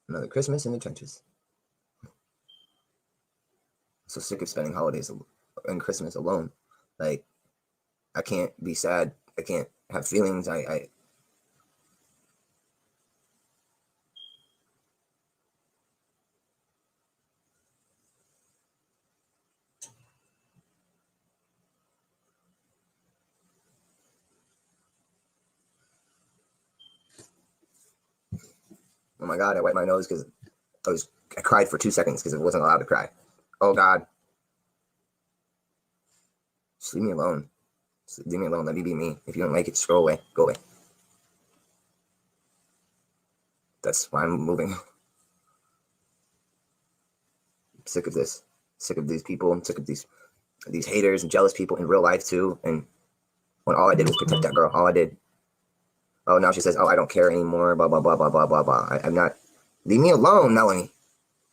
Another Christmas in the trenches. So sick of spending holidays and Christmas alone. Like, I can't be sad. I can't have feelings. Oh my God, I wiped my nose because I cried for 2 seconds because I wasn't allowed to cry. Oh God. Just leave me alone. Just leave me alone. Let me be me. If you don't like it, just go away. Go away. That's why I'm moving. I'm sick of this. Sick of these people. I'm sick of these haters and jealous people in real life too. And when all I did was protect that girl, all I did. Oh, now she says, oh, I don't care anymore. Blah, blah, blah, blah, blah, blah, blah. I'm not. Leave me alone, Melanie.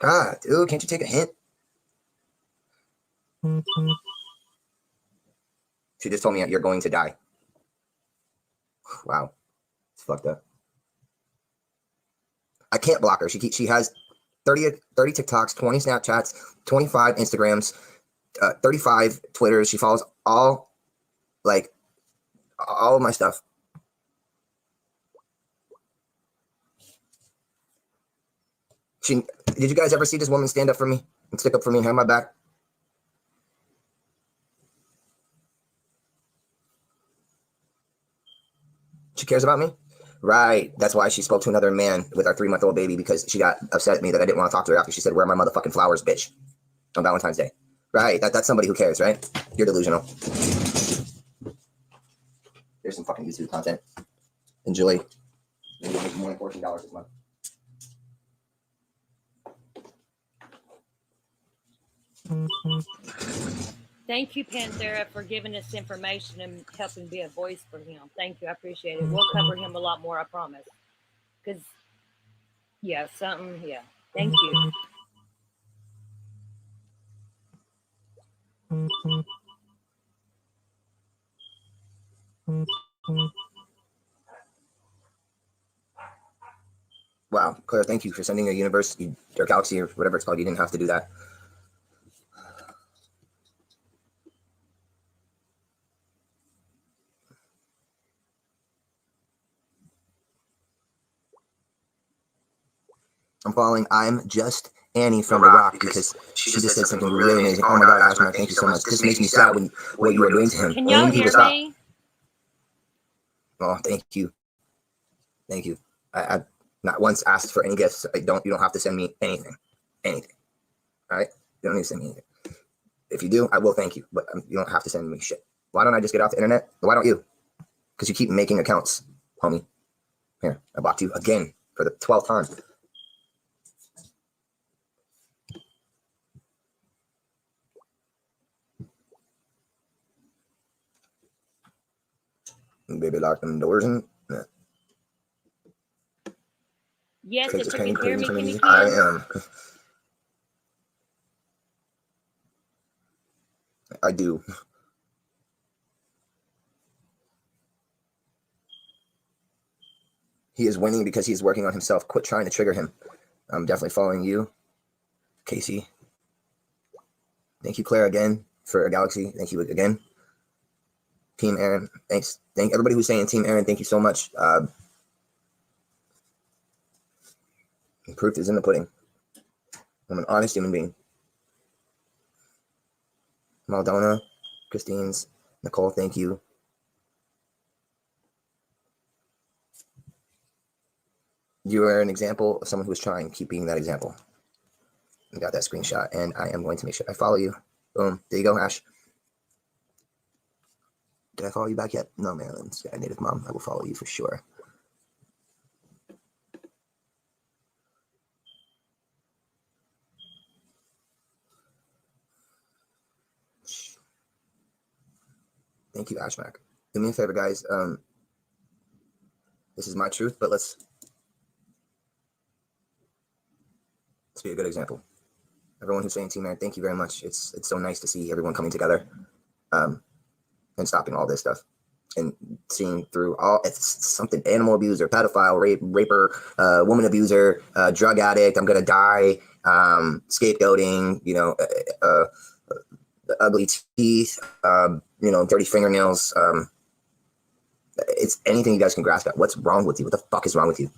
God, dude, can't you take a hint? She just told me you're going to die. Wow. It's fucked up. I can't block her. She has 30 TikToks, 20 Snapchats, 25 Instagrams, 35 Twitters. She follows all of my stuff. Did you guys ever see this woman stand up for me and stick up for me and have my back? She cares about me? Right. That's why she spoke to another man with our 3-month-old baby, because she got upset at me that I didn't want to talk to her after she said, where are my motherfucking flowers, bitch? On Valentine's Day. Right. That's somebody who cares, right? You're delusional. There's some fucking YouTube content. Enjoy. Maybe make more than $14 this month. Thank you, Panthera, for giving us information and helping be a voice for him. Thank you. I appreciate it. We'll cover him a lot more, I promise. Because, yeah. Thank you. Wow, Claire, thank you for sending your universe, your galaxy, or whatever it's called. You didn't have to do that. I'm following I'm Just Annie from The Rock because she just said something really amazing. Oh my God, Ashman, thank you so much. This makes me sad when what you are doing to him. Can y'all hear me? Oh, thank you. Thank you. I not once asked for any gifts. You don't have to send me anything. Anything. All right? You don't need to send me anything. If you do, I will thank you, but you don't have to send me shit. Why don't I just get off the internet? Why don't you? Because you keep making accounts, homie. Here, I blocked you again for the 12th time. Baby, lock them doors in. Yeah. Yes, if you can hear me, can you I am. I do. He is winning because he's working on himself. Quit trying to trigger him. I'm definitely following you, Casey. Thank you, Claire, again for a galaxy. Thank you again. Team Aaron, thanks. Thank everybody who's saying Team Aaron. Thank you so much. Proof is in the pudding. I'm an honest human being. Maldona, Christine's, Nicole, thank you. You are an example of someone who is trying. Keep being that example. I got that screenshot, and I am going to make sure I follow you. Boom. There you go, Ash. Did I follow you back yet? No, Marilyn. Yeah, Native Mom. I will follow you for sure. Thank you, Ashmack. Do me a favor, guys. This is my truth, but let's be a good example. Everyone who's saying Team Aaron, thank you very much. It's so nice to see everyone coming together and stopping all this stuff and seeing through all it's something animal abuser, pedophile, raper, woman abuser, drug addict. I'm gonna die. Scapegoating. the ugly teeth, dirty fingernails. It's anything you guys can grasp at. What's wrong with you? What the fuck is wrong with you?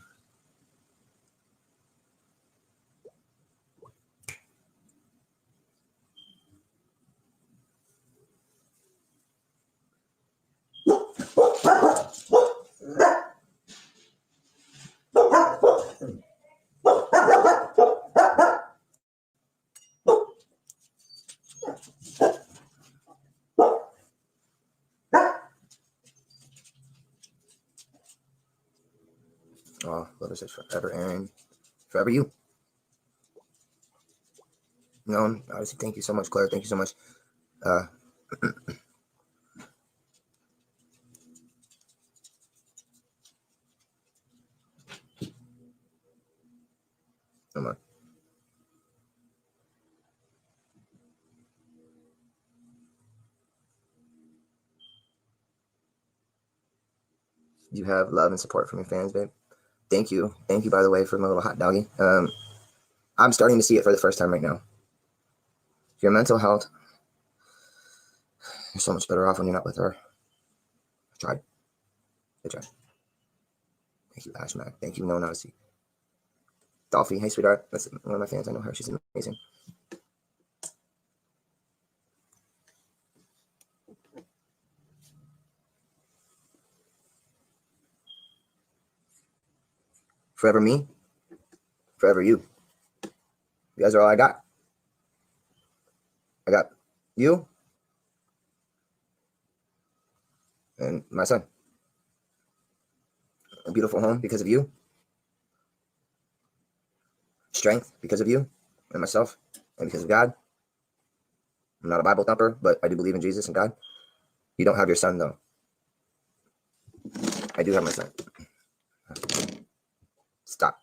Oh, love is forever, Aaron. Forever you. No, obviously, thank you so much, Claire. Thank you so much. Come on. You have love and support from your fans, babe. Thank you. Thank you, by the way, for my little hot doggy. I'm starting to see it for the first time right now. Your mental health, you're so much better off when you're not with her. I tried. I tried. Thank you, Ashmack. Thank you, No Nazi. Dolphy, hey, sweetheart. That's one of my fans. I know her. She's amazing. Forever me, forever you. You guys are all I got. I got you and my son. A beautiful home because of you. Strength because of you and myself and because of God. I'm not a Bible thumper, but I do believe in Jesus and God. You don't have your son, though. I do have my son. Stop.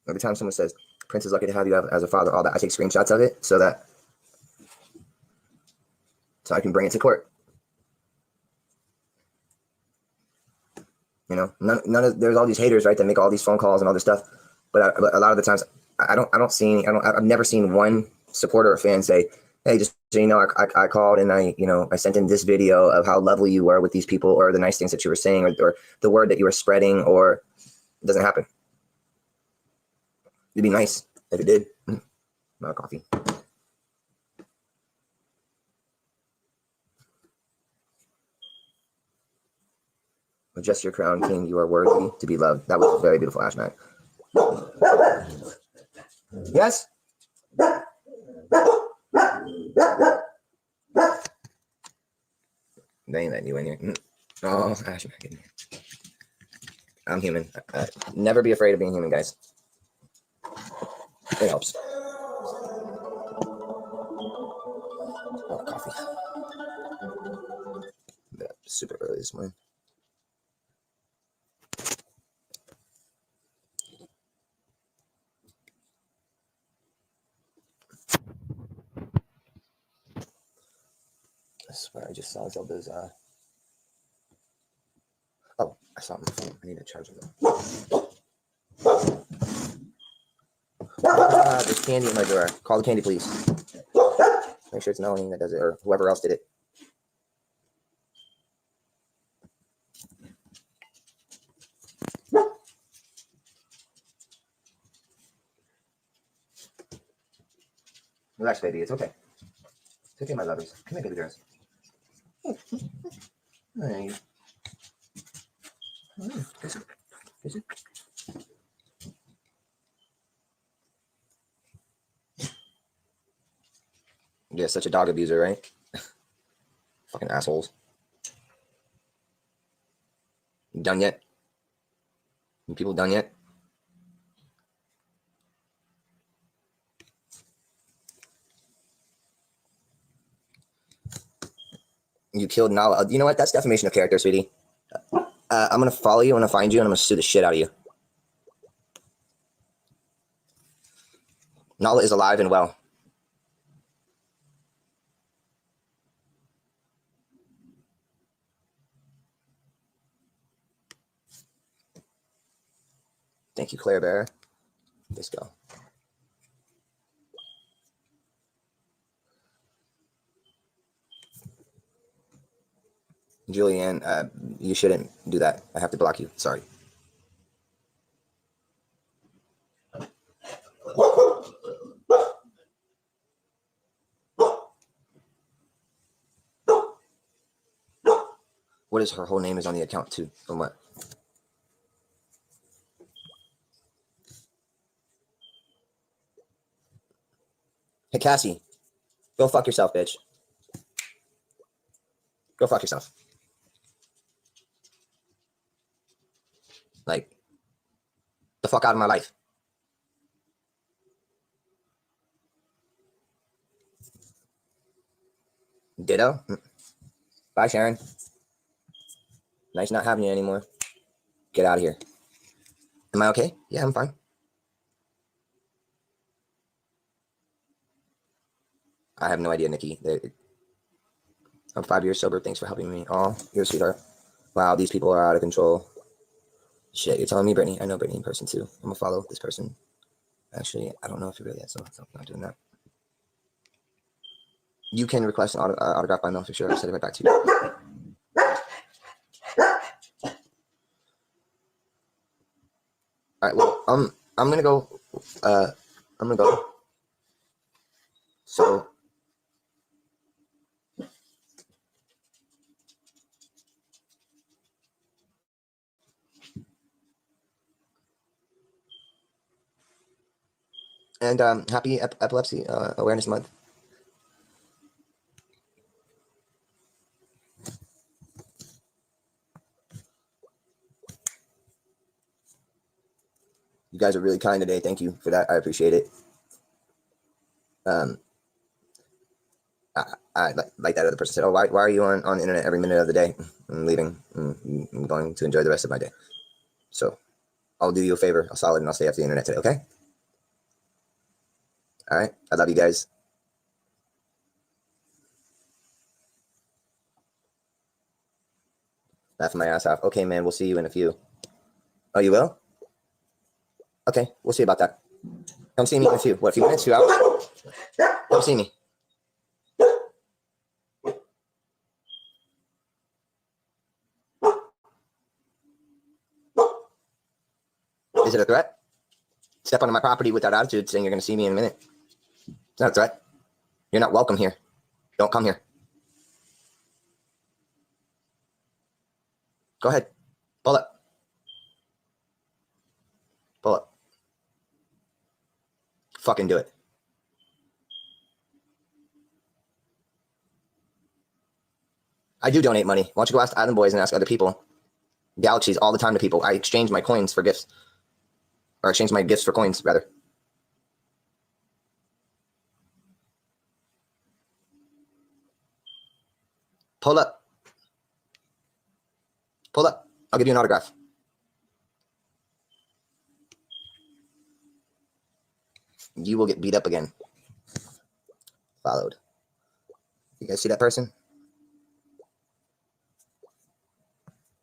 Every time someone says, Prince is lucky to have you as a father, all that, I take screenshots of it so I can bring it to court. You know, none of there's all these haters, right, that make all these phone calls and all this stuff. But a lot of the times, I've never seen one supporter or fan say, hey, just so you know, I called and I sent in this video of how lovely you were with these people, or the nice things that you were saying, or the word that you were spreading, or it doesn't happen. It'd be nice if it did. Not a coffee. Adjust your crown, king. You are worthy to be loved. That was very beautiful, Ashmack. Yes? They ain't letting you in here. Oh, Ashmack. I'm human. Never be afraid of being human, guys. It helps. Oh, coffee. Yeah, super early this morning. I swear I just saw Zelda's oh, I saw it on my phone. I need to charge it though. There's candy in my drawer. Call the candy, please. Make sure it's Melanie that does it, or whoever else did it. Relax, baby. It's okay. It's okay, my lovers. Come here, baby girls. Hey. Is it? Yeah, such a dog abuser, right? Fucking assholes. You done yet? You people done yet? You killed Nala. You know what? That's defamation of character, sweetie. I'm going to follow you. I'm going to find you, and I'm going to sue the shit out of you. Nala is alive and well. Thank you, Claire Bear. this go? Julianne, you shouldn't do that. I have to block you. Sorry. What is her whole name is on the account too? From what? Hey, Cassie, go fuck yourself, bitch. Go fuck yourself. Like, the fuck out of my life. Ditto. Bye, Sharon. Nice not having you anymore. Get out of here. Am I okay? Yeah, I'm fine. I have no idea, Nikki. I'm 5 years sober. Thanks for helping me. Oh, you're a sweetheart. Wow, these people are out of control. Shit, you're telling me, Brittany? I know Brittany in person too. I'm gonna follow this person. Actually, I don't know if you really is, so I'm not doing that. You can request an autograph by mail for sure. I'll send it right back to you. All right, well, I'm gonna go. I'm gonna go. So. And happy Epilepsy Awareness Month. You guys are really kind today. Thank you for that. I appreciate it. I like that other person said, oh, why are you on the internet every minute of the day? I'm leaving. I'm going to enjoy the rest of my day. So I'll do you a favor. I'll solid and I'll stay off the internet today, okay? All right. I love you guys. Laughing my ass off. Okay, man, we'll see you in a few. Oh, you will? Okay, we'll see about that. Come see me in a few. What, a few minutes, 2 hours? Come see me. Is it a threat? Step onto my property with that attitude saying you're going to see me in a minute. It's not a threat. You're not welcome here. Don't come here. Go ahead. Pull up. Pull up. Fucking do it. I do donate money. Why don't you go ask Island Boys and ask other people? Galaxies all the time to people. I exchange my coins for gifts. Or exchange my gifts for coins, rather. Pull up. Pull up. I'll give you an autograph. You will get beat up again. Followed. You guys see that person?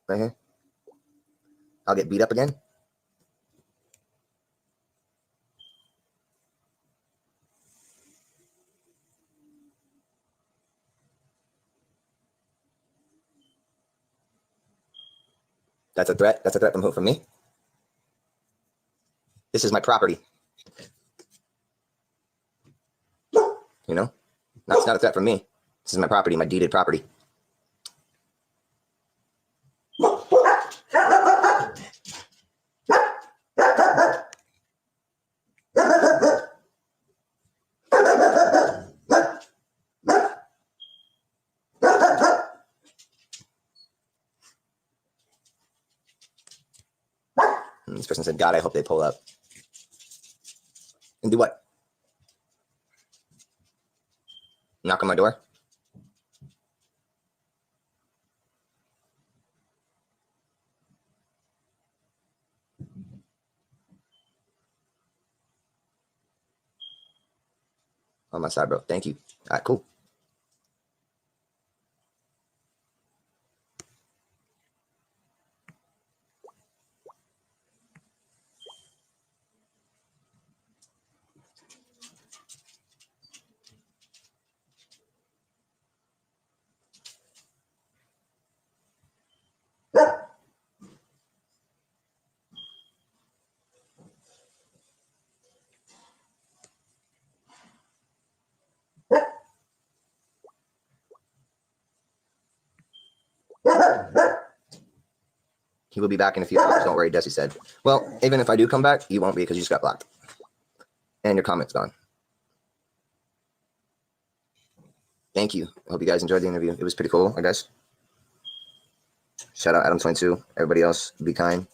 Right here? I'll get beat up again. That's a threat. That's a threat from who? From me? This is my property. You know? That's not a threat from me. This is my property, my deeded property. And this person said, God, I hope they pull up. And do what? Knock on my door? On my side, bro. Thank you. All right, cool. He will be back in a few hours. Don't worry, Desi said. Well, even if I do come back, you won't be because you just got blocked. And your comment's gone. Thank you. I hope you guys enjoyed the interview. It was pretty cool, I guess. Shout out Adam22. Everybody else, be kind.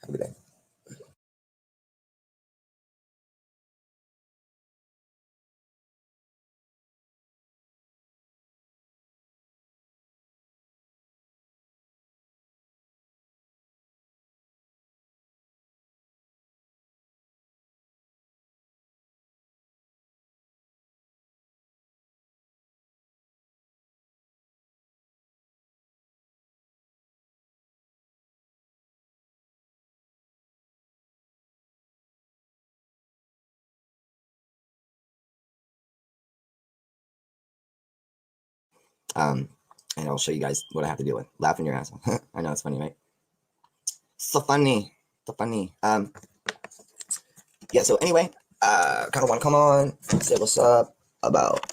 Have a good day. And I'll show you guys what I have to deal with. Laughing your ass off. I know it's funny, right? So funny. So funny. Yeah, so anyway, kind of want to come on, say what's up about,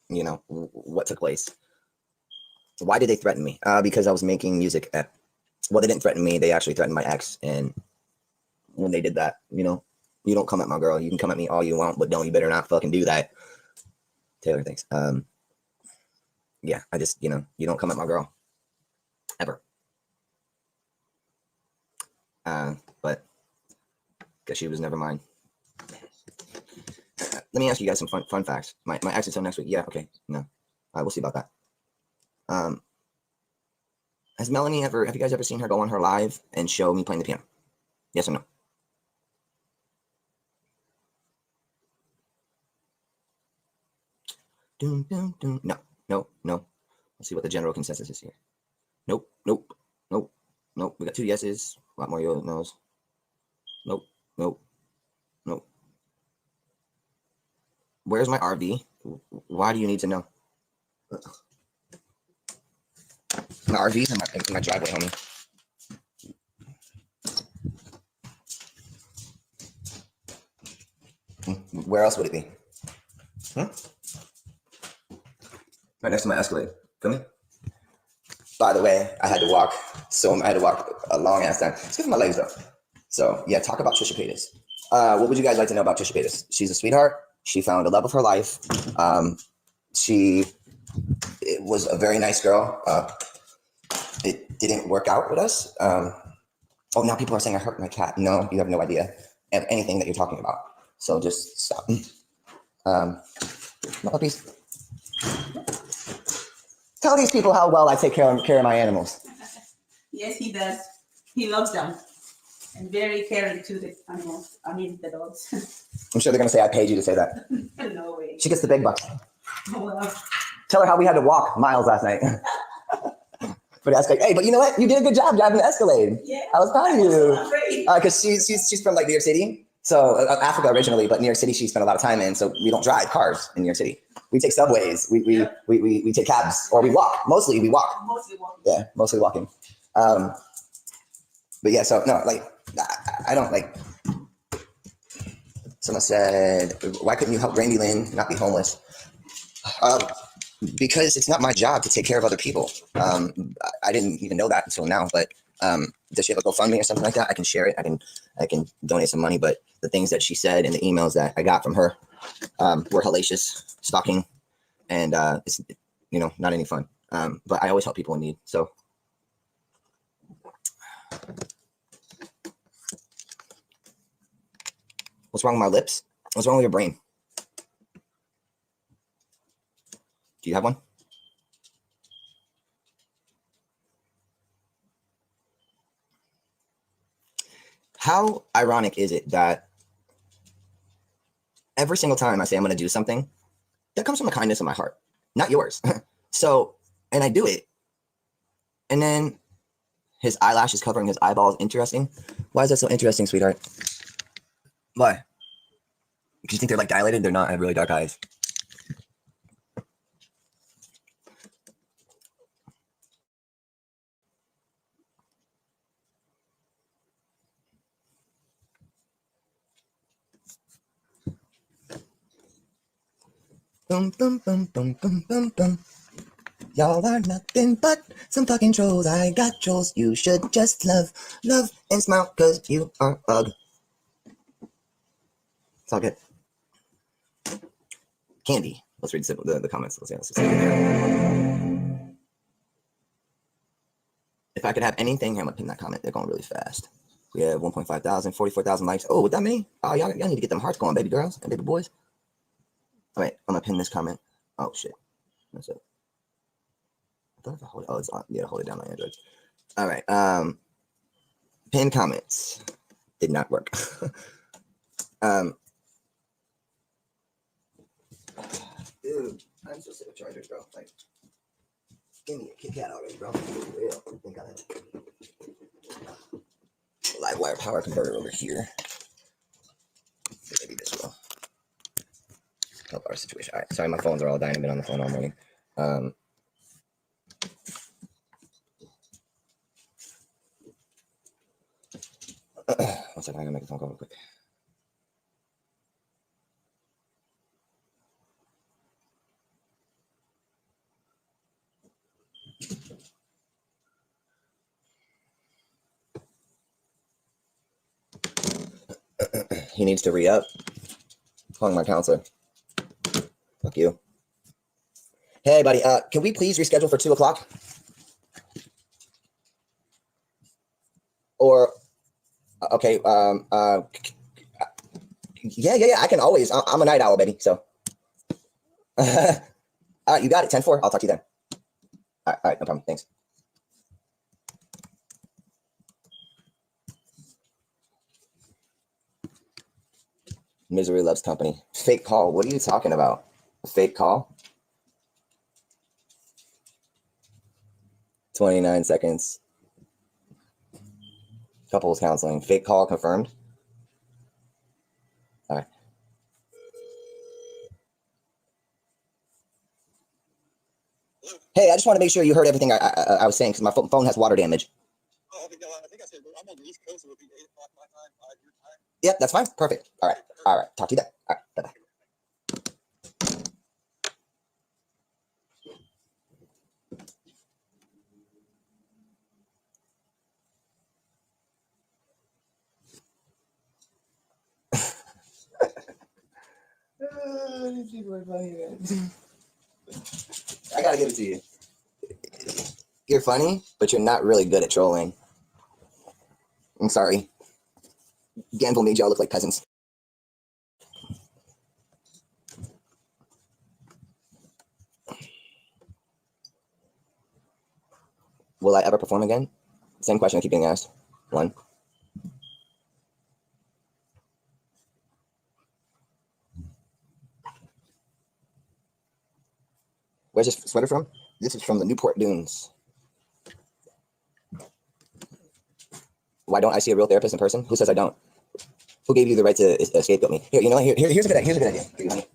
what took place. Why did they threaten me? Because I was making music. Well, they didn't threaten me. They actually threatened my ex. And when they did that, you don't come at my girl. You can come at me all you want, but you better not fucking do that. Taylor, thanks. Yeah, I just, you don't come at my girl. Ever. But guess she was never mine. Let me ask you guys some fun facts. My ex until next week. Yeah, okay. No. We'll see about that. Has Melanie have you guys ever seen her go on her live and show me playing the piano? Yes or no? Doom, doom, doom. No. Let's see what the general consensus is here. Nope. We got 2 yeses. A lot more no's. Nope. Where's my RV? Why do you need to know? My RV's in my driveway, homie. Where else would it be? Right next to my Escalade. Feel me? By the way, I had to walk a long ass time. It's good for my legs though. So yeah, talk about Trisha Paytas. What would you guys like to know about Trisha Paytas? She's a sweetheart. She found the love of her life. She was a very nice girl. It didn't work out with us. Now people are saying I hurt my cat. No, you have no idea of anything that you're talking about. So just stop. My puppies. Tell these people how well I take care of my animals. Yes, he does. He loves them. And very caring to the animals. I mean, the dogs. I'm sure they're going to say I paid you to say that. No way. She gets the big bucks. Oh, well. Tell her how we had to walk miles last night. For the Escalade. Hey, but you know what? You did a good job driving the Escalade. Yeah. I was proud of you. Because she's from like New York City. So Africa originally, but New York City she spent a lot of time in. So we don't drive cars in New York City. We take subways. We take cabs or we walk. Mostly we walk. Mostly walking. Yeah, mostly walking. But yeah, so no, like I don't like. Someone said, "Why couldn't you help Randy Lynn not be homeless?" Because it's not my job to take care of other people. I didn't even know that until now. But does she have a GoFundMe or something like that? I can share it. I can donate some money. But the things that she said and the emails that I got from her were hellacious, stalking, and it's not any fun. But I always help people in need. So. What's wrong with my lips? What's wrong with your brain? Do you have one? How ironic is it that every single time I say I'm going to do something, that comes from the kindness of my heart, not yours. So, and I do it. And then his eyelashes covering his eyeballs, interesting. Why is that so interesting, sweetheart? Why? Because you think they're like dilated? They're not. I have really dark eyes. Boom, boom, boom, boom, boom, boom, boom. Y'all are nothing but some fucking trolls. I got trolls. You should just love and smile, cause you are ugh. It's all good. Candy. Let's read the comments. Let's see there. If I could have anything here, I'm gonna pin that comment. They're going really fast. We have 1.5 thousand, 44,000 likes. Oh, with that many? Oh, y'all need to get them hearts going, baby girls and baby boys. All right, I'm gonna pin this comment. Oh shit, that's it. I thought if I hold it, it's on. Yeah, hold it down on Android. All right, pin comments did not work. Dude, I'm so sick of chargers, bro. Like, give me a Kit Kat already, bro. Real. I think I have live wire power converter over here. Maybe this will help our situation. All right, sorry, my phones are all dying. I've been on the phone all morning. One second, I'm gonna make a phone call real quick. He needs to re-up. Calling my counselor. Fuck you. Hey, buddy. Can we please reschedule for 2 o'clock? Or okay. Yeah. I can always. I'm a night owl, baby. So. You got it. 10-4. I'll talk to you then. All right. No problem. Thanks. Misery loves company. Fake call. What are you talking about? A fake call? 29 seconds. Couples counseling. Fake call confirmed. All right. Hey, I just want to make sure you heard everything I was saying because my phone has water damage. Oh, okay. I think I said I'm on the East Coast, so it'll be 8 o'clock my time, 5 your time. Yep, that's fine. Perfect. All right. Talk to you then. All right. Bye-bye. I gotta give it to you. You're funny, but you're not really good at trolling. I'm sorry. Gamble made y'all look like peasants. Will I ever perform again? Same question I keep getting asked. 1. Where's this sweater from? This is from the Newport Dunes. Why don't I see a real therapist in person? Who says I don't? Who gave you the right to scapegoat me? Here, you know what? Here's a good idea. Here, honey.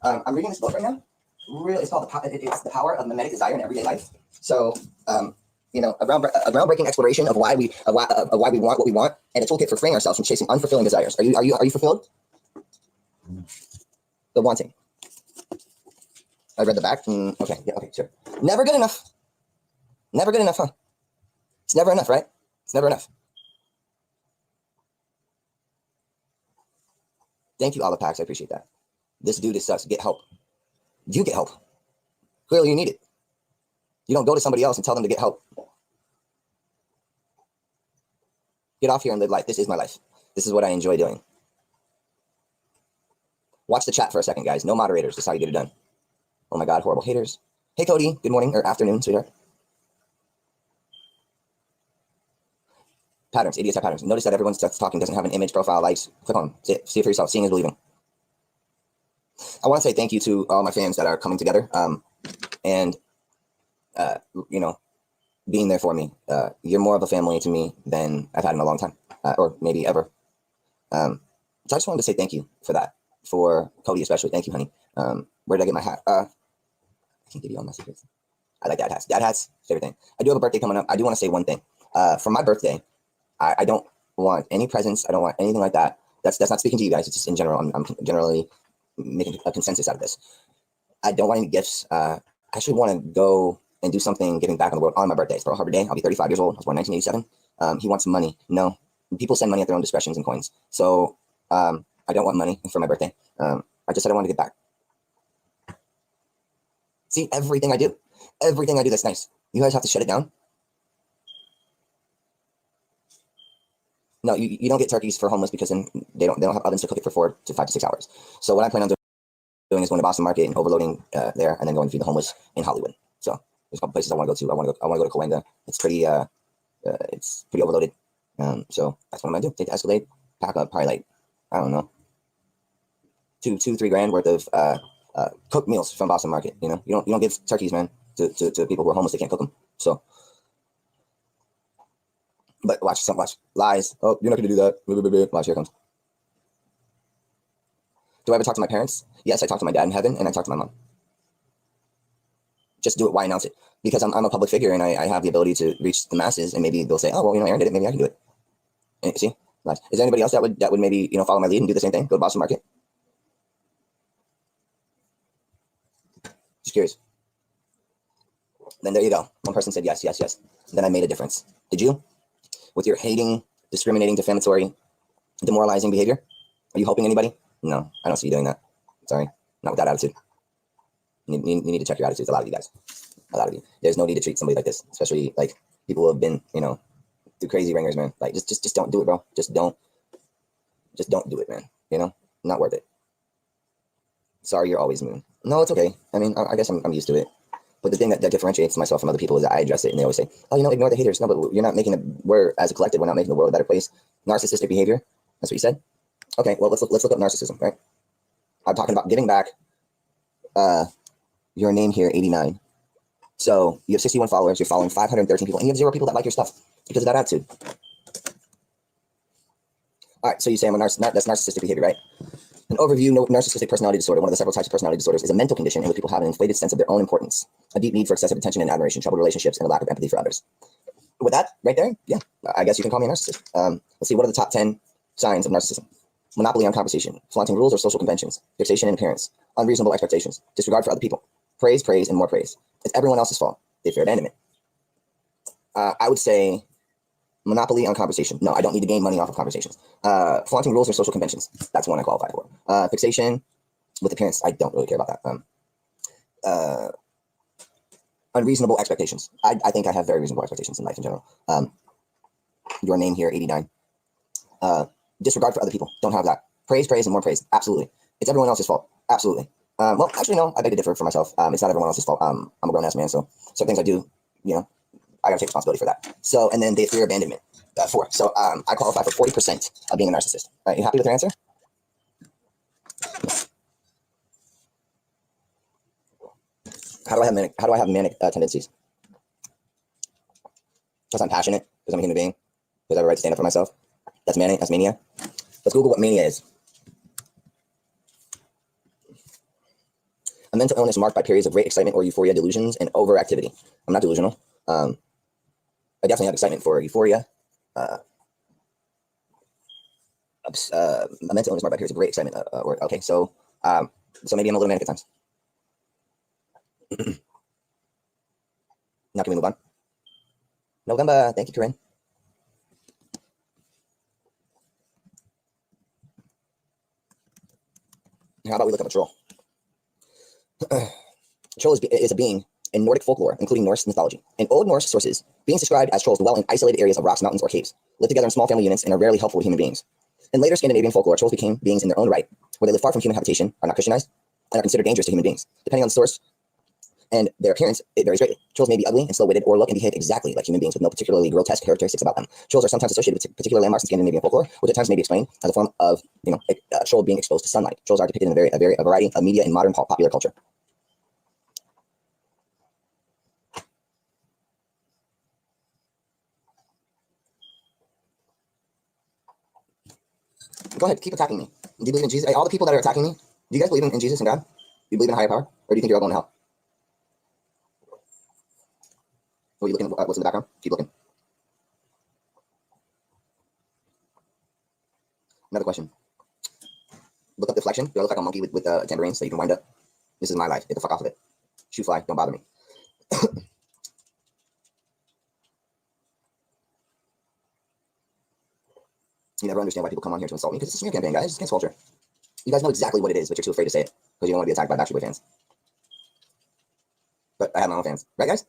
I'm reading this book right now. Really, it's called it's the Power of Mimetic Desire in Everyday Life. So, a groundbreaking exploration of why we want what we want, and a toolkit for freeing ourselves from chasing unfulfilling desires. Are you fulfilled? The wanting. I read the back. Okay, sure. Never good enough. Never good enough, huh? It's never enough, right? It's never enough. Thank you, Olipax. I appreciate that. This dude sucks. Get help. You get help. Clearly, you need it. You don't go to somebody else and tell them to get help. Get off here and live life. This is my life. This is what I enjoy doing. Watch the chat for a second, guys. No moderators. This is how you get it done. Oh my God, horrible haters. Hey, Cody. Good morning or afternoon, sweetheart. Patterns. Idiots have patterns. Notice that everyone that's talking doesn't have an image, profile, likes. Click on them. See it for yourself. Seeing is believing. I want to say thank you to all my fans that are coming together and, being there for me. You're more of a family to me than I've had in a long time, or maybe ever. So I just wanted to say thank you for that. For Cody especially. Thank you, honey. Where did I get my hat? I can't give you all my secrets. I like dad hats. Dad hats, favorite thing. I do have a birthday coming up. I do want to say one thing. For my birthday, I don't want any presents. I don't want anything like that. That's not speaking to you guys. It's just in general. I'm generally making a consensus out of this. I don't want any gifts. I actually want to go and do something giving back on the world on my birthday. It's Pearl Harbor Day. I'll be 35 years old. I was born in 1987. He wants money. No, people send money at their own discretions and coins. So I don't want money for my birthday. I just said I wanted to get back. See, everything I do that's nice. You guys have to shut it down. No, you don't get turkeys for homeless because then they don't have ovens to cook it for 4 to 5 to 6 hours. So what I plan on doing is going to Boston Market and overloading there, and then going to feed the homeless in Hollywood. So there's a couple places I want to go to. I want to go to Coanda. It's pretty overloaded. So that's what I'm gonna do. Take the Escalade, pack up probably like, I don't know, $2-3 grand worth of cooked meals from Boston Market. You know, you don't give turkeys, man, to people who are homeless. They can't cook them. So. But watch lies. Oh, you're not gonna do that. Watch, here it comes. Do I ever talk to my parents? Yes, I talk to my dad in heaven, and I talk to my mom. Just do it. Why announce it? Because I'm a public figure, and I have the ability to reach the masses, and maybe they'll say, oh, well, Aaron did it. Maybe I can do it. And, see, lies. Is there anybody else that would maybe follow my lead and do the same thing? Go to Boston Market. Just curious. Then there you go. One person said yes. Then I made a difference. Did you? With your hating, discriminating, defamatory, demoralizing behavior? Are you helping anybody? No, I don't see you doing that. Sorry, not with that attitude. You need to check your attitudes, a lot of you guys. A lot of you. There's no need to treat somebody like this, especially like people who have been, through crazy ringers, man. Like, just don't do it, bro. Just don't do it, man. Not worth it. Sorry, you're always mean. No, it's okay. I mean, I guess I'm used to it. But the thing that differentiates myself from other people is that I address it, and they always say, oh, ignore the haters. No, but you're not making we're, as a collective, we're not making the world a better place. Narcissistic behavior. That's what you said? Okay, well, let's look up narcissism, right? I'm talking about giving back. Your name here, 89. So you have 61 followers. You're following 513 people, and you have 0 people that like your stuff because of that attitude. All right, so you say I'm a that's narcissistic behavior, right? An overview, narcissistic personality disorder, one of the several types of personality disorders, is a mental condition in which people have an inflated sense of their own importance, a deep need for excessive attention and admiration, troubled relationships, and a lack of empathy for others. With that, right there, yeah, I guess you can call me a narcissist. Let's see, what are the top 10 signs of narcissism? Monopoly on conversation, flaunting rules or social conventions, fixation in appearance, unreasonable expectations, disregard for other people, praise, and more praise. It's everyone else's fault. They fear abandonment. I would say monopoly on conversation. No, I don't need to gain money off of conversations. Flaunting rules or social conventions. That's one I qualify for. Fixation with appearance. I don't really care about that. Unreasonable expectations. I think I have very reasonable expectations in life in general. Your name here, 89. Disregard for other people. Don't have that. Praise, and more praise. Absolutely. It's everyone else's fault. Absolutely. Well, actually, no. I beg to differ for myself. It's not everyone else's fault. I'm a grown ass man, so some things I do, I gotta take responsibility for that. So, and then they fear abandonment. 4. So, I qualify for 40% of being a narcissist. All right, you happy with your answer? How do I have manic tendencies? Because I'm passionate. Because I'm a human being. Because I have a right to stand up for myself. That's manic. That's mania. Let's Google what mania is. A mental illness marked by periods of great excitement or euphoria, delusions, and overactivity. I'm not delusional. I definitely have excitement for euphoria. A mental illness marked by periods of great excitement. Okay, so maybe I'm a little manic at times. Now can we move on? November. Thank you, Corinne. How about we look up a troll? Troll is a being in Nordic folklore, including Norse mythology. In Old Norse sources, beings described as trolls dwell in isolated areas of rocks, mountains, or caves, live together in small family units, and are rarely helpful to human beings. In later Scandinavian folklore, trolls became beings in their own right, where they live far from human habitation, are not Christianized, and are considered dangerous to human beings. Depending on the source and their appearance, it varies greatly. Trolls may be ugly and slow-witted or look and behave exactly like human beings with no particularly grotesque characteristics about them. Trolls are sometimes associated with particular landmarks in Scandinavian folklore, which at times may be explained as a form of, a troll being exposed to sunlight. Trolls are depicted in a variety of media and modern popular culture. Go ahead, keep attacking me. Do you believe in Jesus? Hey, all the people that are attacking me, do you guys believe in Jesus and God? Do you believe in a higher power? Or do you think you're all going to hell? What are you looking at? What's in the background? Keep looking. Another question. Look up deflection. Do I look like a monkey with tambourines that you can wind up? This is my life. Get the fuck off of it. Shoot fly. Don't bother me. You never understand why people come on here to insult me because it's a smear campaign, guys. It's cancel culture. You guys know exactly what it is, but you're too afraid to say it because you don't want to be attacked by Backstreet Boy fans. But I have my own fans, right, guys?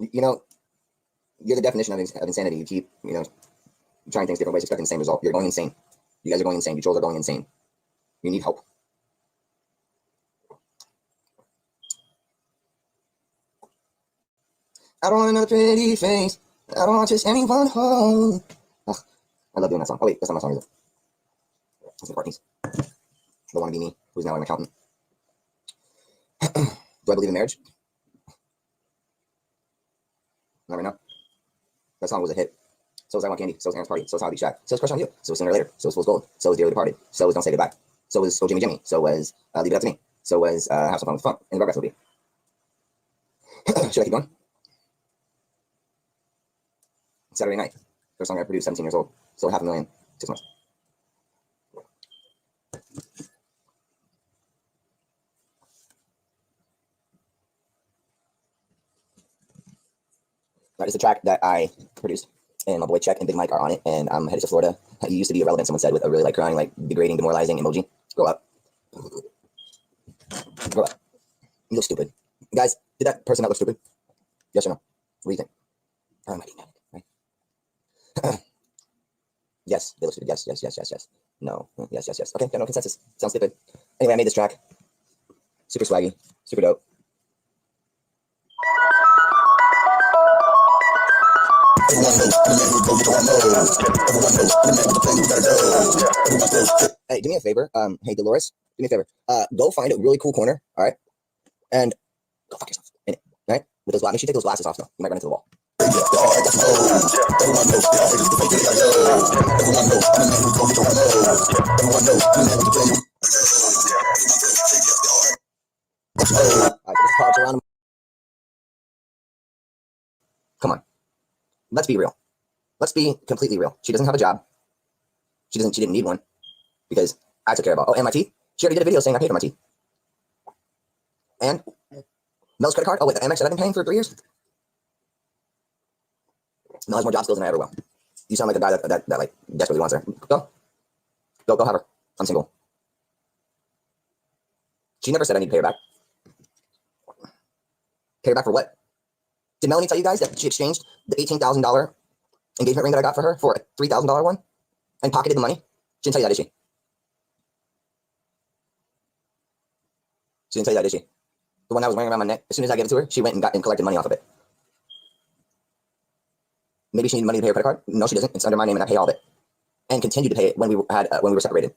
You know, you're the definition of insanity. You keep, trying things different ways, expecting the same result. You're going insane. You guys are going insane. You trolls are going insane. You need help. I don't want another pretty face. I don't want just anyone home. Ugh, I love doing that song. Oh wait, that's not my song, is it? That's Courtney's. The Wanna Be Me, who's now an accountant. Do I believe in marriage? Not right now. That song was a hit. So was I Want Candy. So was Aaron's Party. So was How to Be Shaq. So was Crush on You. So was Sooner or Later. So was Fool's Gold. So was Dearly Departed. So was Don't Say Goodbye. So was Oh Jimmy Jimmy. So was Leave It Up to Me. So was Have Some Fun with Fun. And the Rugrats will be. Should I keep going? Saturday Night. First song I produced, 17 years old. Sold 500,000, 6 months. That is the track that I produced, and my boy Check and Big Mike are on it, and I'm headed to Florida. You used to be irrelevant, someone said, with a really crying, degrading, demoralizing emoji. Grow up. Grow up. You look stupid. Guys, did that person not look stupid? Yes or no? What do you think? Oh, my God. Right? Yes, they look stupid. Yes. No. Yes. Okay, got no consensus. Sounds stupid. Anyway, I made this track. Super swaggy. Super dope. Hey, do me a favor. Hey, Dolores, do me a favor. Go find a really cool corner, all right? And go fuck yourself in it, all right? With those glasses. Make sure you take those glasses off, though. You might run into the wall. Come on. Let's be real. Let's be completely real. She doesn't have a job. She didn't need one because I took care of it. Oh, and my teeth. She already did a video saying I paid for my teeth. And Mel's credit card. Oh wait, the Amex that I've been paying for 3 years. Mel has more job skills than I ever will. You sound like a guy that desperately wants her. Go have her. I'm single. She never said I need to pay her back. Pay her back for what? Did Melanie tell you guys that she exchanged the $18,000 engagement ring that I got for her for a $3,000 one and pocketed the money? She didn't tell you that, did she? She didn't tell you that, did she? The one I was wearing around my neck. As soon as I gave it to her, she went and collected money off of it. Maybe she needed money to pay her credit card. No, she doesn't. It's under my name, and I pay all of it, and continue to pay it when we were separated.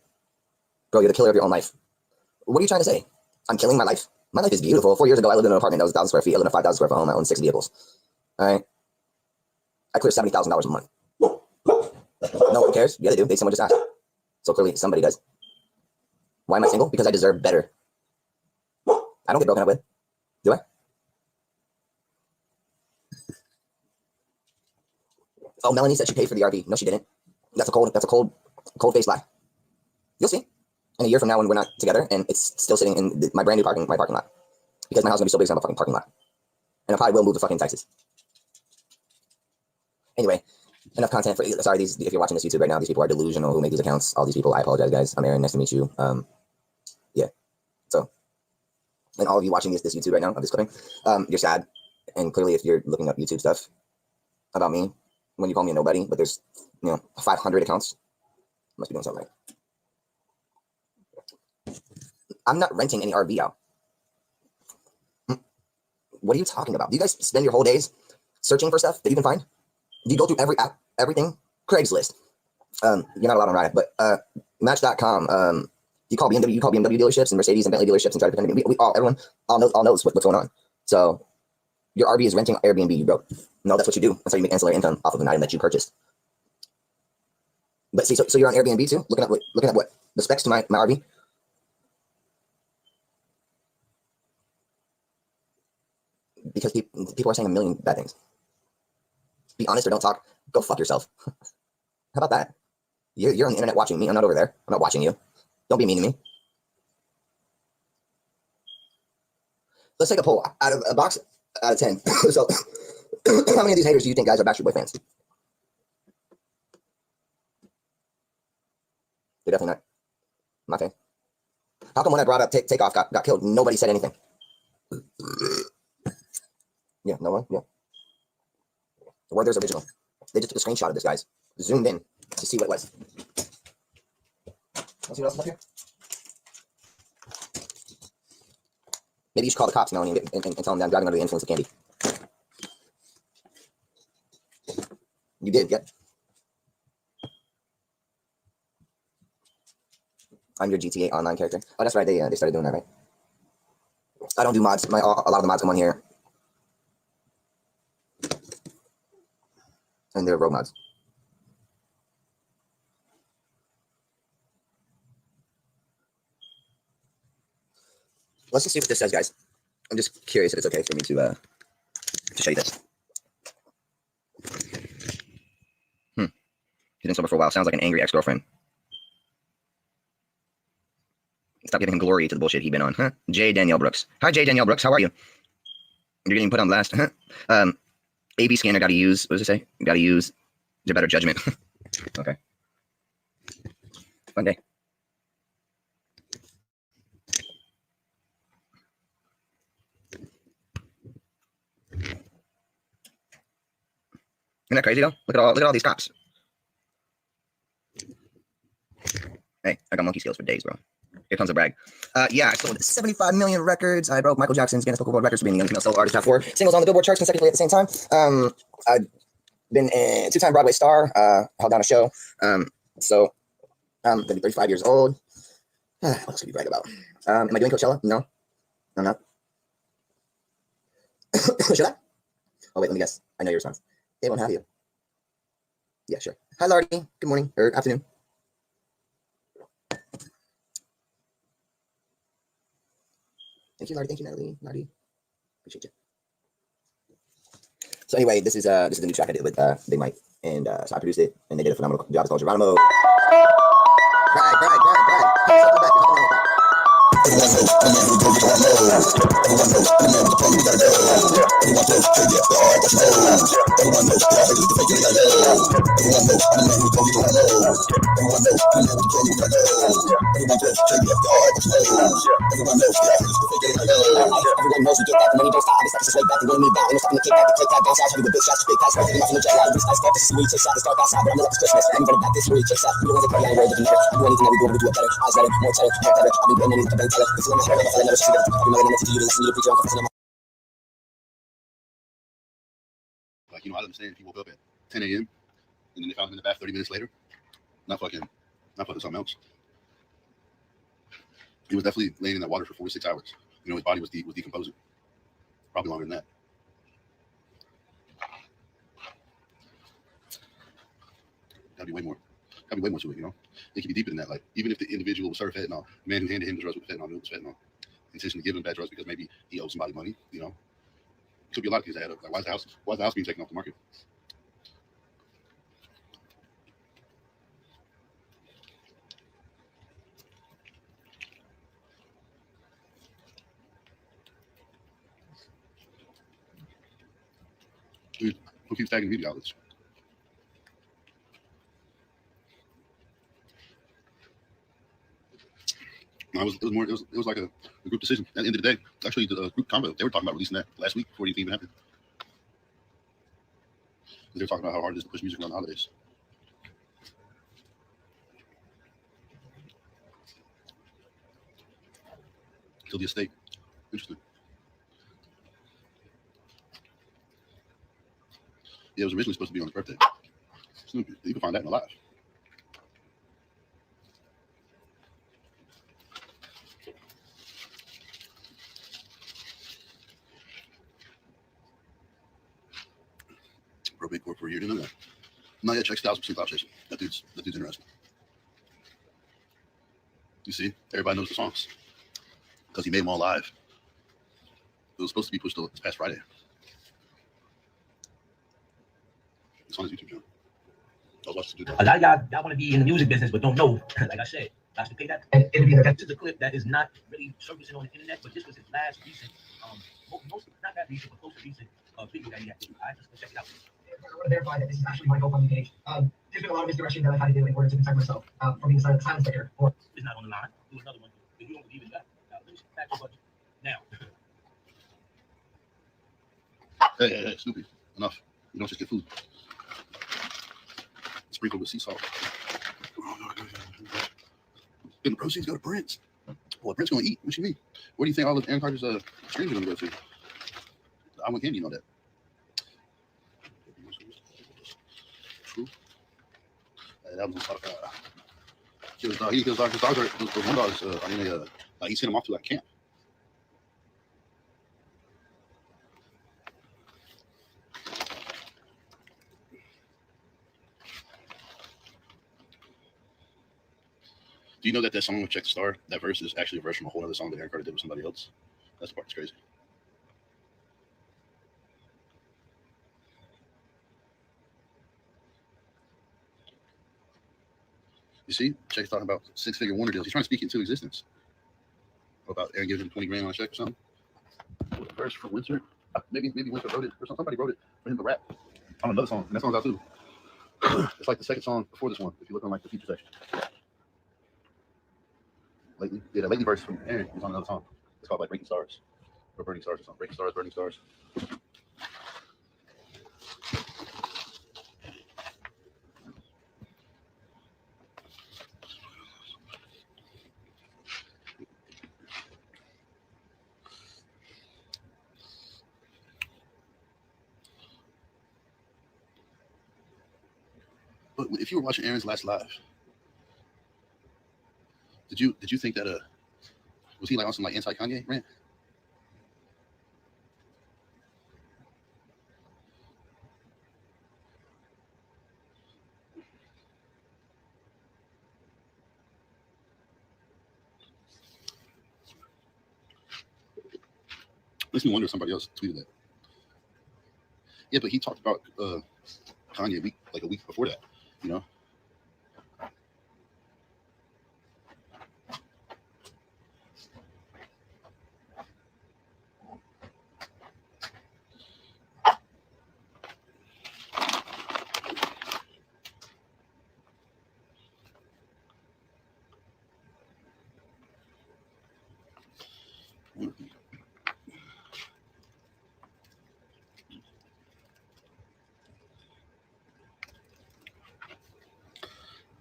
Girl, you're the killer of your own life. What are you trying to say? I'm killing my life. My life is beautiful. 4 years ago, I lived in an apartment that was 1,000 square feet. I lived in a 5,000 square foot home. I own 6 vehicles. All right. I clear $70,000 a month. No one cares. Yeah, they do. Someone just asked. So clearly, somebody does. Why am I single? Because I deserve better. I don't get broken up with. Do I? Oh, Melanie said she paid for the RV. No, she didn't. That's a cold-faced lie. You'll see. In a year from now, when we're not together, and it's still sitting in my brand new parking lot, because my house is gonna be so big, it's gonna have a fucking parking lot, and I probably will move to fucking Texas. Anyway, enough content for. Sorry, if you're watching this YouTube right now, these people are delusional who make these accounts. All these people, I apologize, guys. I'm Aaron. Nice to meet you. Yeah. So, and all of you watching this YouTube right now of this clipping, you're sad, and clearly, if you're looking up YouTube stuff about me, when you call me a nobody, but there's 500 accounts, must be doing something right. I'm not renting any RV out. What are you talking about? Do you guys spend your whole days searching for stuff that you can find? Do you go through every app, everything? Craigslist. You're not allowed on Riot, but Match.com. You call BMW dealerships and Mercedes and Bentley dealerships and try to pretend. Everyone knows what's going on. So your RV is renting Airbnb. You broke. No, that's what you do. That's how you make ancillary income off of an item that you purchased. But see, so you're on Airbnb too, looking at what the specs to my RV. Because people are saying a million bad things. Be honest or don't talk. Go fuck yourself. How about that? You're on the internet watching me. I'm not over there. I'm not watching you. Don't be mean to me. Let's take a poll out of a box out of 10. So, how many of these haters do you think guys are Backstreet Boy fans? They're definitely not my fan. How come when I brought up Takeoff got killed, nobody said anything? Yeah, no one. Yeah. The Werther's original. They just took a screenshot of this, guys. Zoomed in to see what it was. Let's see what else is up here. Maybe you should call the cops, Melanie, and tell them that I'm driving under the influence of candy. You did, yep. I'm your GTA Online character. Oh, that's right. They started doing that, right? I don't do mods. A lot of the mods come on here, and they're rogue mods. Let's just see what this says, guys. I'm just curious if it's okay for me to show you this. He's been sober for a while. Sounds like an angry ex-girlfriend. Stop giving him glory to the bullshit he's been on, huh? J. Danielle Brooks. Hi, J. Danielle Brooks. How are you? You're getting put on blast, huh? AB scanner got to use, what does it say? Got to use your better judgment. Okay. Fun day. Isn't that crazy though? Look at all these cops. Hey, I got monkey skills for days, bro. Here comes a brag. Yeah, I sold 75 million records. I broke Michael Jackson's Guinness Book of World Records for being the young female solo artist top 4 singles on the Billboard charts consecutively at the same time. I've been a 2-time Broadway star. Held down a show. So I'm gonna be 35 years old. What else could we brag about? Am I doing Coachella? No, I'm not. Should I? Oh wait, let me guess. I know your response. They won't have you. Yeah, sure. Hi, Lardy. Good morning or afternoon. Thank you, Lardy. Thank you, Natalie. Lardy. Appreciate you. So anyway, this is the new track I did with Big Mike, and so I produced it, and they did a phenomenal job. It's called Geronimo. Everyone knows we get that, the money don't stop. It's like a slave back to winning me back. And it's stopping to kick back, the click back, bounce out, heavy with big shots, big guys, right? Nothing to check out. This guy's got this sweet, chase out, the start outside, but I'm like, it's Christmas. I'm running back this week, chase out. We don't want to play, I'm ready to be better. I do anything that we do, we do it better. Eyes better, more tighter, more better. I'll be winning, the bank teller. This is on my head, I never see it. I'll be mad to you to listen to the preacher, I'm confessing. Like, I understand he woke up at 10 a.m. and then they found him in the bath 30 minutes later. Not fucking something else. He was definitely laying in that water for 4 to 6 hours. His body was decomposing. Probably longer than that. Gotta be way more to it, It could be deeper than that. Like, even if the individual was served fentanyl, the man who handed him the drugs with fentanyl knew it was fentanyl. Intentionally giving him bad drugs because maybe he owed somebody money, Could be a lot of things that add up. Like, why is the house being taken off the market? Dude, who keeps tagging media outlets? No, it was like a group decision. At the end of the day, actually, the group combo, they were talking about releasing that last week before anything even happened. They were talking about how hard it is to push music around the holidays. Till the estate. Interesting. Yeah, it was originally supposed to be on his birthday. Snoopy. You can find that in the live. Probate court for a year. Didn't know that. Not yet. Checks 1,000% cloud chasing. That dude's interesting. You see, everybody knows the songs because he made them all live. It was supposed to be pushed this past Friday. It's on his YouTube channel. A lot of y'all want to be in the music business, but don't know. Like I said, got to pay that. And this is a clip that is not really surfacing on the internet, but this was his last recent, most not that recent, but close to recent video that he had. I just go check it out. I want to verify that this is actually my GoFundMe page. There's been a lot of misdirection that I've had to do in order to protect myself from being assigned a silence breaker. Or it's not on the line. Do another one. If you don't believe in that, let me back your budget now. Hey, stupid. Enough. You don't just get food. Sprinkle with sea salt. And the proceeds go to Prince. Well, Prince gonna eat. What you mean? Where do you think all of Aaron Carter's streams are gonna go to? I want him, you know that. True. That was his dog. His dogs are those one dogs. He sent him off to like camp. Do you know that song with Check the Star, that verse is actually a verse from a whole other song that Aaron Carter did with somebody else? That's the part that's crazy. You see, Check's talking about 6-figure Warner deals. He's trying to speak into existence. About Aaron giving him 20 grand on a check or something. Verse for Winter. Maybe Winter wrote it, or somebody wrote it for him to rap on another song, and that song's out too. It's like the second song before this one, if you look on like the feature section. Lately, yeah, the lately verse from Aaron is on another song. It's called like Breaking Stars or Burning Stars or something. Breaking Stars, Burning Stars. But if you were watching Aaron's last live, did you think that was he like on some like anti-Kanye rant? Makes me wonder if somebody else tweeted that. Yeah, but he talked about Kanye a week before that, you know.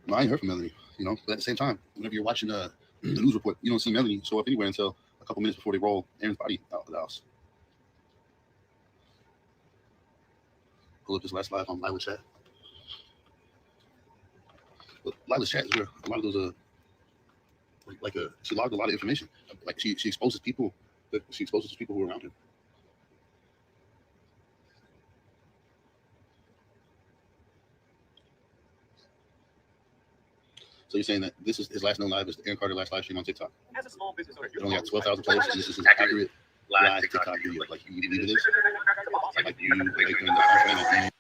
Well, I ain't heard from Melanie, you know, but at the same time, whenever you're watching the news report, you don't see Melanie show up anywhere until a couple minutes before they roll Aaron's body out of the house. Pull up this last live on Lila's chat. But Lila's chat is where a lot of those she logged a lot of information. Like she exposes people who are around him. So you're saying that this is his last known live is Aaron Carter last live stream on TikTok? As a small business owner, it only got 12,000 plays, and this is his accurate live TikTok video. Like you believe this? Like you making the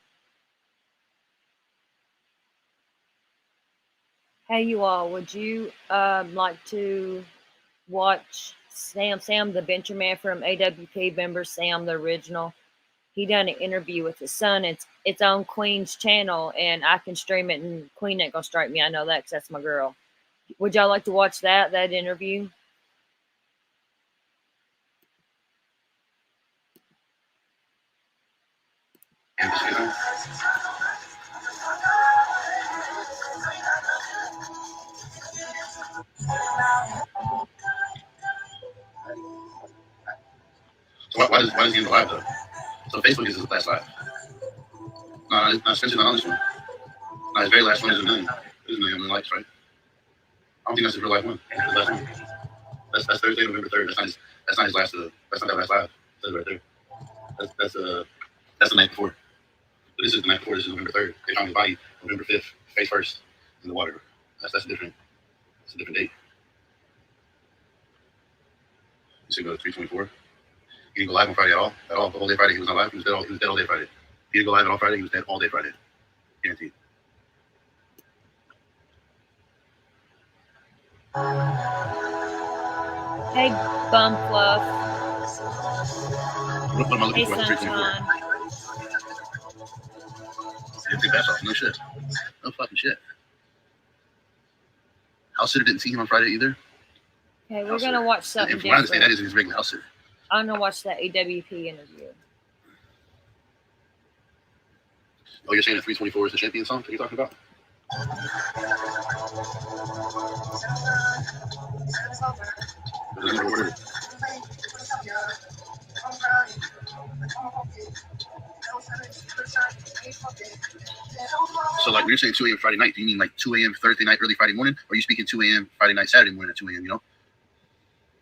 Hey, you all, would you like to watch Sam, the venture man from AWP, member Sam, the original? He done an interview with his son. It's on Queen's channel, and I can stream it, and Queen ain't gonna strike me. I know that because that's my girl. Would y'all like to watch that interview? Why is he in the live though? So Facebook is his last live. No, especially not on this one. No, his very last one is a million. There's a million likes, right? I don't think that's his real life one. That's his last one. That's Thursday, November 3rd. That's not his last. That's not that last live. That's right there. That's the night before. But this is the night before. This is November 3rd. They found his body November 5th, face first in the water. That's a different. That's a different date. You should go to 324. He didn't go live on Friday at all. The whole day Friday he was not live. He was dead all day Friday. He didn't go live on Friday. He was dead all day Friday. Guaranteed. Hey, Bum Fluff. What am I looking Hey, for? Sunshine. Didn't take that off. No shit. No fucking shit. House sitter didn't see him on Friday either. Okay, we're gonna watch something From what I understand, that different. isn't his regular house sitter. I'm gonna watch that AWP interview. Oh, you're saying that 324 is the champion song that you're talking about? So, like, when you're saying 2 a.m. Friday night, do you mean like 2 a.m. Thursday night, early Friday morning, or are you speaking 2 a.m. Friday night, Saturday morning at 2 a.m.? You know,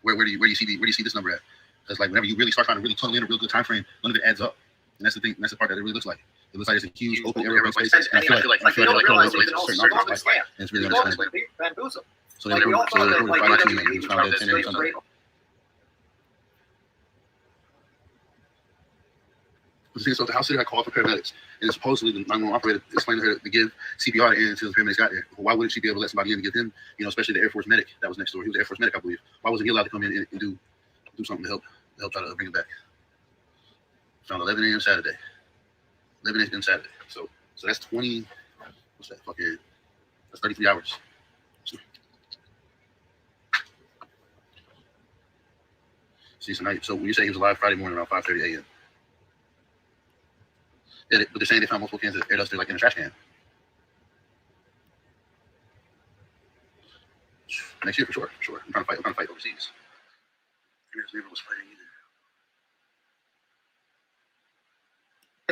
where do you see this number at? Because like whenever you really start trying to really tunnel in a real good time frame, none of it adds up, and that's the thing. That's the part that it really looks like. It looks like it's a huge open area of space. And I feel like certain artists, and it's really understandable. So they recorded Friday night, and it was found at 10 a.m. Sunday. So the house sitter had called for paramedics, and supposedly the 911 operator explained to her to give CPR until the paramedics got there. Well, why wouldn't she be able to let somebody in and give him, you know, especially the Air Force medic that was next door? He was an Air Force medic, I believe. Why wasn't he allowed to come in and do something to help try to bring it back? Found 11 a.m. Saturday. 11 a.m. Saturday. So that's 20. What's that? Fucking. That's 33 hours. See, so when you say he was alive Friday morning around 5:30 a.m. Yeah, but they're saying they found multiple cans of air duster like in a trash can. Next year for sure. I'm trying to fight overseas. Here's never was fighting either.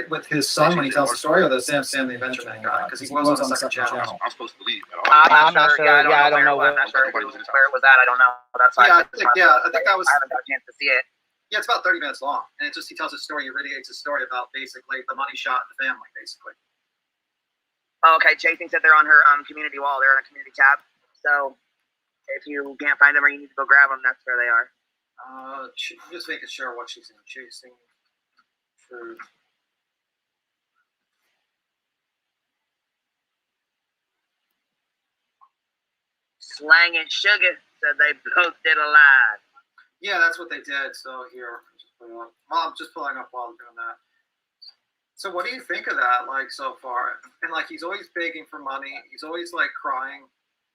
With his son when he tells the story, or the Sam the Adventure Man guy? Because he was on the second channel. I'm supposed to believe. I'm not sure. Yeah, I don't know where it was at. I don't know. That's why I think that was. I haven't got a chance to see it. Yeah, it's about 30 minutes long, and he tells a story. He radiates a story about basically the money shot in the family, basically. Oh, okay. Chasing said they're on her community wall. They're on a community tab. So if you can't find them or you need to go grab them, that's where they are. Just making sure what she's in. Chasing Truth. Slang and Sugar said they both did a live. Yeah, that's what they did. So here, I'm just pulling up while I'm doing that. So what do you think of that, like, so far? And, like, he's always begging for money. He's always, like, crying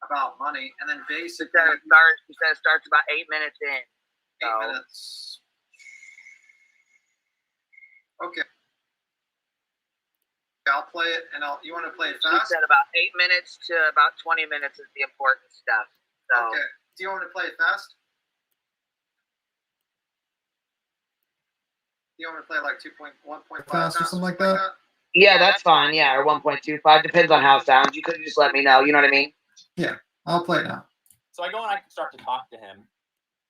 about money. And then basically... He said it starts about 8 minutes in. 8 minutes. Okay. I'll play it, and you want to play it fast? He said about 8 minutes to about 20 minutes is the important stuff. So. Okay. Do you want to play it fast? You want to play like 2.1.5 fast or something like that? Yeah, that's fine. Yeah, or 1.25. Depends on how it sounds. You could just let me know. You know what I mean? Yeah, I'll play it now. So I go and I start to talk to him.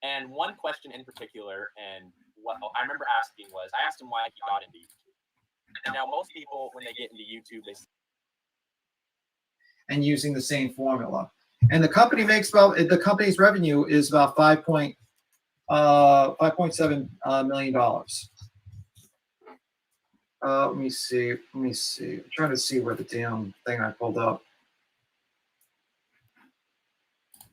And one question in particular, and what I remember asking was, I asked him why he got into YouTube. Now, most people, when they get into YouTube, and using the same formula. And the company makes the company's revenue is about $5.7 million. Let me see. I'm trying to see where the damn thing I pulled up.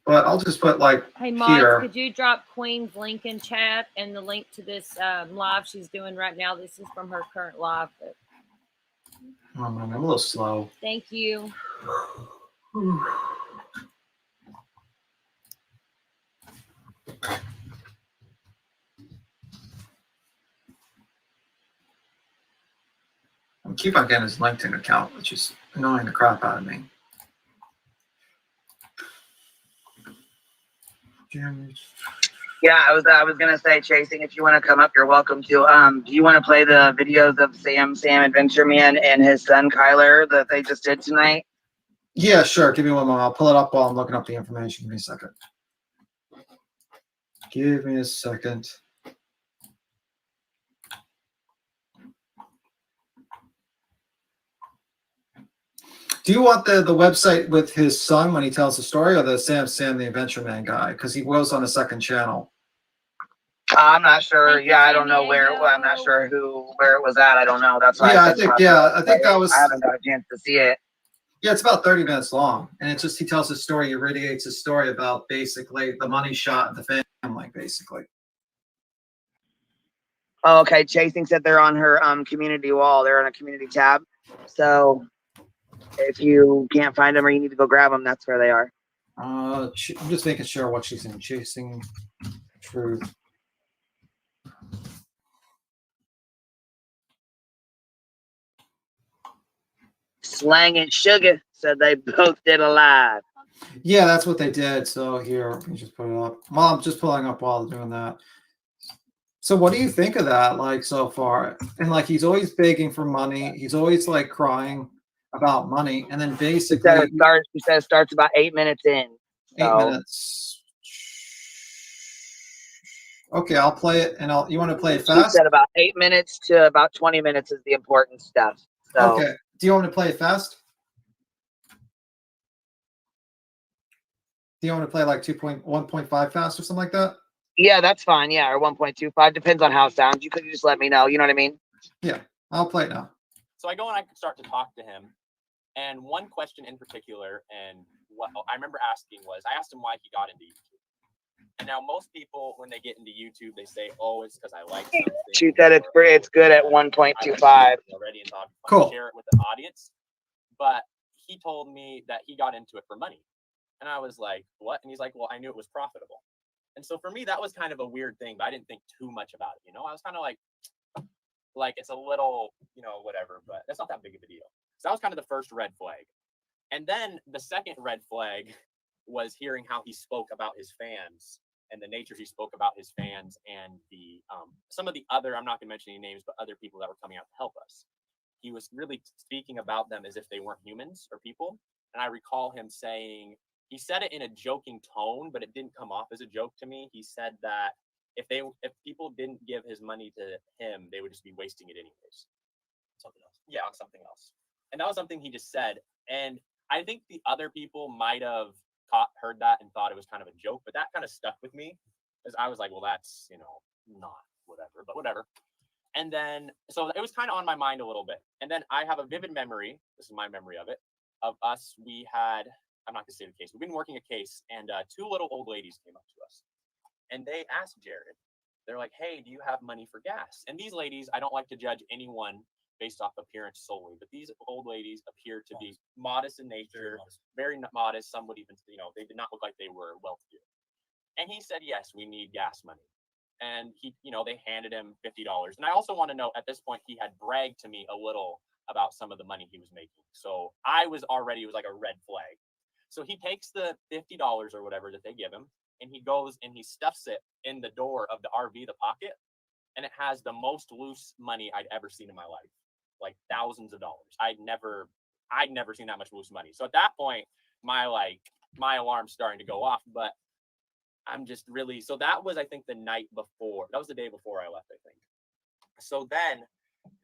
But I'll just put like hey, Mike, here. Could you drop Queen's link in chat and the link to this live she's doing right now? This is from her current live. But... Oh, man, I'm a little slow. Thank you. I keep on getting his LinkedIn account, which is annoying the crap out of me. Yeah, I was gonna say, Chasing, if you want to come up, you're welcome to. Do you want to play the videos of Sam Adventure Man and his son Kyler that they just did tonight? Yeah, sure. Give me one moment. I'll pull it up while I'm looking up the information. Give me a second. Give me a second. Do you want the website with his son when he tells the story, or the Sam the Adventure Man guy? Because he was on a second channel. I'm not sure. Yeah, I don't know where. Well, I'm not sure where it was at. I don't know. That's why. Yeah, I think that was. I haven't got a chance to see it. Yeah, it's about 30 minutes long, and it's just he tells his story, he radiates his story about basically the money shot at the family, basically. Oh, okay. Chasing said they're on her community wall. They're on a community tab. So if you can't find them or you need to go grab them, that's where they are. I'm just making sure what she's in. Chasing Truth. Slang and Sugar said they both did a live. Yeah, that's what they did. So here, let me just put it up. Mom, just pulling up while doing that. So what do you think of that, like, so far? And like, he's always begging for money. He's always like crying about money, and then basically She said it starts about 8 minutes in. So. 8 minutes. Okay, I'll play it, and you want to play it fast? She said about 8 minutes to about 20 minutes is the important stuff. So. Okay. Do you want me to play it fast? Do you want to play like 1.5 fast or something like that? Yeah, that's fine. Yeah, or 1.25. Depends on how it sounds. You could just let me know. You know what I mean? Yeah, I'll play it now. So I go and I start to talk to him. And one question in particular, and what I remember asking was, I asked him why he got into YouTube. And now most people, when they get into YouTube, they say, "Oh, it's because I like something." She said it's good at 1.25. Already and thought, cool. Share it with the audience. But he told me that he got into it for money. And I was like, what? And he's like, well, I knew it was profitable. And so for me, that was kind of a weird thing, but I didn't think too much about it. You know, I was kind of like it's a little, whatever, but that's not that big of a deal. So that was kind of the first red flag. And then the second red flag was hearing how he spoke about his fans and the nature he spoke about his fans and the some of the other, I'm not going to mention any names, but other people that were coming out to help us. He was really speaking about them as if they weren't humans or people. And I recall him saying, he said it in a joking tone, but it didn't come off as a joke to me. He said that if people didn't give his money to him, they would just be wasting it anyways. Something else. Yeah, on something else. And that was something he just said. And I think the other people might have heard that and thought it was kind of a joke, but that kind of stuck with me because I was like, well, that's, not whatever, but whatever. And then, so it was kind of on my mind a little bit. And then I have a vivid memory, this is my memory of it, of us, we had, I'm not going to say the case, we've been working a case, and two little old ladies came up to us. And they asked Jared, they're like, hey, do you have money for gas? And these ladies, I don't like to judge anyone based off appearance solely, but these old ladies appear to be modest in nature, very modest. Some would even, they did not look like they were well-to-do. And he said, yes, we need gas money. And he, they handed him $50. And I also want to know, at this point, he had bragged to me a little about some of the money he was making. So I was already, it was like a red flag. So he takes the $50 or whatever that they give him, and he goes and he stuffs it in the door of the RV, the pocket, and it has the most loose money I'd ever seen in my life, like thousands of dollars. I'd never seen that much loose money. So at that point, my alarm's starting to go off, but I'm just really, so that was, I think, the night before. That was the day before I left, I think. So then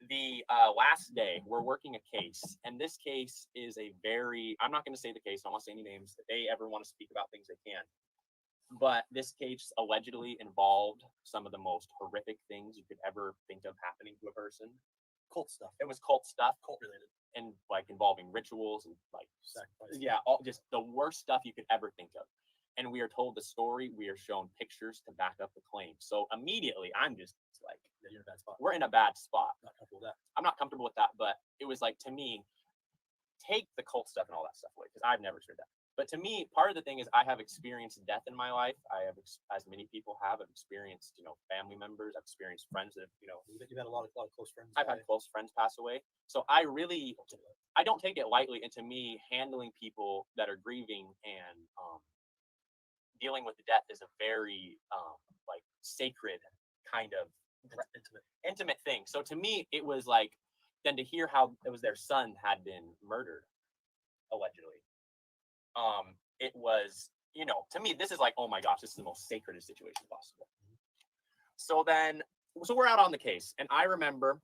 the last day, we're working a case, and this case is a very, I'm not going to say the case, I don't want to say any names. If they ever want to speak about things, they can. But this case allegedly involved some of the most horrific things you could ever think of happening to a person. Cult stuff. It was cult stuff, cult related, and like involving rituals and like sacrifice. Yeah, all just the worst stuff you could ever think of. And we are told the story. We are shown pictures to back up the claim. So immediately, I'm just like, yeah, you're in a bad spot. We're in a bad spot. Not comfortable with that. I'm not comfortable with that, but it was like, to me, take the cult stuff and all that stuff away, because I've never heard that. But to me, part of the thing is I have experienced death in my life. I have, as many people have, I've experienced, family members. I've experienced friends that, you've had a lot of close friends. I've had close friends pass away. So I don't take it lightly. And to me, handling people that are grieving and dealing with the death is a very like sacred kind of intimate thing. So to me, it was like, then to hear how it was their son had been murdered, allegedly. It was, to me, this is like, oh my gosh, this is the most sacred situation possible. So we're out on the case, and I remember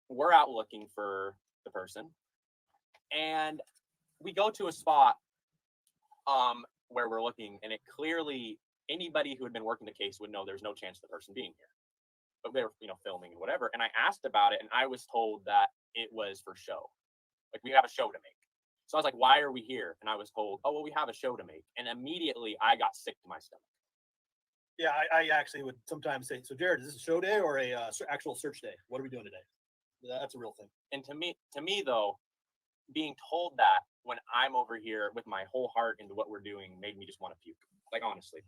we're out looking for the person, and we go to a spot where we're looking, and it clearly, anybody who had been working the case would know there's no chance of the person being here. But they were, filming and whatever. And I asked about it, and I was told that it was for show. Like, we have a show to make. So I was like, why are we here? And I was told, oh, well, we have a show to make. And immediately I got sick to my stomach. Yeah, I actually would sometimes say, so Jared, is this a show day or a actual search day? What are we doing today? That's a real thing. And to me though, being told that when I'm over here with my whole heart into what we're doing made me just want to puke. Like, honestly.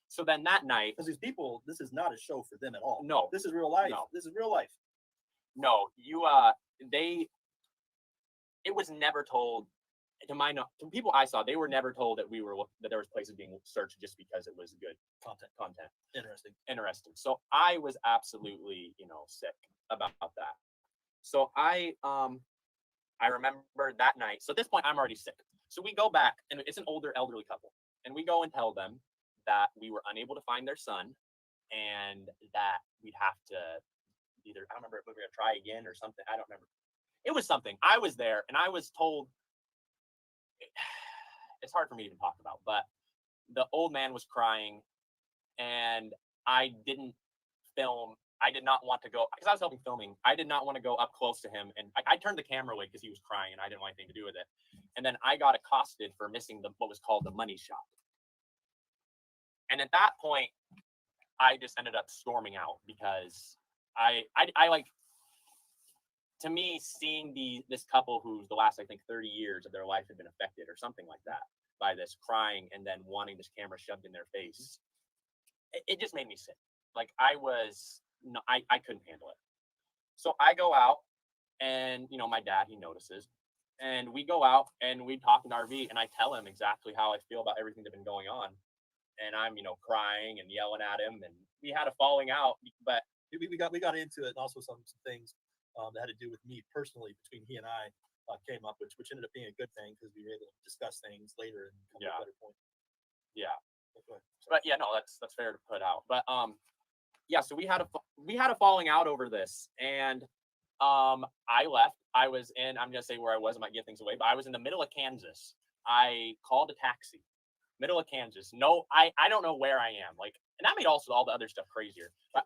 So then that night, because these people, this is not a show for them at all. No, this is real life. No. This is real life. No, it was never told to people I saw, they were never told that that there was places being searched just because it was good content. Interesting. So I was absolutely, sick about that. So I remember that night. So at this point, I'm already sick. So we go back, and it's an older elderly couple, and we go and tell them that we were unable to find their son, and that we'd have to either, I don't remember if we were going to try again or something. I don't remember. It was something. I was there, and I was told, it's hard for me to even talk about, but the old man was crying, and I didn't film. I did not want to go, because I was helping filming. I did not want to go up close to him, and I turned the camera away because he was crying, and I didn't want anything to do with it. And then I got accosted for missing what was called the money shot. And at that point, I just ended up storming out because I like, to me, seeing this couple who's the last, I think, 30 years of their life had been affected or something like that by this crying and then wanting this camera shoved in their face, it just made me sick. Like, I couldn't handle it. So I go out, and, my dad, he notices, and we go out and we talk in the RV, and I tell him exactly how I feel about everything that's been going on. And I'm, crying and yelling at him, and we had a falling out, but we got into it, and also some things that had to do with me personally between he and I came up, which ended up being a good thing because we were able to discuss things later and come to a better point. Yeah. But yeah, no, that's fair to put out. But yeah, so we had a falling out over this, and I left. I was in, I'm gonna say where I was, I might give things away, but I was in the middle of Kansas. I called a taxi, middle of Kansas. No, I don't know where I am. Like, and that made also all the other stuff crazier. But,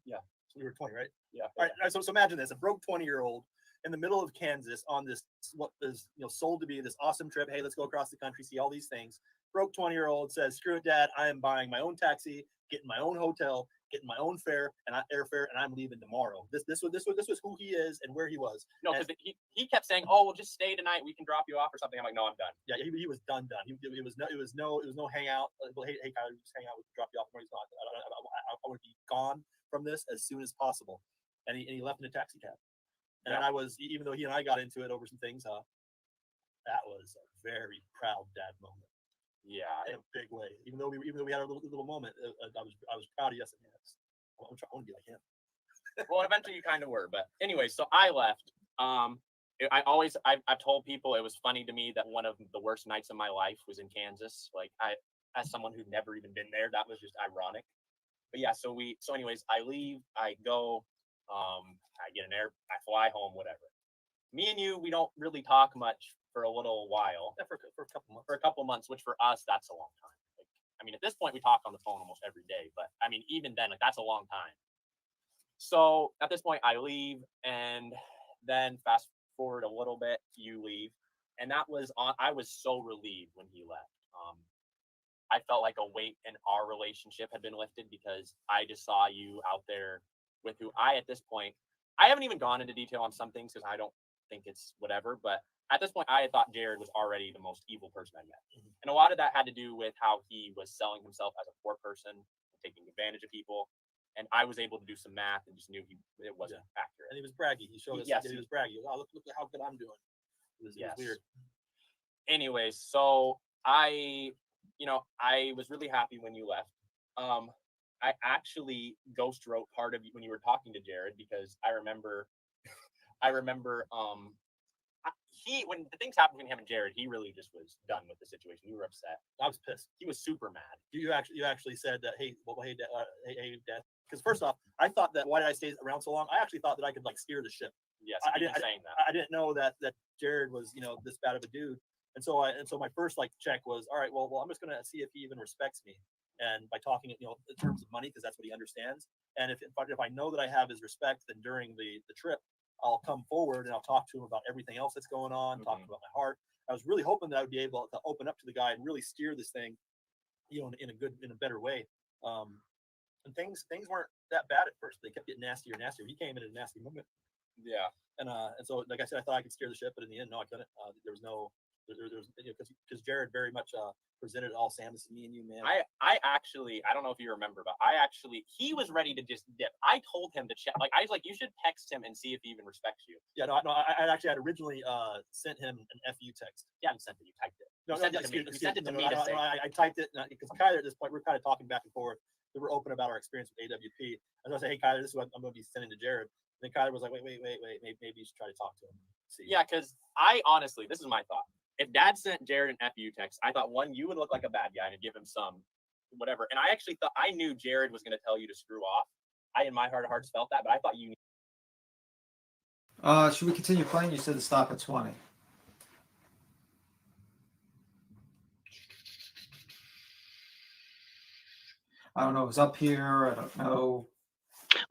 yeah. So we were 20, right? Yeah. All right. So imagine this: a broke 20-year-old in the middle of Kansas on this what is sold to be this awesome trip. Hey, let's go across the country, see all these things. Broke 20-year-old says, "Screw it, Dad! I am buying my own taxi, getting my own hotel, getting my own fare and airfare, and I'm leaving tomorrow." This was who he is and where he was. No, because he kept saying, "Oh, well, just stay tonight. We can drop you off or something." I'm like, "No, I'm done." Yeah, he was done. It was no hangout. Well, hey, Kyler, just hang out. We can drop you off. He's not. I want to be gone from this as soon as possible. And he left in a taxi cab. And I was, even though he and I got into it over some things, that was a very proud dad moment. Yeah, in a big way. Even though we had a little moment, I was proud of yes and yes. I want to be like him. Well, eventually you kind of were, but anyway, so I left. I've told people it was funny to me that one of the worst nights of my life was in Kansas. Like, as someone who'd never even been there, that was just ironic. But yeah, so anyways, I leave, I go, I get I fly home, whatever. Me and you, we don't really talk much for a little while. Yeah, for a couple months. For a couple months, which for us, that's a long time. Like, I mean, at this point, we talk on the phone almost every day, but I mean, even then, like, that's a long time. So at this point, I leave, and then fast forward a little bit, you leave, and I was so relieved when he left. I felt like a weight in our relationship had been lifted because I just saw you out there with who at this point, I haven't even gone into detail on some things because I don't think it's whatever, but at this point, I had thought Jared was already the most evil person I met. Mm-hmm. And a lot of that had to do with how he was selling himself as a poor person, taking advantage of people. And I was able to do some math and just knew it wasn't accurate. And he was braggy. He showed us that he was braggy. Oh, look how good I'm doing. It was weird. Anyways, so I was really happy when you left. I actually ghost wrote part of when you were talking to Jared because I remember when the things happened between him and Jared, he really just was done with the situation. You were upset. I was pissed. He was super mad. You actually said that, hey, Dad. Because first off, I thought that why did I stay around so long? I actually thought that I could like steer the ship. Yes, I didn't know that Jared was this bad of a dude. And so my first check was, all right, well I'm just gonna see if he even respects me, and by talking in terms of money because that's what he understands. And if I know that I have his respect, then during the trip, I'll come forward and I'll talk to him about everything else that's going on, talk about my heart. I was really hoping that I would be able to open up to the guy and really steer this thing, you know, in a better way. And things weren't that bad at first. They kept getting nastier and nastier. He came in at a nasty moment. Yeah. And so, like I said, I thought I could steer the ship, but in the end, no, I couldn't. There was no, because Jared very much presented all Sam, this is me and you, man. I actually, I don't know if you remember, but he was ready to just dip. I told him to check. Like, I was like, you should text him and see if he even respects you. Yeah, no, I actually had originally sent him an FU text. Yeah, you sent it. You typed it. No, you sent it to me. You sent it to me to say. I typed it because Kyler at this point, we're kind of talking back and forth. We were open about our experience with AWP. And I was like, hey, Kyler, this is what I'm going to be sending to Jared. And then Kyler was like, wait, maybe you should try to talk to him. See. Yeah, because I honestly, this is my thought. If Dad sent Jared an FU text, I thought, one, you would look like a bad guy and give him some whatever. And I actually thought, I knew Jared was going to tell you to screw off. I, in my heart of hearts, felt that, but I thought you Should we continue playing? You said to stop at 20. I don't know. It was up here. I don't know.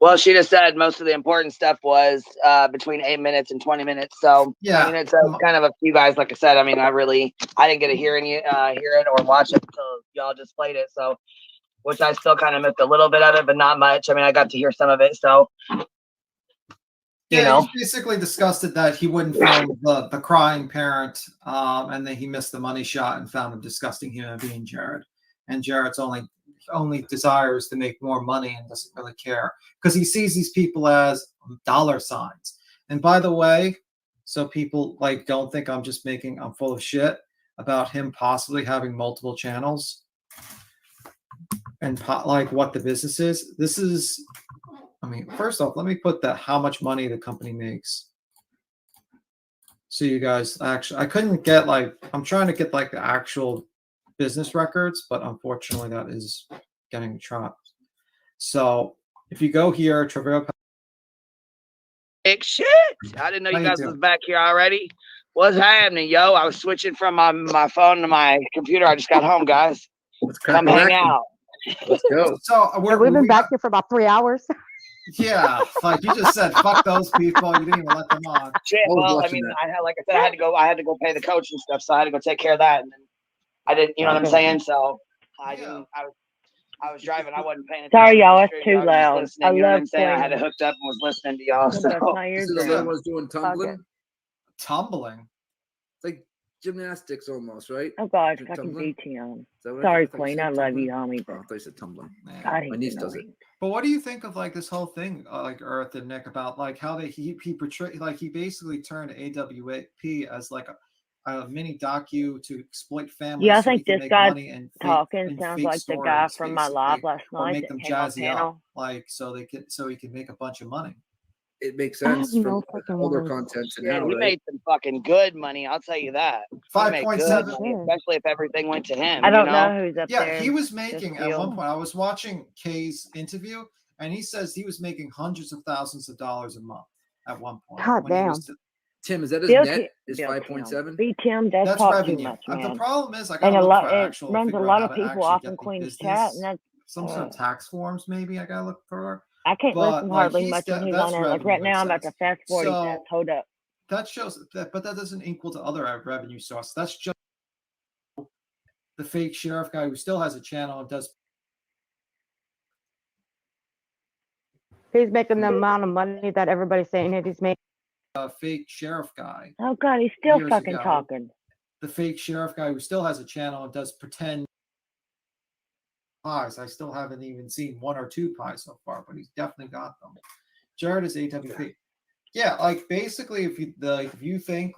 Well, she just said most of the important stuff was between 8 minutes and 20 minutes. So yeah, I mean, it's kind of a few guys. Like I said, I mean, I didn't get to hear it or watch it until y'all just played it. So, which I still kind of missed a little bit of it, but not much. I mean, I got to hear some of it. So, you know, he basically discussed it that he wouldn't film the crying parent, and then he missed the money shot and found a disgusting human being, Jared. And Jared's only desires to make more money and doesn't really care because he sees these people as dollar signs. And by the way, so people like don't think I'm full of shit about him possibly having multiple channels and like what the business is. This is, I mean, first off, let me put how much money the company makes. So you guys actually, I couldn't get I'm trying to get the actual business records, but unfortunately that is getting trapped. So if you go here, Trevor. Big shit. I didn't know you guys was back here already. What's happening, yo? I was switching from my phone to my computer. I just got home, guys. Come hang out. Let's go. So we've been back here for about 3 hours. Yeah, like you just said, fuck those people. You didn't even let them on. Shit, well, I mean, like I said, I had to go pay the coach and stuff, so I had to go take care of that. And then I didn't, you know what I'm saying? So I was driving. I wasn't paying attention. Sorry, y'all. It's too loud. I love saying. I had it hooked up and was listening to y'all. So This is the little one's doing tumbling. Tumbling. It's like gymnastics almost, right? Oh God, fucking BTM. Sorry, Queen. I love you, homie. Oh, I thought you said tumbling. My niece does it. But what do you think of this whole thing, Earth and Nick, about how he portrayed, he basically turned AWP as a mini docu to exploit families. Yeah, I think this guy talking sounds like the guy from my live last night. Make them jazzy up, so he can make a bunch of money. It makes sense from older content to now, he made some fucking good money. I'll tell you that. 5.7, especially if everything went to him. I don't know who's up there. Yeah, he was making at one point. I was watching Kay's interview, and he says he was making hundreds of thousands of dollars a month at one point. God damn. Tim, is that his net? Is 5.7? BTM does talk too much, man. The problem is, it runs a lot of people off in Queen's chat, and that's some sort of tax forms. Maybe I gotta look for. I can't listen hardly much when he's on there. Like right now, I'm about to fast forward. So, hold up. That shows that, but that doesn't equal to other revenue sources. That's just the fake sheriff guy who still has a channel and does. He's making the amount of money that everybody's saying that he's making. A fake sheriff guy. Oh God, he's still fucking talking. The fake sheriff guy who still has a channel and does pretend pies. I still haven't even seen 1 or 2 pies so far, but he's definitely got them. Jared is AWP. Yeah, basically, if you think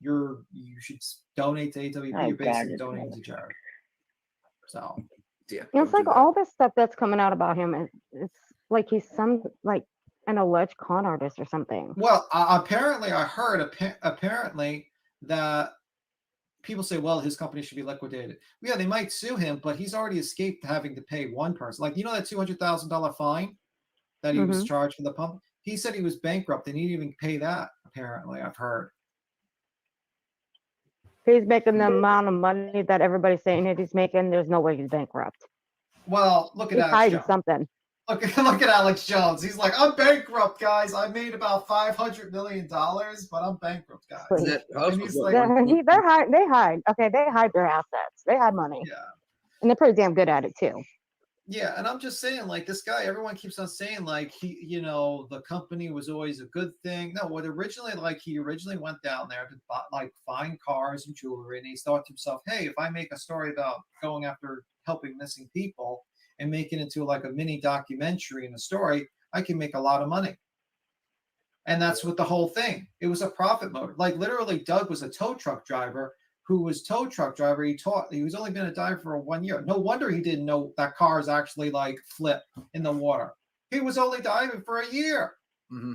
you should donate to AWP, you're basically donating to Jared. So yeah, it's like all this stuff that's coming out about him. It's like he's an alleged con artist or something. Well, apparently, I heard apparently that people say, well, his company should be liquidated. Yeah, they might sue him, but he's already escaped having to pay one person. That $200,000 fine that he was charged for the pump? He said he was bankrupt and he didn't even pay that, apparently, I've heard. He's making the amount of money that everybody's saying that he's making. There's no way he's bankrupt. Well, look at that. He's hiding something. Look at Alex Jones. He's like, I'm bankrupt, guys. I made about $500 million, but I'm bankrupt, guys. That house And was he's what, like, they hide. Okay, they hide their assets. They hide money. Yeah. And they're pretty damn good at it too. Yeah, and I'm just saying, like, this guy, everyone keeps on saying, like, the company was always a good thing. No, he originally went down there to find cars and jewelry, and he thought to himself, hey, if I make a story about going after helping missing people and make it into like a mini documentary and a story, I can make a lot of money. And that's what the whole thing. It was a profit motive. Like, literally, Doug was a tow truck driver. He was only been a diver for 1 year. No wonder he didn't know that cars actually like flip in the water. He was only diving for a year. Mm-hmm.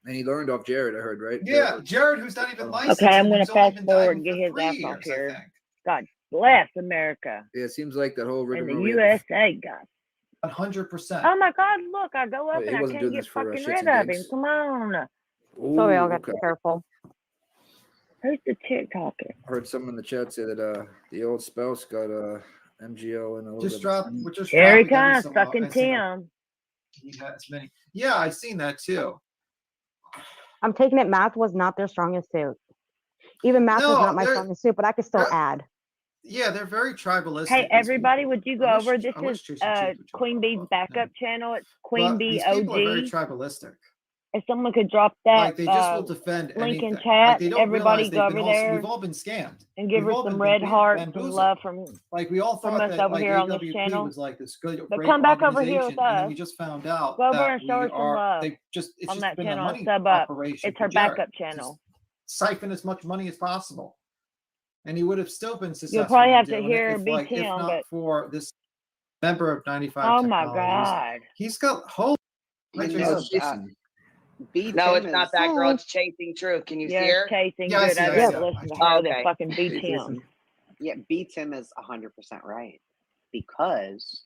And he learned off Jared, I heard, right? Yeah, Jared, who's not even licensed. Okay, I'm going he's to only fast been forward diving and get for his 3 ass off years, I here. think. God bless America Yeah, it seems like that whole and the rigmarole. USA, God. 100%. Oh my God! Look, I go up He and I wasn't can't doing get this for fucking shits rid and of him. gigs. Come on. So we all Ooh, got to be careful. Who's the TikToker? Heard someone in the chat say that the old spouse got MGO and a little Just bit. drop. Here he comes, fucking Tim. He has many. Yeah, I've seen that too. I'm taking it. Math was not their strongest suit. Even math was not my strongest suit, but I could still add. Yeah, they're very tribalistic. Hey, these everybody, people. would you go I over? wish This is Tracy Chief would jump Queen up, Bee's but, backup channel. It's Queen But Bee these people are very OG. tribalistic. If someone could drop that Like, they just will defend link in anything. chat, Like, they don't everybody realize go over there we've all been scammed. and give We've her all some been red hearts and bamboozled. love from Like, we all thought us that over like here on this AWP channel. was like this good, But great come back over here organization, with and then us. we just found out Go over that and show we her some are. love It's on just that been a channel and money sub up. operation. It's her for Jared. backup channel. Just siphon as much money as possible, and he would have still been successful. You'll probably in have to doing hear it if BTM, not but for this member of 95 oh my Technologies. God. He's got whole. You Like, know, no, it's not that girl. It's Chasing Truth. Can you see her? Chasing Yeah, I good. see, I'd I rather see. listen to Oh, her okay. than fucking beat him. Yeah, beats him is 100% right, because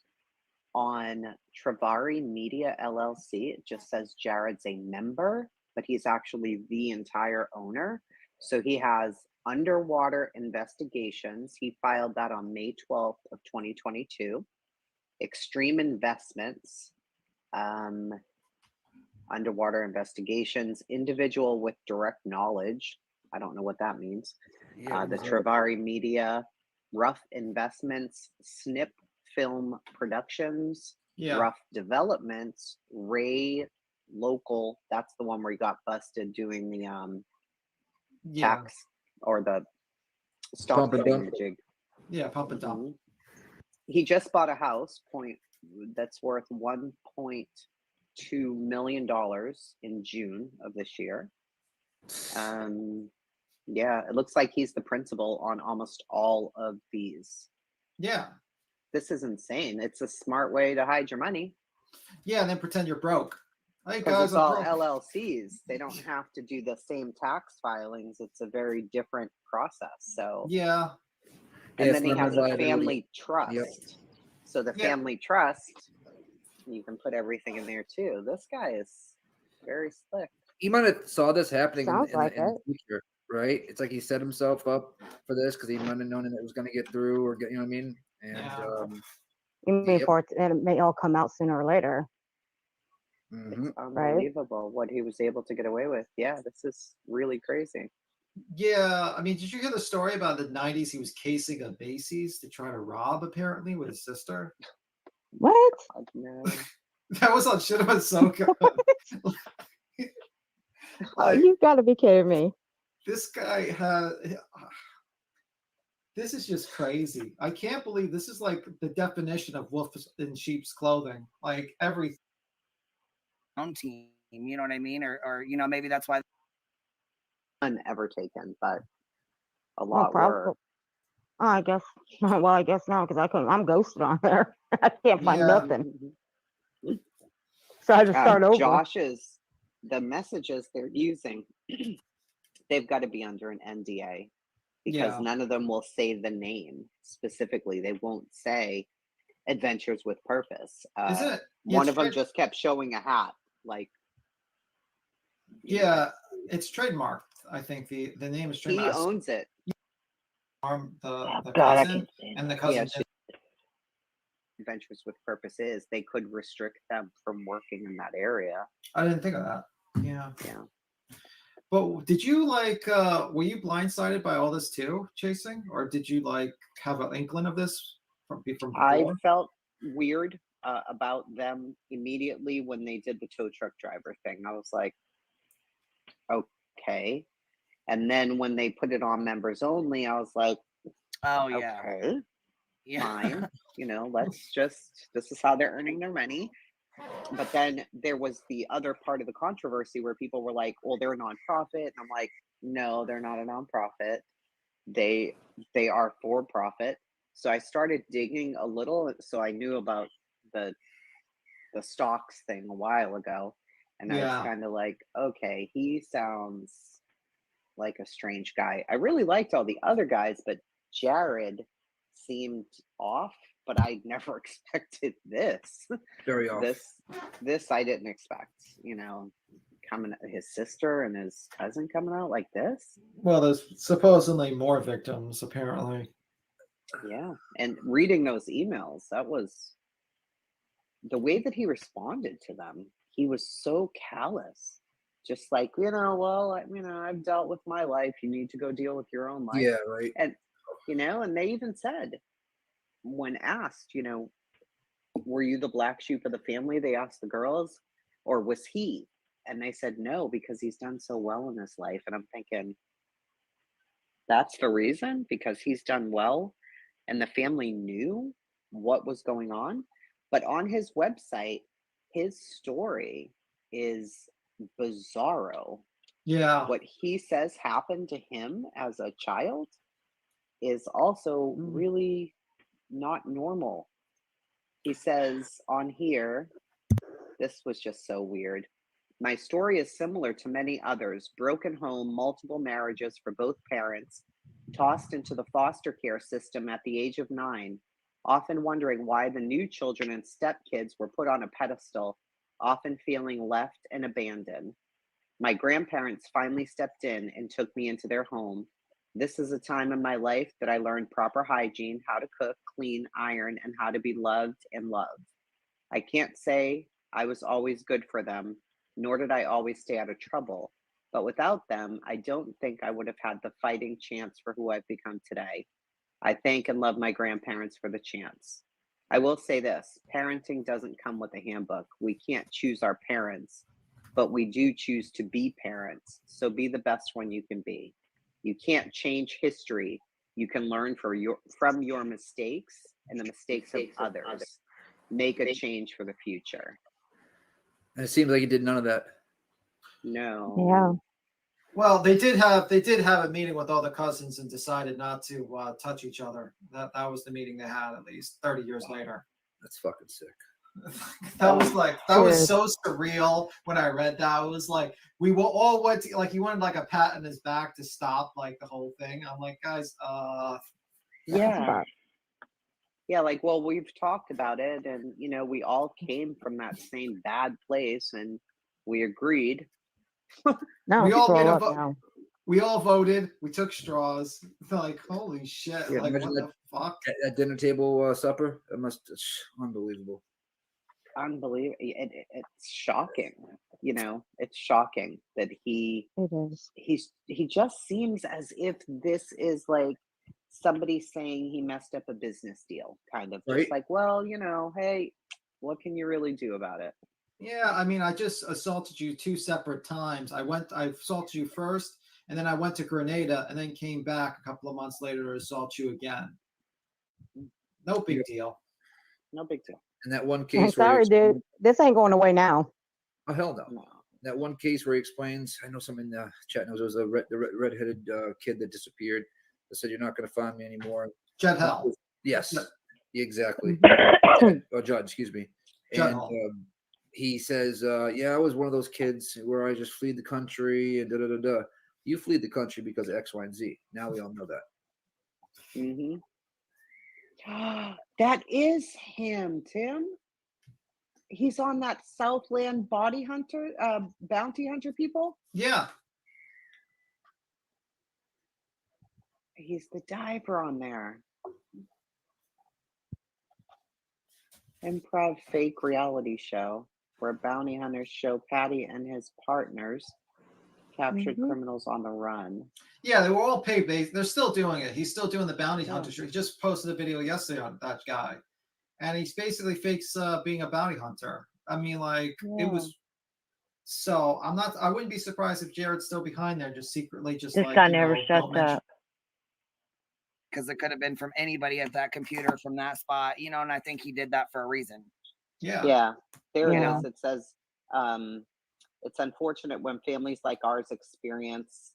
on Travari Media LLC, it just says Jared's a member, but he's actually the entire owner. So he has underwater investigations. He filed that on May 12th of 2022. Extreme investments, underwater investigations, individual with direct knowledge. I don't know what that means. Yeah, The Travari Media, Rough Investments, Snip Film Productions, Yeah. Rough Developments, Ray Local. That's the one where he got busted doing the tax or the stock Pump and dump. jig. Yeah, pump and dump. He just bought a house that's worth $1.2 million in June of this year. Yeah, it looks like he's the principal on almost all of these. Yeah. This is insane. It's a smart way to hide your money. Yeah, and then pretend you're broke. Hey Because guys, it's all I'm broke. LLCs. They don't have to do the same tax filings. It's a very different process. So Yeah. And Yeah, then he it's has not a liability. family trust. Yep. So the Yeah. family trust, you can put everything in there too. This guy is very slick. He might have saw this happening Sounds in like the future, right? It's like he set himself up for this because he might have known that it was going to get through or get, you know what I mean? And You mean for it, it may all come out sooner or later. Mm-hmm. It's unbelievable what he was able to get away with. Yeah, this is really crazy. Yeah, I mean, did you hear the story about the 90s? He was casing a Macy's to try to rob, apparently, with his sister. What? No. That was on Shit About Soka. Oh, you've got to be kidding me. This guy has. This is just crazy. I can't believe this is like the definition of wolf in sheep's clothing. Like everything. Own team, you know what I mean? Or you know, maybe that's why None ever taken, but a Well, lot were. Oh, I guess. Well, I guess not because I'm ghosted on there. I can't find Yeah. nothing. So I just start over. Josh's, the messages they're using, they've got to be under an NDA because Yeah. none of them will say the name specifically. They won't say Adventures with Purpose. Isn't it? One it's of them trade- just kept showing a hat. Like, Yeah, it's trademarked. I think the name is he trademarked. owns it. The God, I cousin can stand and the Yeah, cousin. Ventures with Purpose is, they could restrict them from working in that area. I didn't think of that. Yeah. Yeah. But did you like? Were you blindsided by all this too, chasing, or did you like have an inkling of this from before? I felt weird about them immediately when they did the tow truck driver thing. I was like, okay. And then when they put it on members only, I was like, oh yeah, okay, yeah. fine. You know, let's just, this is how they're earning their money. But then there was the other part of the controversy where people were like, well, they're a nonprofit. And I'm like, no, they're not a nonprofit. They are for profit. So I started digging a little. So I knew about the stocks thing a while ago. And I was kind of like, okay, he sounds like a strange guy. I really liked all the other guys, but Jared seemed off, but I never expected this. Very off. This I didn't expect, you know, coming, his sister and his cousin coming out like this. Well, there's supposedly more victims, apparently. Yeah. And reading those emails, that was the way that he responded to them. He was so callous. Just like, you know, well, you know, I've dealt with my life. You need to go deal with your own life. Yeah, right. And, you know, and they even said, when asked, you know, were you the black sheep of the family? They asked the girls, or was he? And they said no, because he's done so well in his life. And I'm thinking, that's the reason? Because he's done well and the family knew what was going on. But on his website, his story is bizarro. Yeah. What he says happened to him as a child is also really not normal. He says on here, this was just so weird. My story is similar to many others. Broken home, multiple marriages for both parents, tossed into the foster care system at the age of 9, often wondering why the new children and stepkids were put on a pedestal, often feeling left and abandoned. My grandparents finally stepped in and took me into their home. This is a time in my life that I learned proper hygiene, how to cook, clean, iron, and how to be loved and loved. I can't say I was always good for them, nor did I always stay out of trouble. But without them, I don't think I would have had the fighting chance for who I've become today. I thank and love my grandparents for the chance. I will say this, parenting doesn't come with a handbook. We can't choose our parents, but we do choose to be parents. So be the best one you can be. You can't change history. You can learn from your mistakes and the mistakes of others. Make a change for the future. And it seems like he did none of that. No. Yeah. Well, they did have a meeting with all the cousins and decided not to touch each other. That was the meeting they had, at least 30 years later. That's fucking sick. That was so surreal when I read that. I was like, we will all went to, like, he wanted like a pat on his back to stop like the whole thing. I'm like, guys, yeah. Yeah, like, well, we've talked about it, and you know, we all came from that same bad place, and we agreed. No, we all made a up vote. now. We all voted. We took straws. Like, holy shit! Yeah, like, what imagine the fuck? At dinner table supper, it's unbelievable. Unbelievable. It's shocking. You know, it's shocking that he just seems as if this is like somebody saying he messed up a business deal, kind of just like, well, you know, hey, what can you really do about it? Yeah, I mean, I just assaulted you 2 separate times. I assaulted you first, and then I went to Grenada, and then came back a couple of months later to assault you again. No big deal. No big deal. In that one I'm case, sorry, dude. This ain't going away now. Oh hell no! That one case where he explains, I know someone in the chat knows, it was the redheaded kid that disappeared. That said, "You're not going to find me anymore." Judd Hell. Yes, exactly. Oh, Judd, excuse me. Judd And Hall. he says, "Yeah, I was one of those kids where I just fled the country and da da da da." You fled the country because of X, Y, and Z. Now we all know that. Mm-hmm. That is him, Tim. He's on that Southland bounty hunter people. Yeah. He's the diver on there. improv fake reality show where bounty hunters show Patty and his partners captured criminals on the run. Yeah, they were all paid. They're still doing it. He's still doing the bounty Yeah. hunter show. He just posted a video yesterday on that guy, and he's basically fakes being a bounty hunter. I mean, like it was. So I wouldn't be surprised if Jared's still behind there, just secretly, just This like guy you never know, shuts don't mention. up. Because it could have been from anybody at that computer from that spot, you know, and I think he did that for a reason. Yeah, there it Yeah. is. It says, it's unfortunate when families like ours experience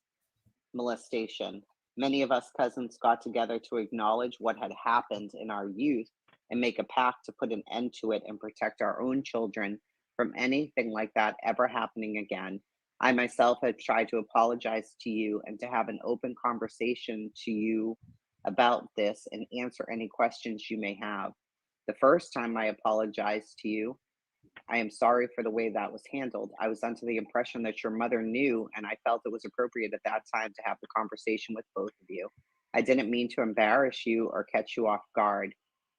molestation. Many of us cousins got together to acknowledge what had happened in our youth and make a pact to put an end to it and protect our own children from anything like that ever happening again. I myself have tried to apologize to you and to have an open conversation to you about this and answer any questions you may have. The first time I apologized to you, I am sorry for the way that was handled. I was under the impression that your mother knew, and I felt it was appropriate at that time to have the conversation with both of you. I didn't mean to embarrass you or catch you off guard.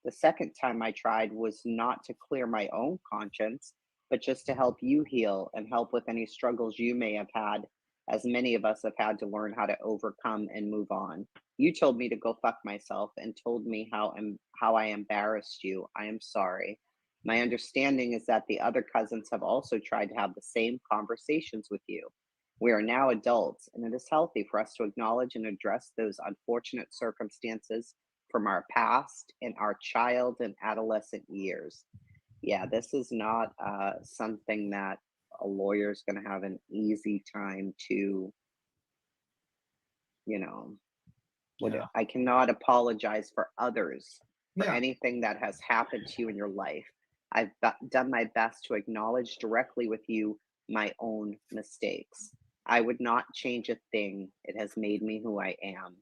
The second time I tried was not to clear my own conscience, but just to help you heal and help with any struggles you may have had, as many of us have had to learn how to overcome and move on. You told me to go fuck myself and told me how I embarrassed you. I am sorry. My understanding is that the other cousins have also tried to have the same conversations with you. We are now adults, and it is healthy for us to acknowledge and address those unfortunate circumstances from our past and our child and adolescent years. Yeah, this is not something that a lawyer is going to have an easy time to, you know, I cannot apologize for others for anything that has happened to you in your life. I've done my best to acknowledge directly with you my own mistakes. I would not change a thing. It has made me who I am.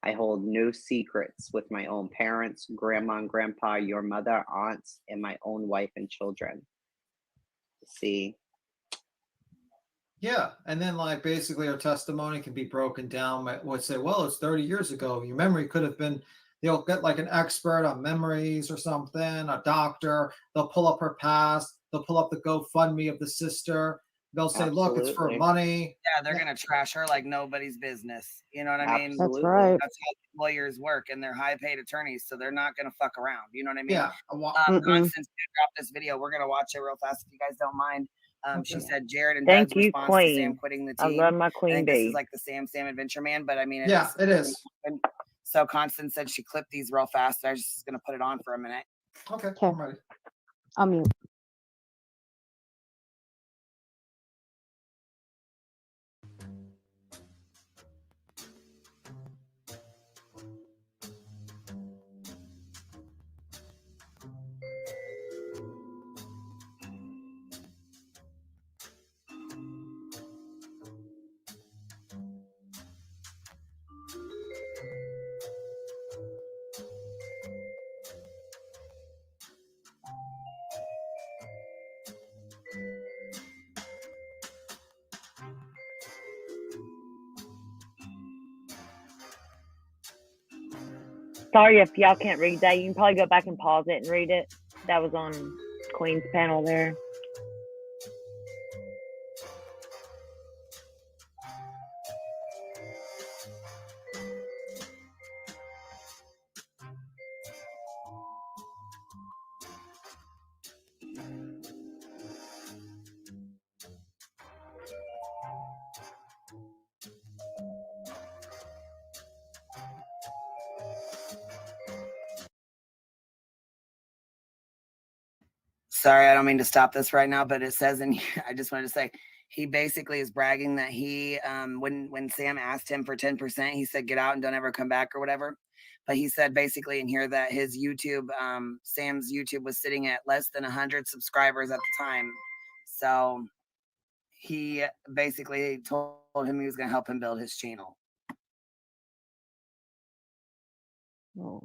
I hold no secrets with my own parents, grandma and grandpa, your mother, aunts, and my own wife and children. See? Yeah, and then like basically our testimony can be broken down. Would say, well, it's 30 years ago. Your memory could have been. They'll get like an expert on memories or something, a doctor. They'll pull up her past. They'll pull up the GoFundMe of the sister. They'll say, look, it's for money. Yeah, they're gonna trash her like nobody's business. You know what I mean? That's right. That's how lawyers work, and they're high-paid attorneys, so they're not gonna fuck around. You know what I mean? Yeah. Constance dropped this video. We're gonna watch it real fast if you guys don't mind. She said Jared and Thank Doug's you, response to Sam Queen. quitting the I team. love my I Queen think this bee. is like the Sam Adventure Man, but I mean, Yeah, it is. So Constance said she clipped these real fast. I was just gonna put it on for a minute. Okay, I'm ready. I'll mute. Sorry if y'all can't read that. You can probably go back and pause it and read it. That was on Queen's panel there. Sorry, I don't mean to stop this right now, but it says in here, I just wanted to say, he basically is bragging that he, when Sam asked him for 10%, he said, get out and don't ever come back or whatever. But he said basically in here that his YouTube, Sam's YouTube was sitting at less than 100 subscribers at the time. So he basically told him he was going to help him build his channel. Oh.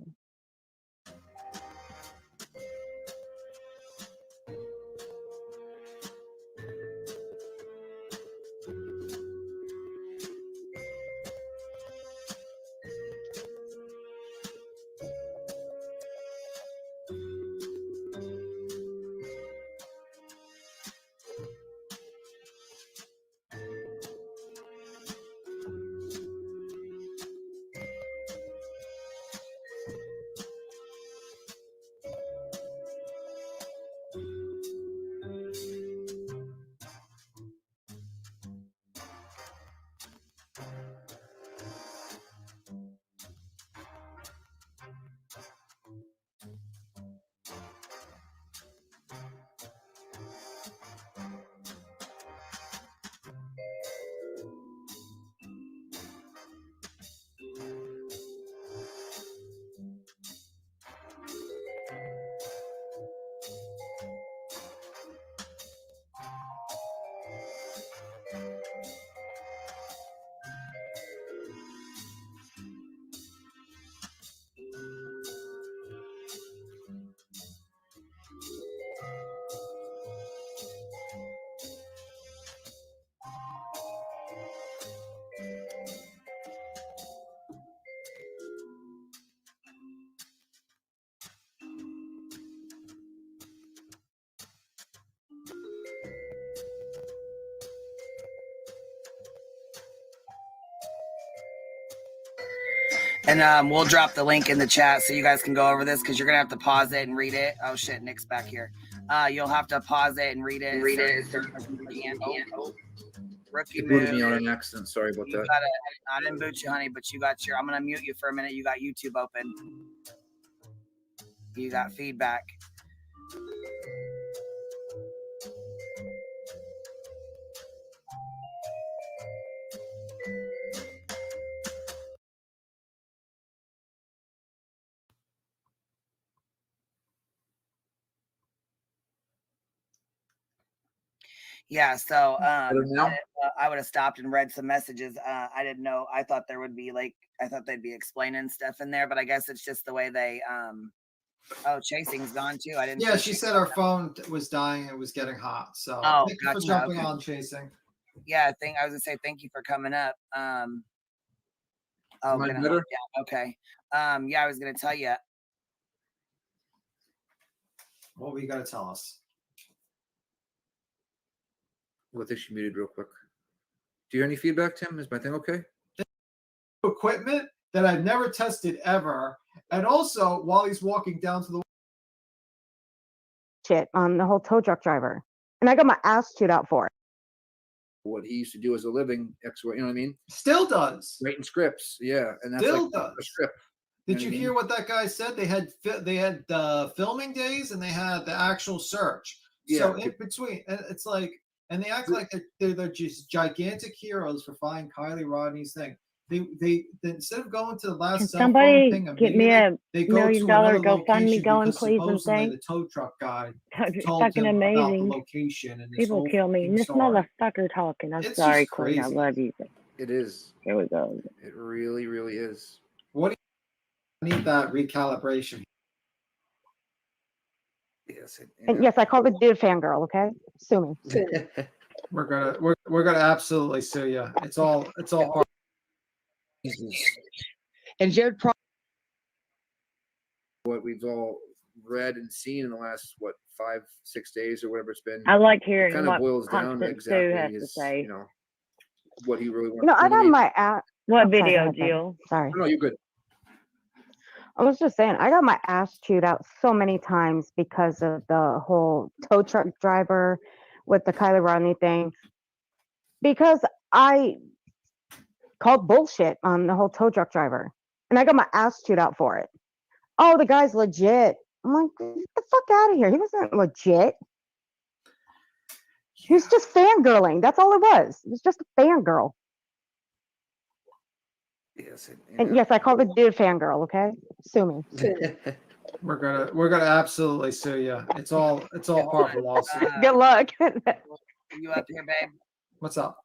And we'll drop the link in the chat so you guys can go over this because you're going to have to pause it and read it. Oh, shit, Nick's back here. You'll have to pause it and read it. Rookie It booted move. me on an accident. Sorry about that. I didn't boot you, honey, but you got your... I'm going to mute you for a minute. You got YouTube open. You got feedback. Yeah, so I would have stopped and read some messages. I didn't know. I thought there would be I thought they'd be explaining stuff in there, but I guess it's just the way they oh, Chasing's gone too. I didn't. Yeah, she said her phone was dying. It was getting hot. So thank you for jumping on, Chasing. Yeah, I was gonna say thank you for coming up. Oh, yeah, okay. Yeah, I was gonna tell you. What were you gonna tell us? I think she muted real quick. Do you hear any feedback, Tim? Is my thing okay? Equipment that I've never tested ever, and also while he's walking down to the shit on the whole tow truck driver, and I got my ass chewed out for it. What he used to do as a living, you know what I mean? Still does. Writing scripts, yeah, and that's Still like does. a script. Did you hear what that guy said? They had filming days and they had the actual search. Yeah. So in between, and it's like, and they act like they're just gigantic heroes for finding Kylie Rodney's thing. They instead of going to the last Can cell somebody phone thing get me a they go $1 million to another GoFundMe location going, because please, and supposedly thing? the tow truck guy It's told fucking him about the amazing. location and this People whole kill me. fucking And this story. motherfucker talking. I'm It's sorry, just Queen. I crazy. love you. It is. Here we go. It really, really is. What do you need that recalibration? Yes. And yes, I called the dude fangirl. Okay, sue me. We're gonna absolutely sue you. It's all part. And Jared, what we've all read and seen in the last 5-6 days or whatever it's been. I like hearing it kind what of boils down to Constant Sue has exactly to say. what he really wants. You know, I got my ass. What Oh, sorry, video, go ahead, babe. Jill? Sorry. No, you're good. I was just saying, I got my ass chewed out so many times because of the whole tow truck driver with the Kylie Rodney thing. Because I called bullshit on the whole tow truck driver, and I got my ass chewed out for it. Oh, the guy's legit. I'm like, get the fuck out of here. He wasn't legit. He was just fangirling. That's all it was. It was just a fangirl. Yes. And yes, I called the dude fangirl. Okay, sue me. We're gonna absolutely sue you. It's all part of the lawsuit. Good luck. You up here, babe? What's up?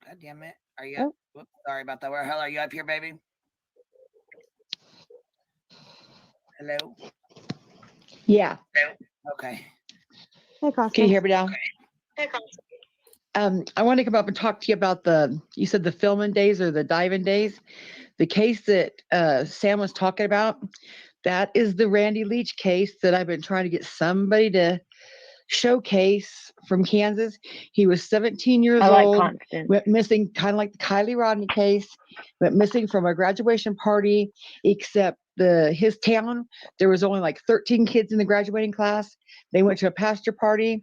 God damn it. Are you up? Whoops, sorry about that. Where the hell are you up here, baby? Hello? Yeah. Okay. Can you hear me now? I want to come up and talk to you about you said the filming days or the diving days. The case that Sam was talking about, that is the Randy Leach case that I've been trying to get somebody to showcase from Kansas. He was 17 years old, Constant. went missing, kind of like the Kylie Rodney case, went missing from a graduation party, except his town, there was only like 13 kids in the graduating class. They went to a pastor party.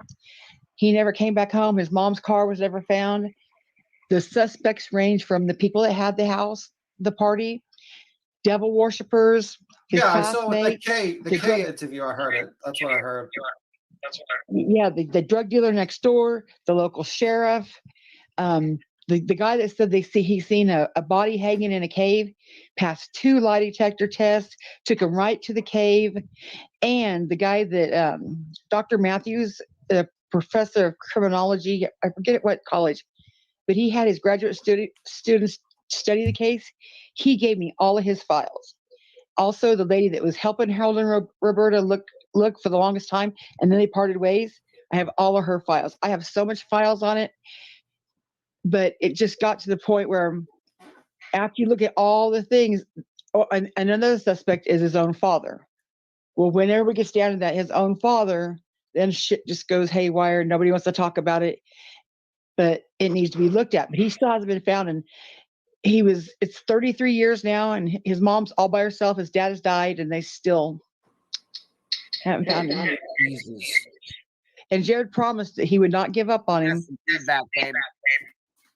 He never came back home. His mom's car was never found. The suspects range from the people that had the house, the party, devil worshippers, his Yeah, I saw with classmate, the K interview. I heard it. That's what I heard. yeah, the drug dealer next door, the local sheriff, the guy that said he's seen a body hanging in a cave, passed 2 lie detector tests, took him right to the cave, and the guy that Dr. Matthews, the professor of criminology, I forget what college, but he had his graduate students study the case. He gave me all of his files. Also, the lady that was helping Harold and Roberta look for the longest time, and then they parted ways. I have all of her files. I have so much files on it, but it just got to the point where after you look at all the things, and another suspect is his own father. Well, whenever it gets down to that, his own father, then shit just goes haywire. Nobody wants to talk about it, but it needs to be looked at. But he still hasn't been found. And it's 33 years now, and his mom's all by herself. His dad has died, and they still haven't found him. Jesus. And Jared promised that he would not give up on him. Feedback, babe.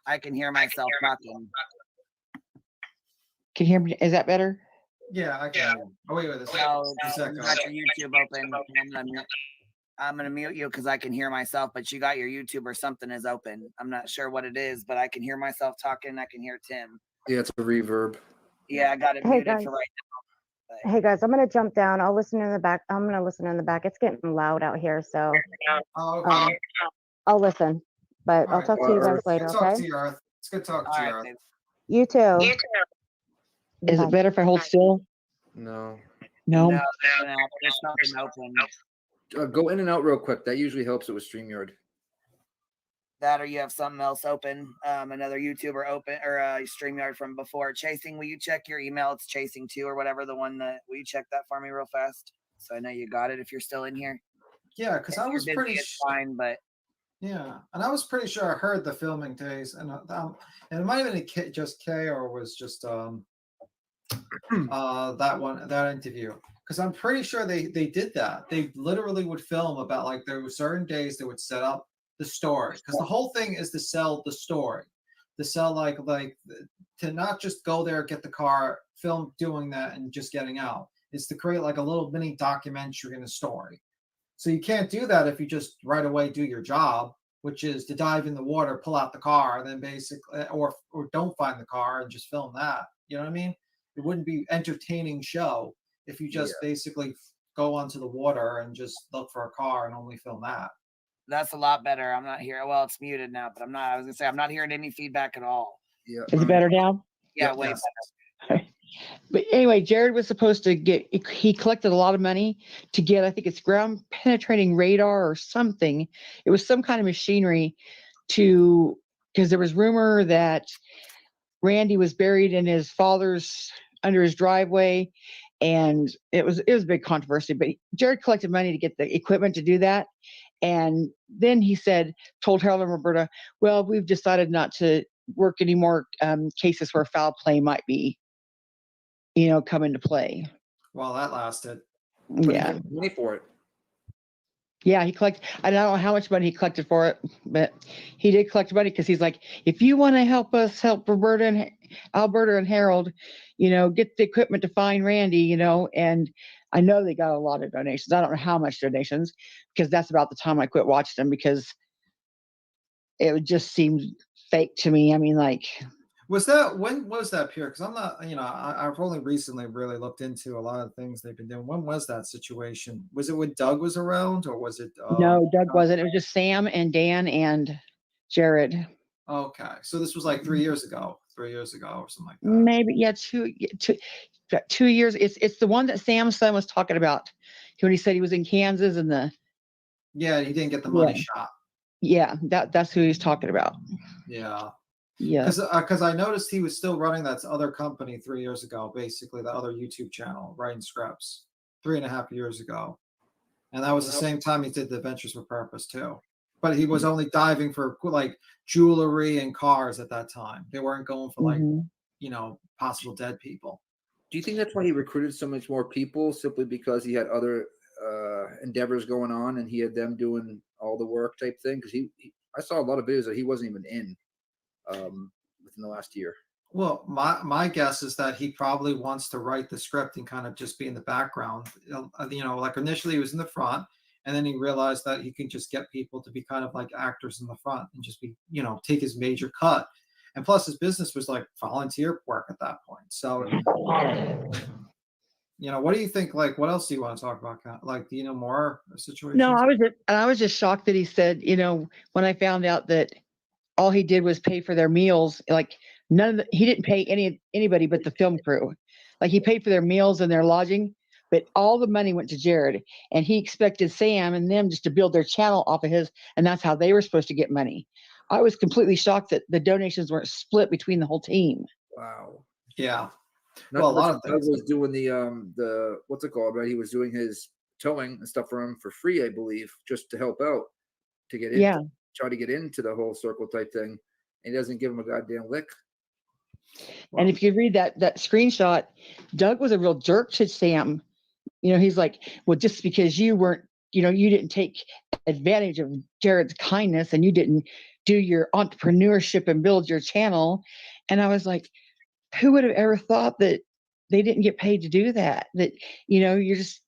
I can hear myself talking. Can you hear me? Is that better? Yeah, I can. Oh, wait, this. No, you got your YouTube open. I'm gonna mute you because I can hear myself, but you got your YouTube or something is open. I'm not sure what it is, but I can hear myself talking. I can hear Tim. Yeah, it's a reverb. Yeah, I got it Hey, muted guys. for right now. Hey guys, I'm gonna jump down. I'll listen in the back. I'm gonna listen in the back. It's getting loud out here, so I'll listen. But I'll talk to you guys later. Good Okay. talk to you, Earth. It's good talking to you, Earth. You too. Is it better if I hold still? No. No. There's nothing open. Go in and out real quick. That usually helps it with StreamYard. That or you have something else open, another YouTuber open or StreamYard from before. Chasing, will you check your email? It's Chasing 2 or whatever the one that. Will you check that for me real fast? So I know you got it if you're still in here. Yeah, because I was pretty fine, but yeah, and I was pretty sure I heard the filming days, and it might have been just K or was just that interview. Because I'm pretty sure they did that. They literally would film about like there were certain days they would set up the story, because the whole thing is to sell the story, to sell like to not just go there, get the car, film doing that and just getting out. It's to create like a little mini documentary in a story. So you can't do that if you just right away do your job, which is to dive in the water, pull out the car, and then basically or don't find the car and just film that. You know what I mean? It wouldn't be entertaining show if you just basically go onto the water and just look for a car and only film that. that's a lot better. I'm not here. Well, it's muted now, but I was gonna say I'm not hearing any feedback at all. Yeah. Is it better now? Yeah, way better. But anyway, Jared was supposed to he collected a lot of money to get, I think it's ground penetrating radar or something. It was some kind of machinery because there was rumor that Randy was buried in his father's under his driveway. And it was a big controversy, but Jared collected money to get the equipment to do that. And then he told Harold and Roberta, well, we've decided not to work any more cases where foul play might be, come into play. Well, that lasted. Yeah. Money for it. Yeah, he collected. I don't know how much money he collected for it, but he did collect money because he's like, if you want to help us help Alberta and Harold, get the equipment to find Randy, and I know they got a lot of donations. I don't know how much donations, because that's about the time I quit watching them, because it just seemed fake to me. I mean, like. When was that, Pierre? Because I'm not, I've only recently really looked into a lot of things they've been doing. When was that situation? Was it when Doug was around, or was it? No, Doug wasn't. It was just Sam and Dan and Jared. Okay, so this was like 3 years ago, or something like that. Maybe, yeah, 2 years. It's the one that Sam's son was talking about when he said he was in Kansas and yeah, he didn't get the money shot. Yeah, that's who he's talking about. Yeah. Yeah. Because I noticed he was still running that other company 3 years ago, basically the other YouTube channel, writing scripts 3.5 years ago. And that was the same time he did the Ventures for Purpose too. But he was only diving for like jewelry and cars at that time. They weren't going for like, possible dead people. Do you think that's why he recruited so much more people, simply because he had other endeavors going on and he had them doing all the work type thing? Because I saw a lot of videos that he wasn't even in within the last year. Well, my guess is that he probably wants to write the script and kind of just be in the background. Like initially he was in the front, and then he realized that he can just get people to be kind of like actors in the front and just be, take his major cut. And plus his business was like volunteer work at that point. So, what do you think? Like, what else do you want to talk about? Like, do you know more situations? No, I was just shocked that he said, when I found out that all he did was pay for their meals, like he didn't pay anybody but the film crew. Like he paid for their meals and their lodging, but all the money went to Jared, and he expected Sam and them just to build their channel off of his, and that's how they were supposed to get money. I was completely shocked that the donations weren't split between the whole team. Wow. Yeah. Well, a lot of things. Doug was doing the what's it called, right? He was doing his towing and stuff for him for free, I believe, just to help out, to get in. Yeah. Try to get into the whole circle type thing, and he doesn't give him a goddamn lick. And if you read that screenshot, Doug was a real jerk to Sam. He's like, well, just because you weren't, you didn't take advantage of Jared's kindness and you didn't do your entrepreneurship and build your channel. And I was like, who would have ever thought that they didn't get paid to do that? That, you're just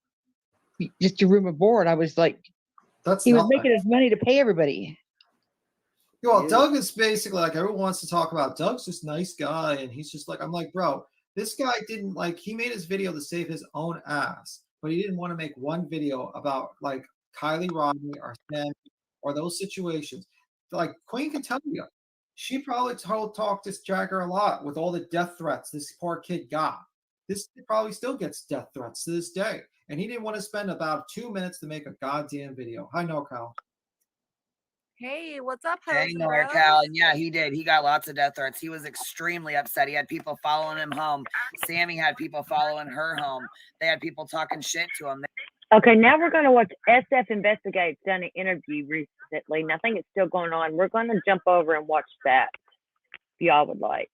your room and board. I was like, he was making his money to pay everybody. Well, Doug is basically like, everyone wants to talk about Doug's this nice guy, and he's just like, I'm like, bro, this guy didn't he made his video to save his own ass, but he didn't want to make one video about like Kylie Rodney or Sam or those situations. Like Queen can tell you, she probably talked this Jagger a lot with all the death threats this poor kid got. This kid probably still gets death threats to this day, and he didn't want to spend about 2 minutes to make a goddamn video. I know, Kyle. Hey, what's up, Hey, Hosen NorCal. Bros? And yeah, he did. He got lots of death threats. He was extremely upset. He had people following him home. Sammy had people following her home. They had people talking shit to him. Okay, now we're going to watch SF Investigate's done an interview recently, and I think it's still going on. We're going to jump over and watch that if y'all would like.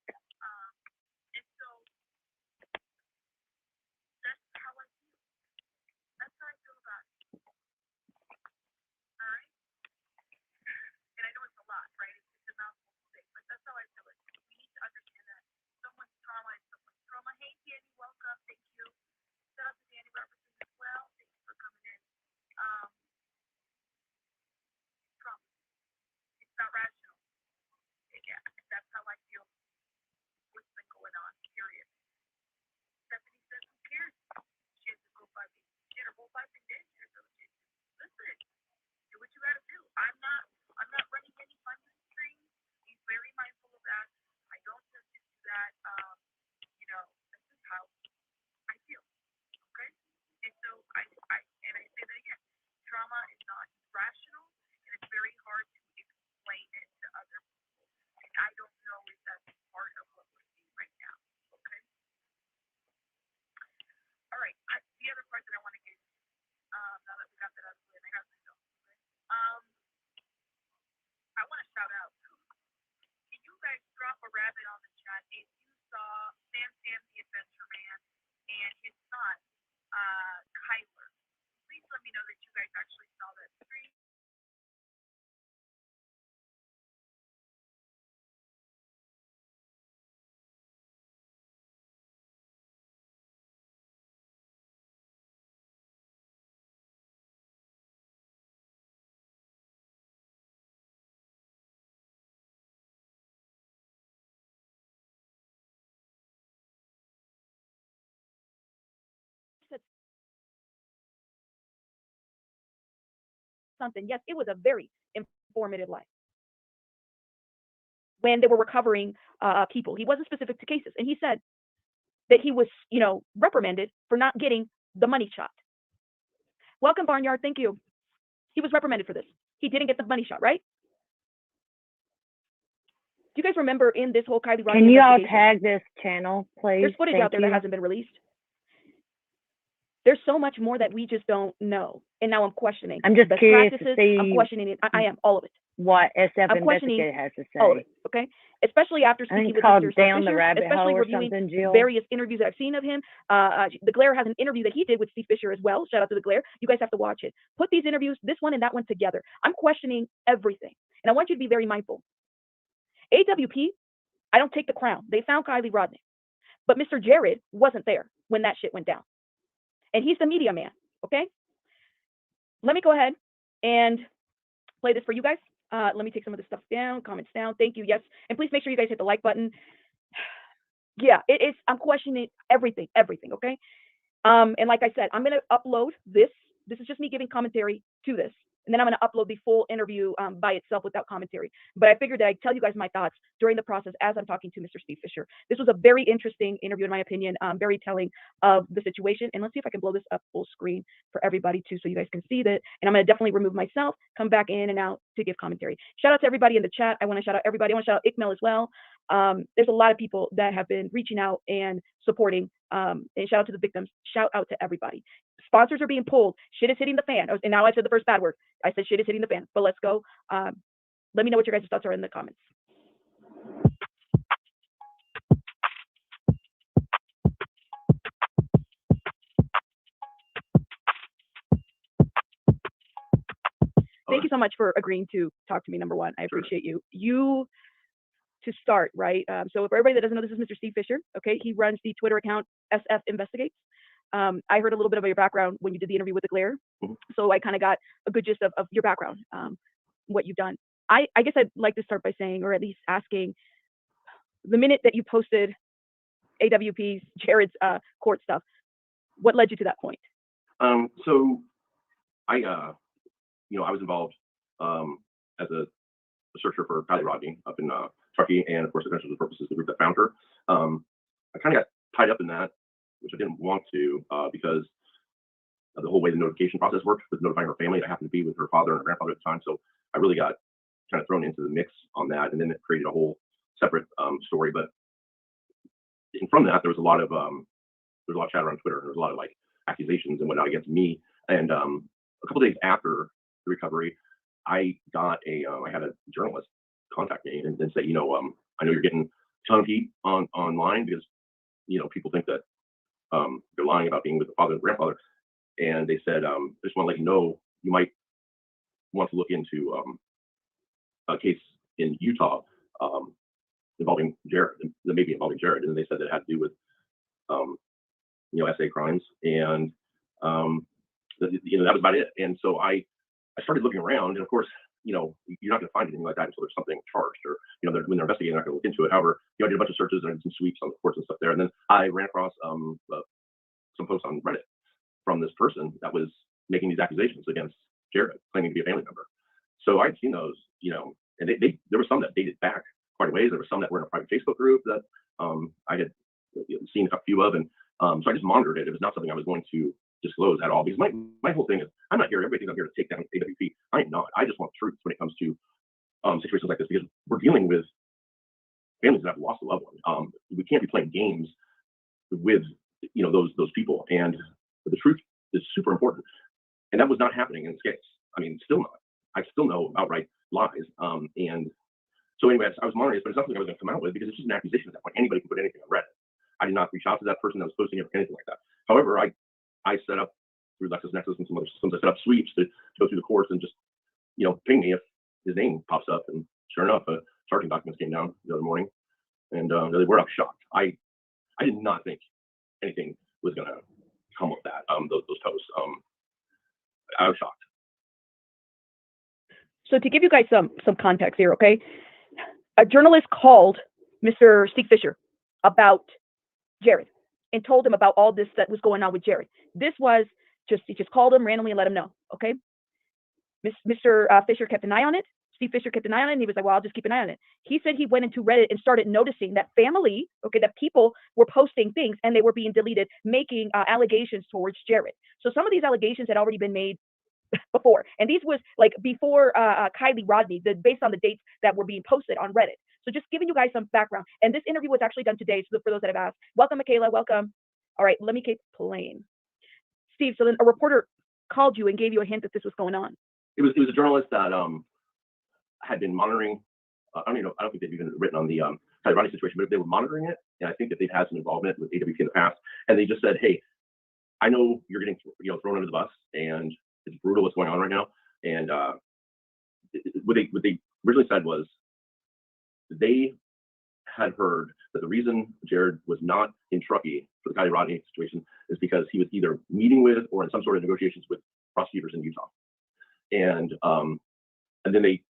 Something. Yes, it was a very informative life. When they were recovering people, he wasn't specific to cases, and he said that he was, reprimanded for not getting the money shot. Welcome, Barnyard. Thank you. He was reprimanded for this. He didn't get the money shot, right? Do you guys remember in this whole Kylie Rodney Can you all investigation, tag this channel, please? there's footage Thank out there you. that hasn't been released. There's so much more that we just don't know, and now I'm questioning. I'm just the curious to practices. see I'm questioning it. I am all of it. what SF I'm questioning Investigator has to say. all of it. Okay, especially after I think speaking it's with called Mr. Down the Fisher, Rabbit especially Hole or reviewing something, Jill. various interviews that I've seen of him. The Glare has an interview that he did with Steve Fisher as well. Shout out to the Glare. You guys have to watch it. Put these interviews, this one and that one together. I'm questioning everything, and I want you to be very mindful. AWP, I don't take the crown. They found Kylie Rodney, but Mr. Jared wasn't there when that shit went down, and he's the media man. Okay, let me go ahead and play this for you guys. Let me take some of this stuff down, comments down. Thank you. Yes. And please make sure you guys hit the like button. Yeah, it is. I'm questioning everything. Okay. And like I said, I'm going to upload this. This is just me giving commentary to this. And then I'm going to upload the full interview by itself without commentary. But I figured that I'd tell you guys my thoughts during the process as I'm talking to Mr. Steve Fisher. This was a very interesting interview, in my opinion, very telling of the situation. And let's see if I can blow this up full screen for everybody too, so you guys can see that. And I'm going to definitely remove myself, come back in and out to give commentary. Shout out to everybody in the chat. I want to shout out everybody. I want to shout out Ikmel as well. There's a lot of people that have been reaching out and supporting. And shout out to the victims. Shout out to everybody. Sponsors are being pulled. Shit is hitting the fan. And now I said the first bad word. I said shit is hitting the fan. But let's go. Let me know what your guys' thoughts are in the comments. thank you so much for agreeing to talk to me. Number one, I appreciate you. To start, right? So for everybody that doesn't know, this is Mr. Steve Fisher. Okay, he runs the Twitter account SF Investigates. I heard a little bit about your background when you did the interview with the Glare, so I kind of got a good gist of your background, what you've done. I guess I'd like to start by saying, or at least asking, the minute that you posted AWP's Jared's court stuff, what led you to that point? So I, I was involved as a searcher for Kylie Rodney up in Truckee, and of course, Adventure Purposes, the group that found her. I kind of got tied up in that, which I didn't want to because of the whole way the notification process worked with notifying her family. I happened to be with her father and her grandfather at the time, so I really got kind of thrown into the mix on that, and then it created a whole separate story. But from that, there was a lot of chatter on Twitter. There was a lot of like accusations and whatnot against me. And a couple days after the recovery, I got I had a journalist contact me and say, I know you're getting a ton of heat online because people think that you're lying about being with the father and grandfather. And they said, I just want to let you know you might want to look into a case in Utah involving Jared, that may be involving Jared. And they said that it had to do with SA crimes, and that was about it. And so I started looking around, and of course, you're not going to find anything like that until there's something charged, or when they're investigating, they're not going to look into it. However, I did a bunch of searches and I did some sweeps on the courts and stuff there, and then I ran across some posts on Reddit from this person that was making these accusations against Jared, claiming to be a family member. So I'd seen those, and there were some that dated back quite a ways. There were some that were in a private Facebook group that I had seen a few of, and so I just monitored it. It was not something I was going to disclose at all, because my whole thing is, I'm not here, everybody thinks I'm here to take down AWP. I am not. I just want truth when it comes to situations like this, because we're dealing with families that have lost a loved one. We can't be playing games with those people, and the truth is super important. And that was not happening in this case. I mean, still not. I still know outright lies. And so anyway, I was monitoring it, but it's not something I was going to come out with, because it's just an accusation at that point. Anybody can put anything on Reddit. I did not reach out to that person that was posting it or anything like that. However, I set up through LexisNexis and some other systems, I set up sweeps to go through the courts and just, ping me if his name pops up. And sure enough, charging documents came down the other morning, and they were shocked. I did not think anything was going to come of that, those posts. I was shocked. So to give you guys some context here, okay? A journalist called Mr. Steve Fisher about Jared and told him about all this that was going on with Jared. This was he just called him randomly and let him know, okay? Mr. Fisher kept an eye on it. Steve Fisher kept an eye on it, and he was like, well, I'll just keep an eye on it. He said he went into Reddit and started noticing that family, that people were posting things and they were being deleted, making allegations towards Jared. So some of these allegations had already been made before, and these was like before Kylie Rodney, based on the dates that were being posted on Reddit. So just giving you guys some background. And this interview was actually done today, so for those that have asked. Welcome, Michaela, welcome. All right, let me keep playing. Steve, so then a reporter called you and gave you a hint that this was going on. It was a journalist that had been monitoring. I don't think they've even written on the Kylie Rodney situation, but they were monitoring it, and I think that they've had some involvement with AWP in the past. And they just said, hey, I know you're getting thrown under the bus, and it's brutal what's going on right now. And what they originally said was they had heard that the reason Jared was not in Truckee for the Kylie Rodney situation is because he was either meeting with or in some sort of negotiations with prosecutors in Utah. And then they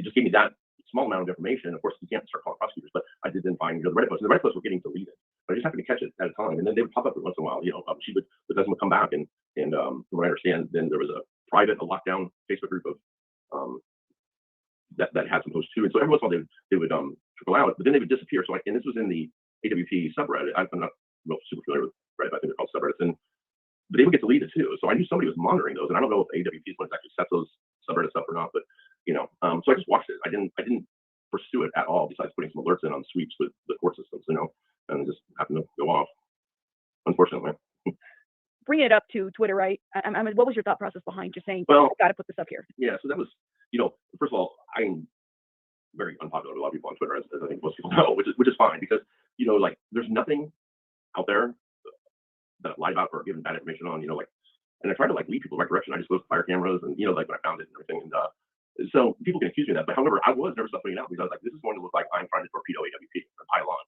just gave me that small amount of information. Of course, you can't start calling prosecutors, but I did then find the Reddit posts. And the Reddit posts were getting deleted, but I just happened to catch it at a time. And then they would pop up every once in a while. The person would come back, and from what I understand, then there was a lockdown Facebook group of that had some posts too. And so every once in a while they would trickle out, but then they would disappear. So and this was in the AWP subreddit. I'm not super familiar with Reddit, I think they're called subreddits. But they would get deleted too. So I knew somebody was monitoring those, and I don't know if AWP is going to actually set those subreddits up or not. But so I just watched it. I didn't pursue it at all, besides putting some alerts in on sweeps with the court systems, and it just happened to go off, unfortunately. Bring it up to Twitter, right? I mean, what was your thought process behind just saying, well, I've got to put this up here? Yeah, so that was, first of all, I'm very unpopular with a lot of people on Twitter, as I think most people know, which is fine, because there's nothing out there that I've lied about or given bad information on. And I try to like lead people in the right direction. I disclose fire cameras and, like when I found it and everything. And so people can accuse me of that. But however, I was never putting it out because I was like, this is going to look like I'm trying to torpedo AWP and pile on,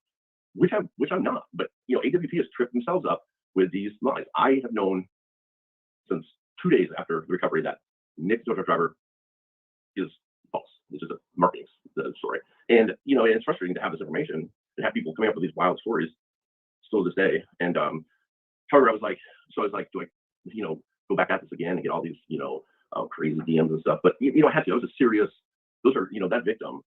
which I'm not. But, AWP has tripped themselves up with these lies. I have known since 2 days after the recovery that Nick, the tow truck driver, is false. This is a marketing story. And, and it's frustrating to have this information and have people coming up with these wild stories still to this day. And however, I was like, do I, go back at this again and get all these, crazy DMs and stuff? But, I had to. It was a serious, those are, that victim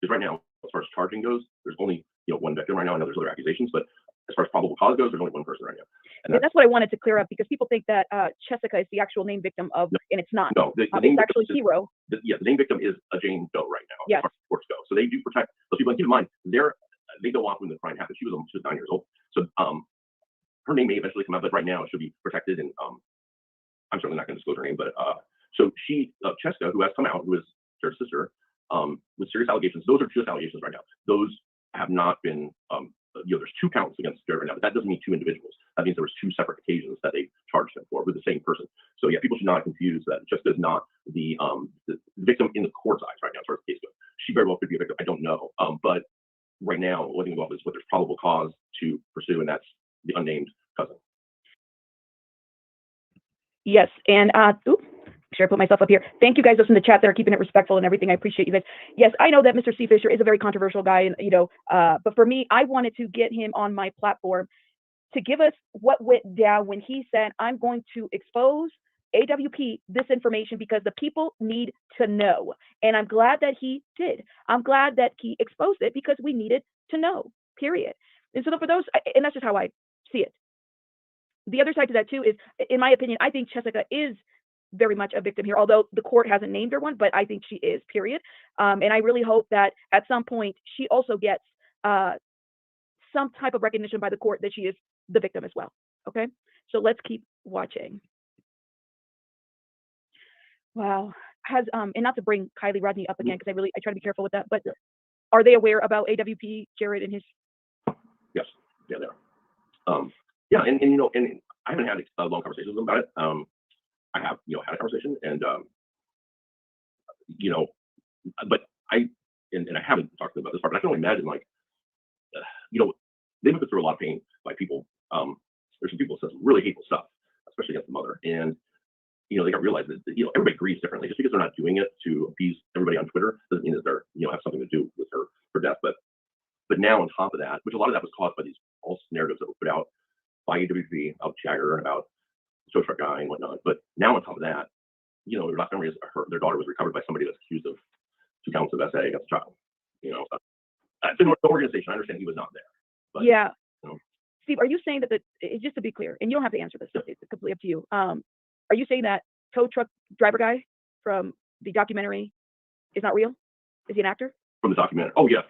is right now, as far as charging goes, there's only, one victim right now. I know there's other accusations, but as far as probable cause goes, there's only one person right now. And that's what I wanted to clear up because people think that Jessica is the actual named victim of, and it's not. No, the it's actually Hero. The name victim is a Jane Doe right now. Yes. As far as courts go. So they do protect those people. And keep in mind, they go off when the crime happened. She was 9 years old. So her name may eventually come out, but right now she'll be protected. And I'm certainly not going to disclose her name, but so she, Cheska, who has come out, who is Jared's sister, with serious allegations. Those are just allegations right now. Those have not been, there's 2 counts against Jared right now, but that doesn't mean 2 individuals. That means there was 2 separate occasions that they charged him for with the same person. So yeah, people should not confuse that. Cheska is not the victim in the court's eyes right now as far as the case goes. She very well could be a victim. I don't know. But right now, what thing involved is what there's probable cause to pursue, and that's the unnamed cousin. Yes, and make sure I put myself up here. Thank you guys those in the chat that are keeping it respectful and everything. I appreciate you guys. Yes, I know that Mr. C. Fisher is a very controversial guy, and but for me, I wanted to get him on my platform to give us what went down when he said, "I'm going to expose AWP this information because the people need to know." And I'm glad that he did. I'm glad that he exposed it because we needed to know. Period. And so for those, and that's just how I see it. The other side to that too is, in my opinion, I think Jessica is very much a victim here, although the court hasn't named her one, but I think she is, period. And I really hope that at some point she also gets some type of recognition by the court that she is the victim as well. Okay, so let's keep watching. Wow. And not to bring Kylie Rodney up again, because I try to be careful with that, but are they aware about AWP, Jared, and his? Yes, yeah, they are. Yeah, and I haven't had long conversations with them about it. I have, had a conversation, and but I haven't talked to them about this part. But I can only imagine, like, they've been through a lot of pain by people. There's some people who said some really hateful stuff, especially against the mother, and they got to realize that everybody grieves differently. Just because they're not doing it to appease everybody on Twitter doesn't mean that they're have something to do with her death. But now on top of that, which a lot of that was caused by these false narratives that were put out by AWP about Jagger and about the tow truck guy and whatnot. But now on top of that, their last memory is their daughter was recovered by somebody that's accused of 2 counts of SA against a child. It's an organization. I understand he was not there. But, yeah. Steve, are you saying that just to be clear, and you don't have to answer this, it's completely up to you. Are you saying that tow truck driver guy from the documentary is not real? Is he an actor? From the documentary? Oh yeah,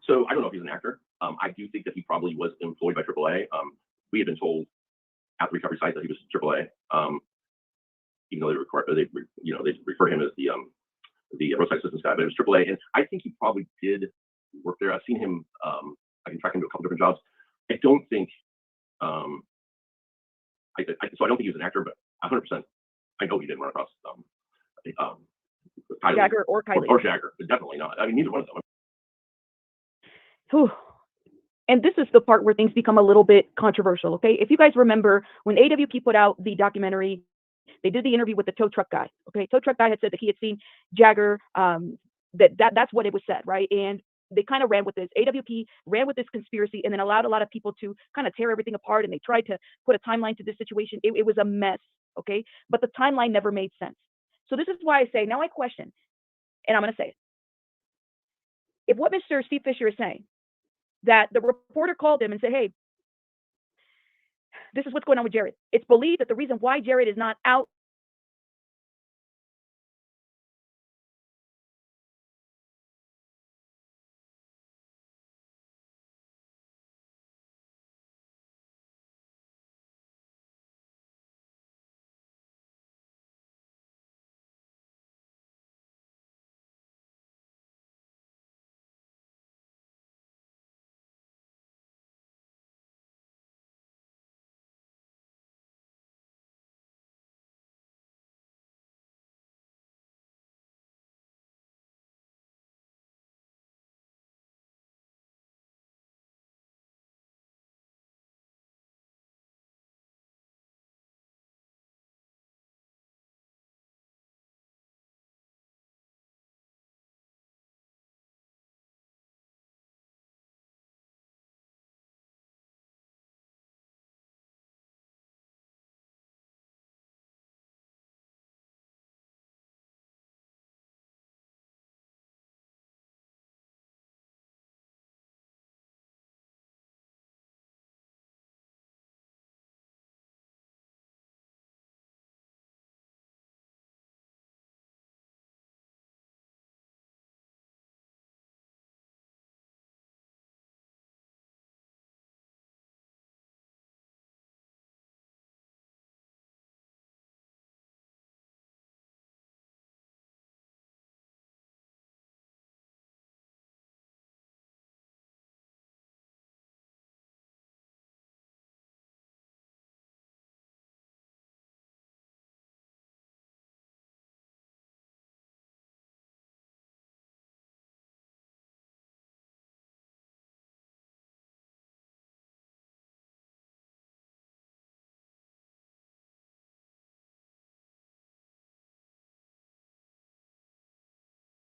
so I don't know if he's an actor. I do think that he probably was employed by AAA. We had been told at the recovery site that he was AAA. Even though they refer to him as the roadside assistance guy, but it was AAA. And I think he probably did work there. I've seen him. I can track him to a couple different jobs. I don't think. So I don't think he was an actor, but 100%. I know he didn't run across Jagger or Kylie. Or Jagger, but definitely not. I mean, neither one of them. Whew. And this is the part where things become a little bit controversial, okay? If you guys remember, when AWP put out the documentary, they did the interview with the tow truck guy, okay? Tow truck guy had said that he had seen Jagger, that's what it was said, right? And they kind of ran with this. AWP ran with this conspiracy and then allowed a lot of people to kind of tear everything apart, and they tried to put a timeline to this situation. It was a mess, okay? But the timeline never made sense. So this is why I say, now I question, and I'm going to say it. If what Mr. Steve Fisher is saying, that the reporter called him and said, "Hey, this is what's going on with Jared. It's believed that the reason why Jared is not out